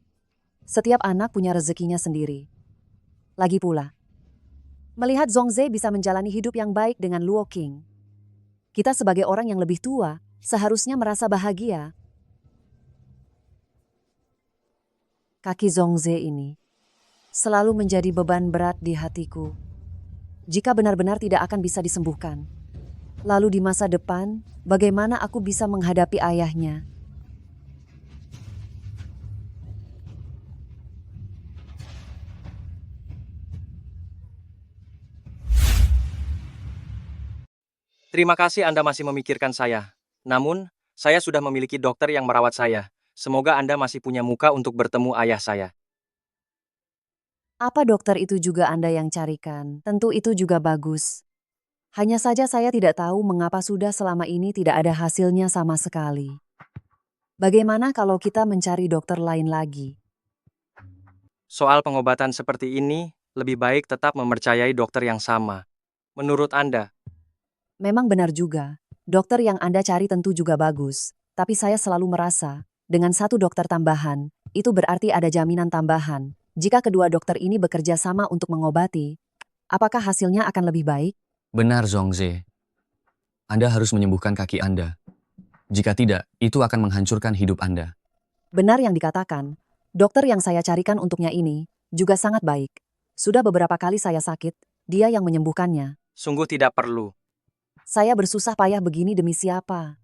Speaker 18: Setiap anak punya rezekinya sendiri. Lagi pula, melihat Zhongze bisa menjalani hidup yang baik dengan Luo Qing, kita sebagai orang yang lebih tua seharusnya merasa bahagia. Kaki Zhongze ini selalu menjadi beban berat di hatiku. Jika benar-benar tidak akan bisa disembuhkan, lalu di masa depan, bagaimana aku bisa menghadapi ayahnya?
Speaker 2: Terima kasih Anda masih memikirkan saya. Namun, saya sudah memiliki dokter yang merawat saya. Semoga Anda masih punya muka untuk bertemu ayah saya.
Speaker 18: Apa dokter itu juga Anda yang carikan? Tentu itu juga bagus. Hanya saja saya tidak tahu mengapa sudah selama ini tidak ada hasilnya sama sekali. Bagaimana kalau kita mencari dokter lain lagi?
Speaker 2: Soal pengobatan seperti ini, lebih baik tetap mempercayai dokter yang sama. Menurut Anda,
Speaker 18: Memang benar juga, dokter yang Anda cari tentu juga bagus. Tapi saya selalu merasa, dengan satu dokter tambahan, itu berarti ada jaminan tambahan. Jika kedua dokter ini bekerja sama untuk mengobati, apakah hasilnya akan lebih baik?
Speaker 11: Benar Zhongze. Anda harus menyembuhkan kaki Anda. Jika tidak, itu akan menghancurkan hidup Anda.
Speaker 18: Benar yang dikatakan, dokter yang saya carikan untuknya ini juga sangat baik. Sudah beberapa kali saya sakit, dia yang menyembuhkannya.
Speaker 2: sungguh tidak perlu.
Speaker 18: Saya bersusah payah begini demi siapa?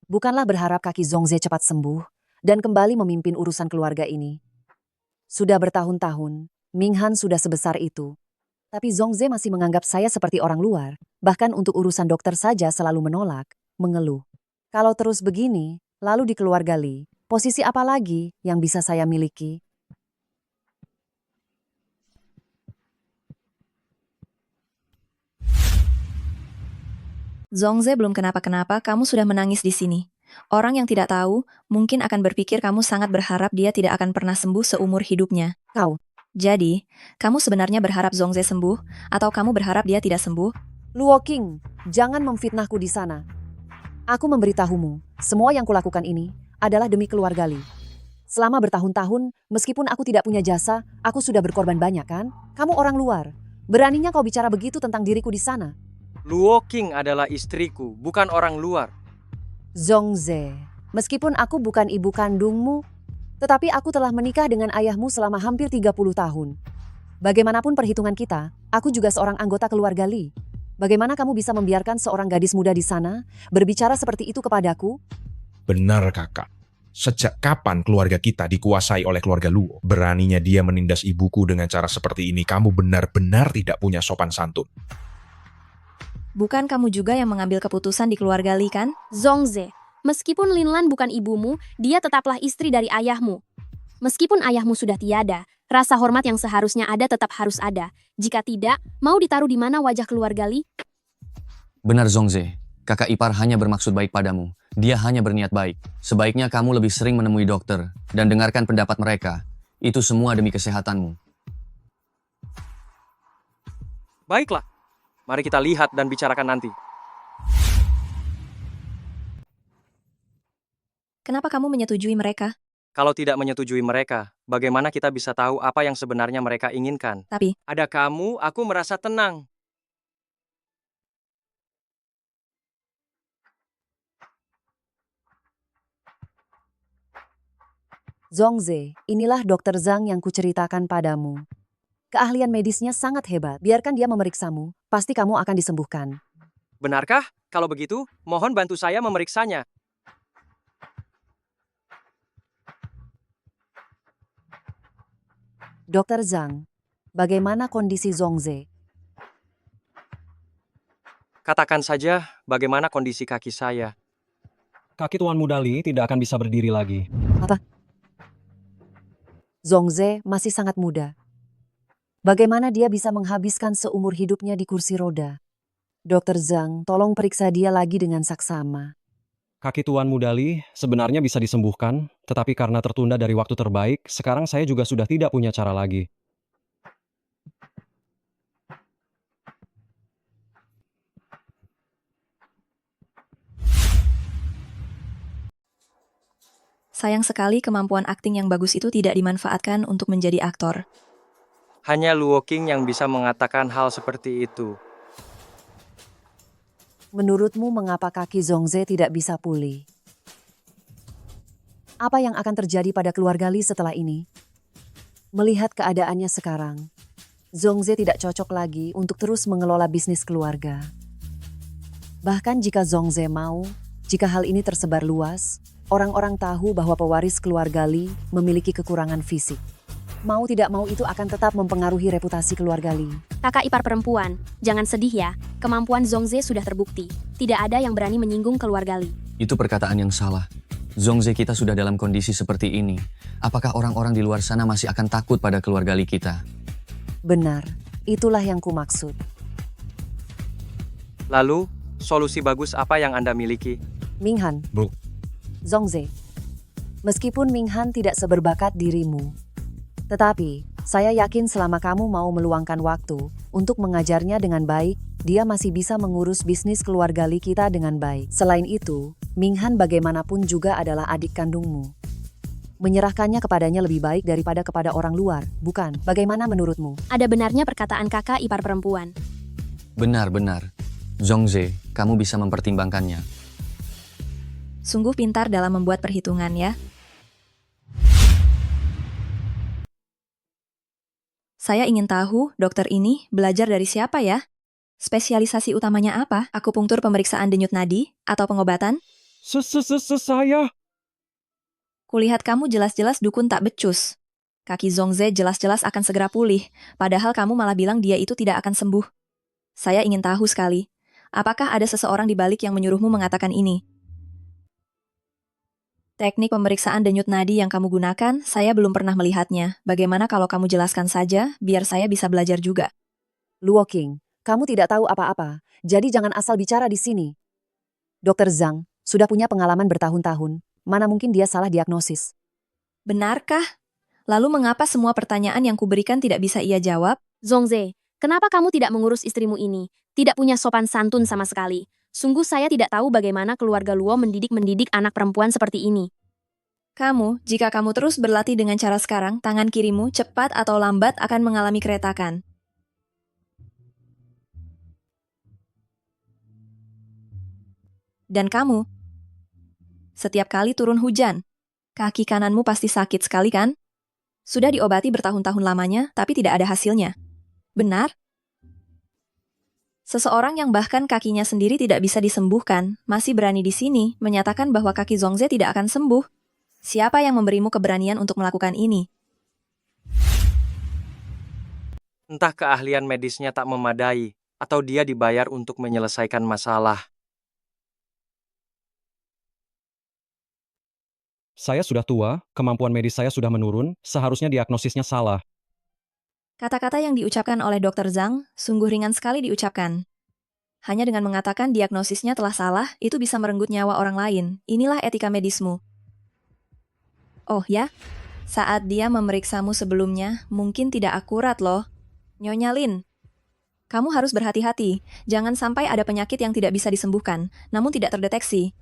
Speaker 18: Bukanlah berharap kaki Zhongze cepat sembuh dan kembali memimpin urusan keluarga ini. Sudah bertahun-tahun, Minghan sudah sebesar itu. Tapi Zhongze masih menganggap saya seperti orang luar, bahkan untuk urusan dokter saja selalu menolak, mengeluh. Kalau terus begini, lalu di keluarga Li, posisi apa lagi yang bisa saya miliki?
Speaker 1: Zhongze belum kenapa-kenapa, kamu sudah menangis di sini. Orang yang tidak tahu, mungkin akan berpikir kamu sangat berharap dia tidak akan pernah sembuh seumur hidupnya.
Speaker 18: Kau.
Speaker 1: Jadi, kamu sebenarnya berharap Zhongze sembuh, atau kamu berharap dia tidak sembuh?
Speaker 18: Luo Qing, jangan memfitnahku di sana. Aku memberitahumu, semua yang kulakukan ini adalah demi keluarga Li. Selama bertahun-tahun, meskipun aku tidak punya jasa, aku sudah berkorban banyak kan? Kamu orang luar. Beraninya kau bicara begitu tentang diriku di sana?
Speaker 2: Luo Qing adalah istriku, bukan orang luar.
Speaker 18: Zhongze, meskipun aku bukan ibu kandungmu, tetapi aku telah menikah dengan ayahmu selama hampir 30 tahun. Bagaimanapun perhitungan kita, aku juga seorang anggota keluarga Li. Bagaimana kamu bisa membiarkan seorang gadis muda di sana berbicara seperti itu kepadaku?
Speaker 13: Benar kakak. Sejak kapan keluarga kita dikuasai oleh keluarga Luo? Beraninya dia menindas ibuku dengan cara seperti ini. Kamu benar-benar tidak punya sopan santun.
Speaker 1: Bukan kamu juga yang mengambil keputusan di keluarga Li kan?
Speaker 19: Zhongze, meskipun Linlan bukan ibumu, dia tetaplah istri dari ayahmu. Meskipun ayahmu sudah tiada, rasa hormat yang seharusnya ada tetap harus ada. Jika tidak, mau ditaruh di mana wajah keluarga Li?
Speaker 11: Benar Zhongze. Kakak ipar hanya bermaksud baik padamu. Dia hanya berniat baik. Sebaiknya kamu lebih sering menemui dokter dan dengarkan pendapat mereka. Itu semua demi kesehatanmu.
Speaker 2: Baiklah, mari kita lihat dan bicarakan nanti.
Speaker 1: Kenapa kamu menyetujui mereka?
Speaker 2: Kalau tidak menyetujui mereka, bagaimana kita bisa tahu apa yang sebenarnya mereka inginkan?
Speaker 1: Tapi,
Speaker 2: ada kamu, aku merasa tenang.
Speaker 18: Zhongze, inilah Dokter Zhang yang kuceritakan padamu. Keahlian medisnya sangat hebat. Biarkan dia memeriksamu, pasti kamu akan disembuhkan.
Speaker 2: Benarkah? Kalau begitu, mohon bantu saya memeriksanya.
Speaker 18: Dokter Zhang, bagaimana kondisi Zhongze?
Speaker 2: Katakan saja, bagaimana kondisi kaki saya?
Speaker 6: Kaki Tuan Muda Li tidak akan bisa berdiri lagi.
Speaker 18: Apa? Zhongze masih sangat muda. Bagaimana dia bisa menghabiskan seumur hidupnya di kursi roda? Dokter Zhang, tolong periksa dia lagi dengan saksama.
Speaker 6: Kaki Tuan Muda Li sebenarnya bisa disembuhkan, tetapi karena tertunda dari waktu terbaik, sekarang saya juga sudah tidak punya cara lagi.
Speaker 1: Sayang sekali kemampuan akting yang bagus itu tidak dimanfaatkan untuk menjadi aktor.
Speaker 2: Hanya Luo Qing yang bisa mengatakan hal seperti itu.
Speaker 18: Menurutmu mengapa kaki Zhongze tidak bisa pulih? Apa yang akan terjadi pada keluarga Li setelah ini? Melihat keadaannya sekarang, Zhongze tidak cocok lagi untuk terus mengelola bisnis keluarga. Bahkan jika Zhongze mau, jika hal ini tersebar luas, orang-orang tahu bahwa pewaris keluarga Li memiliki kekurangan fisik. Mau tidak mau itu akan tetap mempengaruhi reputasi keluarga Li.
Speaker 14: Kakak ipar perempuan, jangan sedih ya. Kemampuan Zhongze sudah terbukti. Tidak ada yang berani menyinggung keluarga Li.
Speaker 11: Itu perkataan yang salah. Zhongze kita sudah dalam kondisi seperti ini. Apakah orang-orang di luar sana masih akan takut pada keluarga Li kita?
Speaker 18: Benar, itulah yang kumaksud.
Speaker 2: Lalu, solusi bagus apa yang Anda miliki?
Speaker 18: Minghan.
Speaker 13: Bu.
Speaker 18: Zhongze. Meskipun Minghan tidak seberbakat dirimu, tetapi saya yakin selama kamu mau meluangkan waktu untuk mengajarnya dengan baik, dia masih bisa mengurus bisnis keluarga Li kita dengan baik. Selain itu, Minghan bagaimanapun juga adalah adik kandungmu. Menyerahkannya kepadanya lebih baik daripada kepada orang luar, bukan? Bagaimana menurutmu?
Speaker 14: Ada benarnya perkataan kakak ipar perempuan.
Speaker 11: Benar-benar. Zhongze, kamu bisa mempertimbangkannya.
Speaker 1: Sungguh pintar dalam membuat perhitungan ya. Saya ingin tahu, dokter ini belajar dari siapa ya? Spesialisasi utamanya apa? Akupunktur pemeriksaan denyut nadi? Atau pengobatan?
Speaker 6: Saya.
Speaker 1: Kulihat kamu jelas-jelas dukun tak becus. Kaki Zhongze jelas-jelas akan segera pulih, padahal kamu malah bilang dia itu tidak akan sembuh. Saya ingin tahu sekali, apakah ada seseorang di balik yang menyuruhmu mengatakan ini? Teknik pemeriksaan denyut nadi yang kamu gunakan, saya belum pernah melihatnya. Bagaimana kalau kamu jelaskan saja, biar saya bisa belajar juga?
Speaker 18: Luo Qing, kamu tidak tahu apa-apa, jadi jangan asal bicara di sini. Dokter Zhang sudah punya pengalaman bertahun-tahun, mana mungkin dia salah diagnosis.
Speaker 1: Benarkah? Lalu mengapa semua pertanyaan yang kuberikan tidak bisa ia jawab?
Speaker 14: Zhongze, kenapa kamu tidak mengurus istrimu ini? Tidak punya sopan santun sama sekali. Sungguh saya tidak tahu bagaimana keluarga Luo mendidik anak perempuan seperti ini.
Speaker 1: Kamu, jika kamu terus berlatih dengan cara sekarang, tangan kirimu cepat atau lambat akan mengalami keretakan. Dan kamu, setiap kali turun hujan, kaki kananmu pasti sakit sekali kan? Sudah diobati bertahun-tahun lamanya, tapi tidak ada hasilnya. Benar? Seseorang yang bahkan kakinya sendiri tidak bisa disembuhkan, masih berani di sini menyatakan bahwa kaki Zhongze tidak akan sembuh. Siapa yang memberimu keberanian untuk melakukan ini?
Speaker 2: Entah keahlian medisnya tak memadai, atau dia dibayar untuk menyelesaikan masalah.
Speaker 6: Saya sudah tua, kemampuan medis saya sudah menurun, seharusnya diagnosisnya salah.
Speaker 1: Kata-kata yang diucapkan oleh Dr. Zhang sungguh ringan sekali diucapkan. Hanya dengan mengatakan diagnosisnya telah salah, itu bisa merenggut nyawa orang lain. Inilah etika medismu. Oh ya, saat dia memeriksamu sebelumnya, mungkin tidak akurat loh. Nyonya Lin, kamu harus berhati-hati. Jangan sampai ada penyakit yang tidak bisa disembuhkan, namun tidak terdeteksi.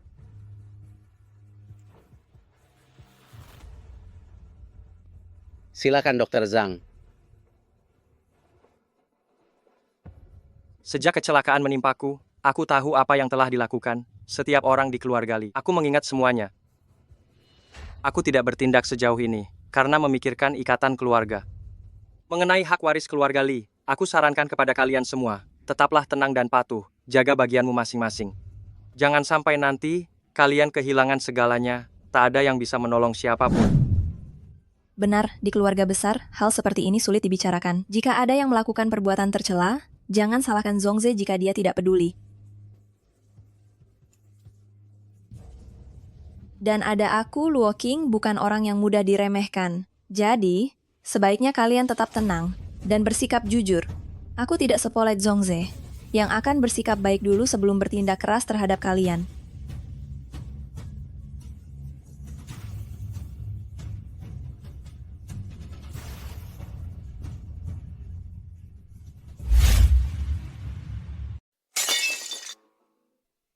Speaker 8: Silakan Dr. Zhang.
Speaker 2: Sejak kecelakaan menimpaku, aku tahu apa yang telah dilakukan setiap orang di keluarga Li. Aku mengingat semuanya. Aku tidak bertindak sejauh ini karena memikirkan ikatan keluarga. Mengenai hak waris keluarga Li, aku sarankan kepada kalian semua, tetaplah tenang dan patuh, jaga bagianmu masing-masing. Jangan sampai nanti kalian kehilangan segalanya, tak ada yang bisa menolong siapapun.
Speaker 1: Benar, di keluarga besar, hal seperti ini sulit dibicarakan. Jika ada yang melakukan perbuatan tercela, jangan salahkan Zhongze jika dia tidak peduli. Dan ada aku, Luo Qing, bukan orang yang mudah diremehkan. Jadi, sebaiknya kalian tetap tenang dan bersikap jujur. Aku tidak sepolet Zhongze, yang akan bersikap baik dulu sebelum bertindak keras terhadap kalian.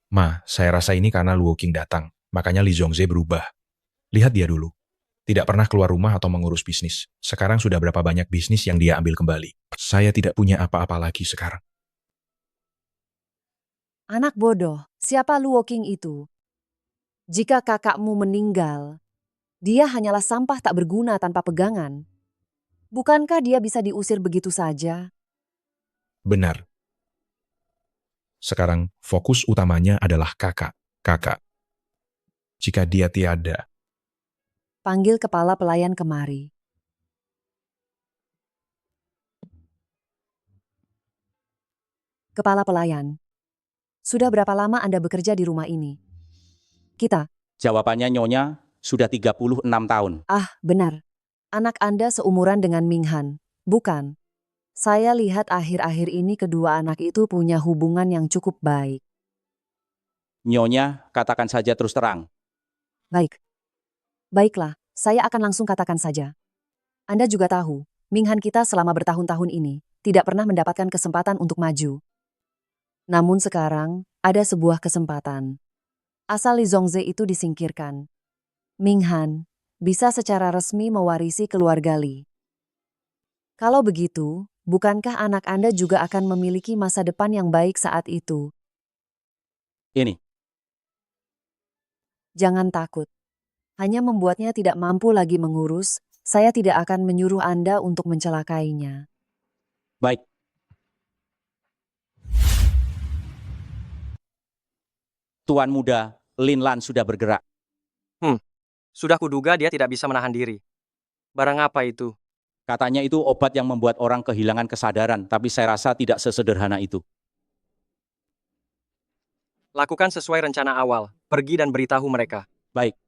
Speaker 13: Ma, saya rasa ini karena Luo Qing datang, makanya Li Zhongze berubah. Lihat dia dulu. Tidak pernah keluar rumah atau mengurus bisnis. Sekarang sudah berapa banyak bisnis yang dia ambil kembali. Saya tidak punya apa-apa lagi sekarang.
Speaker 18: Anak bodoh, siapa Luo Qing itu? Jika kakakmu meninggal, dia hanyalah sampah tak berguna tanpa pegangan. Bukankah dia bisa diusir begitu saja?
Speaker 13: Benar. Sekarang fokus utamanya adalah kakak. Kakak. Jika dia tiada,
Speaker 18: Panggil kepala pelayan kemari. Kepala pelayan, sudah berapa lama Anda bekerja di rumah ini? Kita.
Speaker 10: Jawabannya Nyonya, sudah 36 tahun.
Speaker 18: Ah, benar. Anak Anda seumuran dengan Minghan, bukan? Saya lihat akhir-akhir ini kedua anak itu punya hubungan yang cukup baik.
Speaker 10: Nyonya, katakan saja terus terang.
Speaker 18: Baik. Baiklah, saya akan langsung katakan saja. Anda juga tahu, Minghan kita selama bertahun-tahun ini tidak pernah mendapatkan kesempatan untuk maju. Namun sekarang, ada sebuah kesempatan. Asal Li Zhongze itu disingkirkan. Minghan bisa secara resmi mewarisi keluarga Li. Kalau begitu, bukankah anak Anda juga akan memiliki masa depan yang baik saat itu?
Speaker 10: Ini.
Speaker 18: Jangan takut. Hanya membuatnya tidak mampu lagi mengurus, saya tidak akan menyuruh Anda untuk mencelakainya.
Speaker 10: Baik. Tuan muda, Lin Lan sudah bergerak.
Speaker 2: Sudah kuduga dia tidak bisa menahan diri. Barang apa itu?
Speaker 10: Katanya itu obat yang membuat orang kehilangan kesadaran, tapi saya rasa tidak sesederhana itu.
Speaker 2: Lakukan sesuai rencana awal. Pergi dan beritahu mereka.
Speaker 10: Baik.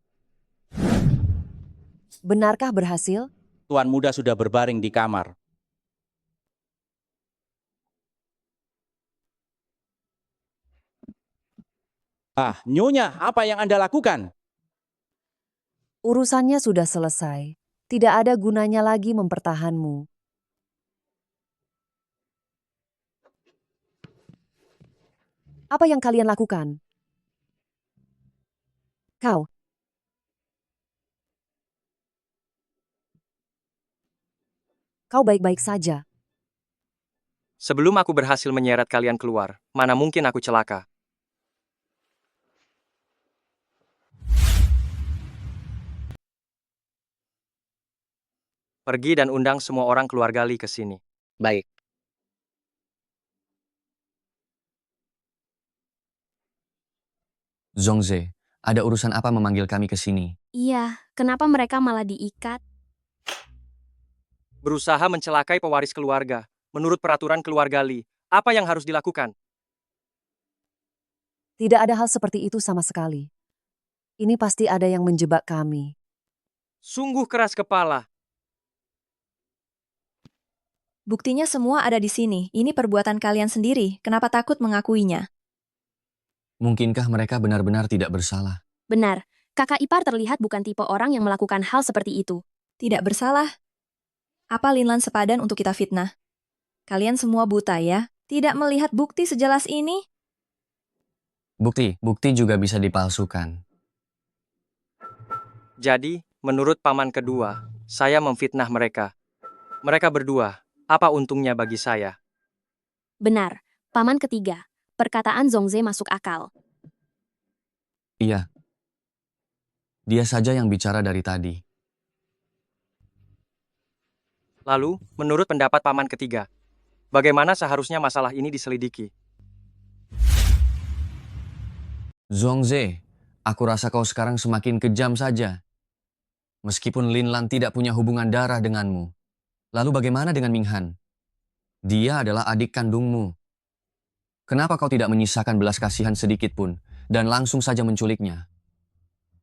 Speaker 18: Benarkah berhasil?
Speaker 10: Tuan muda sudah berbaring di kamar. Ah, Nyonya, apa yang Anda lakukan?
Speaker 18: Urusannya sudah selesai. Tidak ada gunanya lagi mempertahanmu. Apa yang kalian lakukan? Kau. Kau baik-baik saja.
Speaker 2: Sebelum aku berhasil menyeret kalian keluar, mana mungkin aku celaka. Pergi dan undang semua orang keluarga Li ke sini.
Speaker 8: Baik.
Speaker 11: Zhongze, ada urusan apa memanggil kami ke sini?
Speaker 14: Iya, kenapa mereka malah diikat?
Speaker 2: Berusaha mencelakai pewaris keluarga. Menurut peraturan keluarga Li, apa yang harus dilakukan?
Speaker 18: Tidak ada hal seperti itu sama sekali. Ini pasti ada yang menjebak kami.
Speaker 2: Sungguh keras kepala.
Speaker 1: Buktinya semua ada di sini. Ini perbuatan kalian sendiri. Kenapa takut mengakuinya?
Speaker 11: Mungkinkah mereka benar-benar tidak bersalah?
Speaker 14: Benar, kakak ipar terlihat bukan tipe orang yang melakukan hal seperti itu.
Speaker 1: Tidak bersalah. Apa Linlan sepadan untuk kita fitnah? Kalian semua buta ya? Tidak melihat bukti sejelas ini?
Speaker 11: Bukti juga bisa dipalsukan.
Speaker 2: Jadi, menurut paman kedua, saya memfitnah mereka. Mereka berdua, apa untungnya bagi saya?
Speaker 14: Benar, paman ketiga. Perkataan Zongze masuk akal.
Speaker 11: Iya. Dia saja yang bicara dari tadi.
Speaker 2: Lalu, menurut pendapat paman ketiga, bagaimana seharusnya masalah ini diselidiki?
Speaker 11: Zongze, aku rasa kau sekarang semakin kejam saja. Meskipun Linlan tidak punya hubungan darah denganmu. Lalu bagaimana dengan Minghan? Dia adalah adik kandungmu. Kenapa kau tidak menyisakan belas kasihan sedikit pun dan langsung saja menculiknya?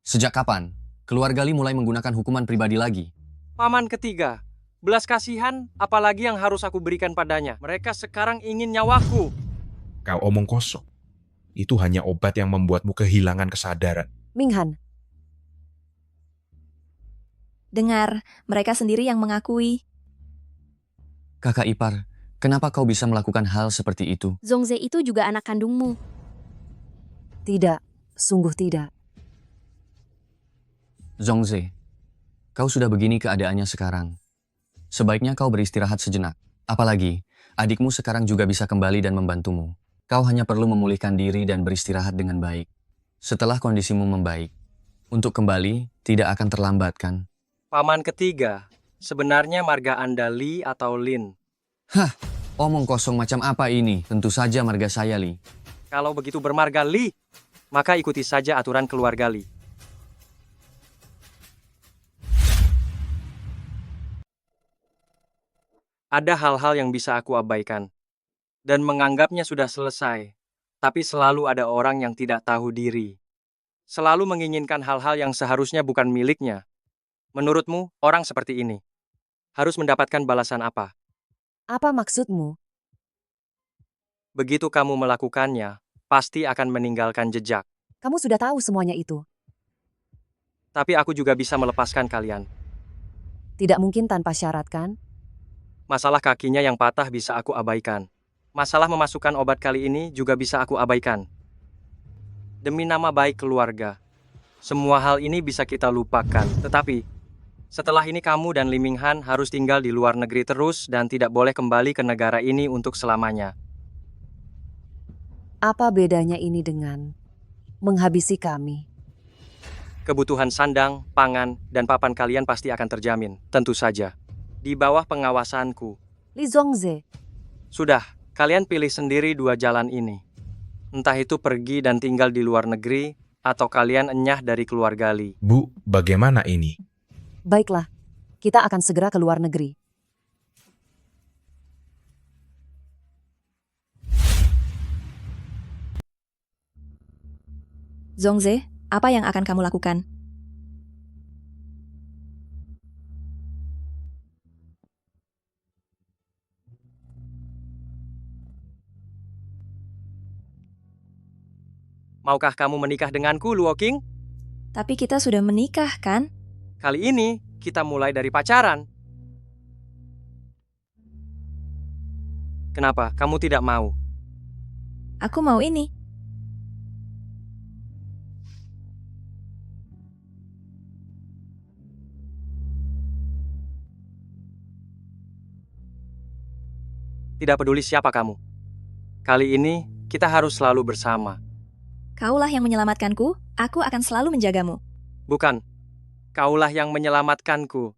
Speaker 11: Sejak kapan keluarga Li mulai menggunakan hukuman pribadi lagi?
Speaker 2: Paman ketiga, belas kasihan apalagi yang harus aku berikan padanya? Mereka sekarang ingin nyawaku.
Speaker 13: Kau omong kosong. Itu hanya obat yang membuatmu kehilangan kesadaran.
Speaker 18: Minghan,
Speaker 1: Dengar, mereka sendiri yang mengakui.
Speaker 11: Kakak ipar, kenapa kau bisa melakukan hal seperti itu?
Speaker 14: Zongze itu juga anak kandungmu.
Speaker 18: tidak, sungguh tidak.
Speaker 11: Zongze, kau sudah begini keadaannya sekarang. Sebaiknya kau beristirahat sejenak. Apalagi, adikmu sekarang juga bisa kembali dan membantumu. Kau hanya perlu memulihkan diri dan beristirahat dengan baik. Setelah kondisimu membaik, untuk kembali tidak akan terlambat kan?
Speaker 2: Paman ketiga, sebenarnya marga Anda Li atau Lin?
Speaker 11: Hah, omong kosong macam apa ini? Tentu saja marga saya Li.
Speaker 2: Kalau begitu bermarga Li, maka ikuti saja aturan keluarga Li. Ada hal-hal yang bisa aku abaikan dan menganggapnya sudah selesai, tapi selalu ada orang yang tidak tahu diri. Selalu menginginkan hal-hal yang seharusnya bukan miliknya. Menurutmu, orang seperti ini harus mendapatkan balasan apa?
Speaker 18: Apa maksudmu?
Speaker 2: Begitu kamu melakukannya, pasti akan meninggalkan jejak.
Speaker 18: Kamu sudah tahu semuanya itu.
Speaker 2: Tapi aku juga bisa melepaskan kalian.
Speaker 18: Tidak mungkin tanpa syarat kan?
Speaker 2: Masalah kakinya yang patah bisa aku abaikan. Masalah memasukkan obat kali ini juga bisa aku abaikan. Demi nama baik keluarga, semua hal ini bisa kita lupakan. Tetapi, setelah ini kamu dan Li Minghan harus tinggal di luar negeri terus dan tidak boleh kembali ke negara ini untuk selamanya.
Speaker 18: Apa bedanya ini dengan menghabisi kami?
Speaker 2: Kebutuhan sandang, pangan, dan papan kalian pasti akan terjamin, tentu saja. Di bawah pengawasanku.
Speaker 18: Li Zongze,
Speaker 2: Sudah, kalian pilih sendiri dua jalan ini. Entah itu pergi dan tinggal di luar negeri, atau kalian enyah dari keluarga Li.
Speaker 13: Bu, bagaimana ini?
Speaker 18: baiklah. Kita akan segera ke luar negeri.
Speaker 1: Zongze, apa yang akan kamu lakukan?
Speaker 2: Maukah kamu menikah denganku, Luo Qing?
Speaker 1: Tapi kita sudah menikah, kan?
Speaker 2: Kali ini, kita mulai dari pacaran. Kenapa kamu tidak mau?
Speaker 1: Aku mau ini.
Speaker 2: Tidak peduli siapa kamu. Kali ini, kita harus selalu bersama.
Speaker 1: Kaulah yang menyelamatkanku, aku akan selalu menjagamu.
Speaker 2: Bukan, kaulah yang menyelamatkanku.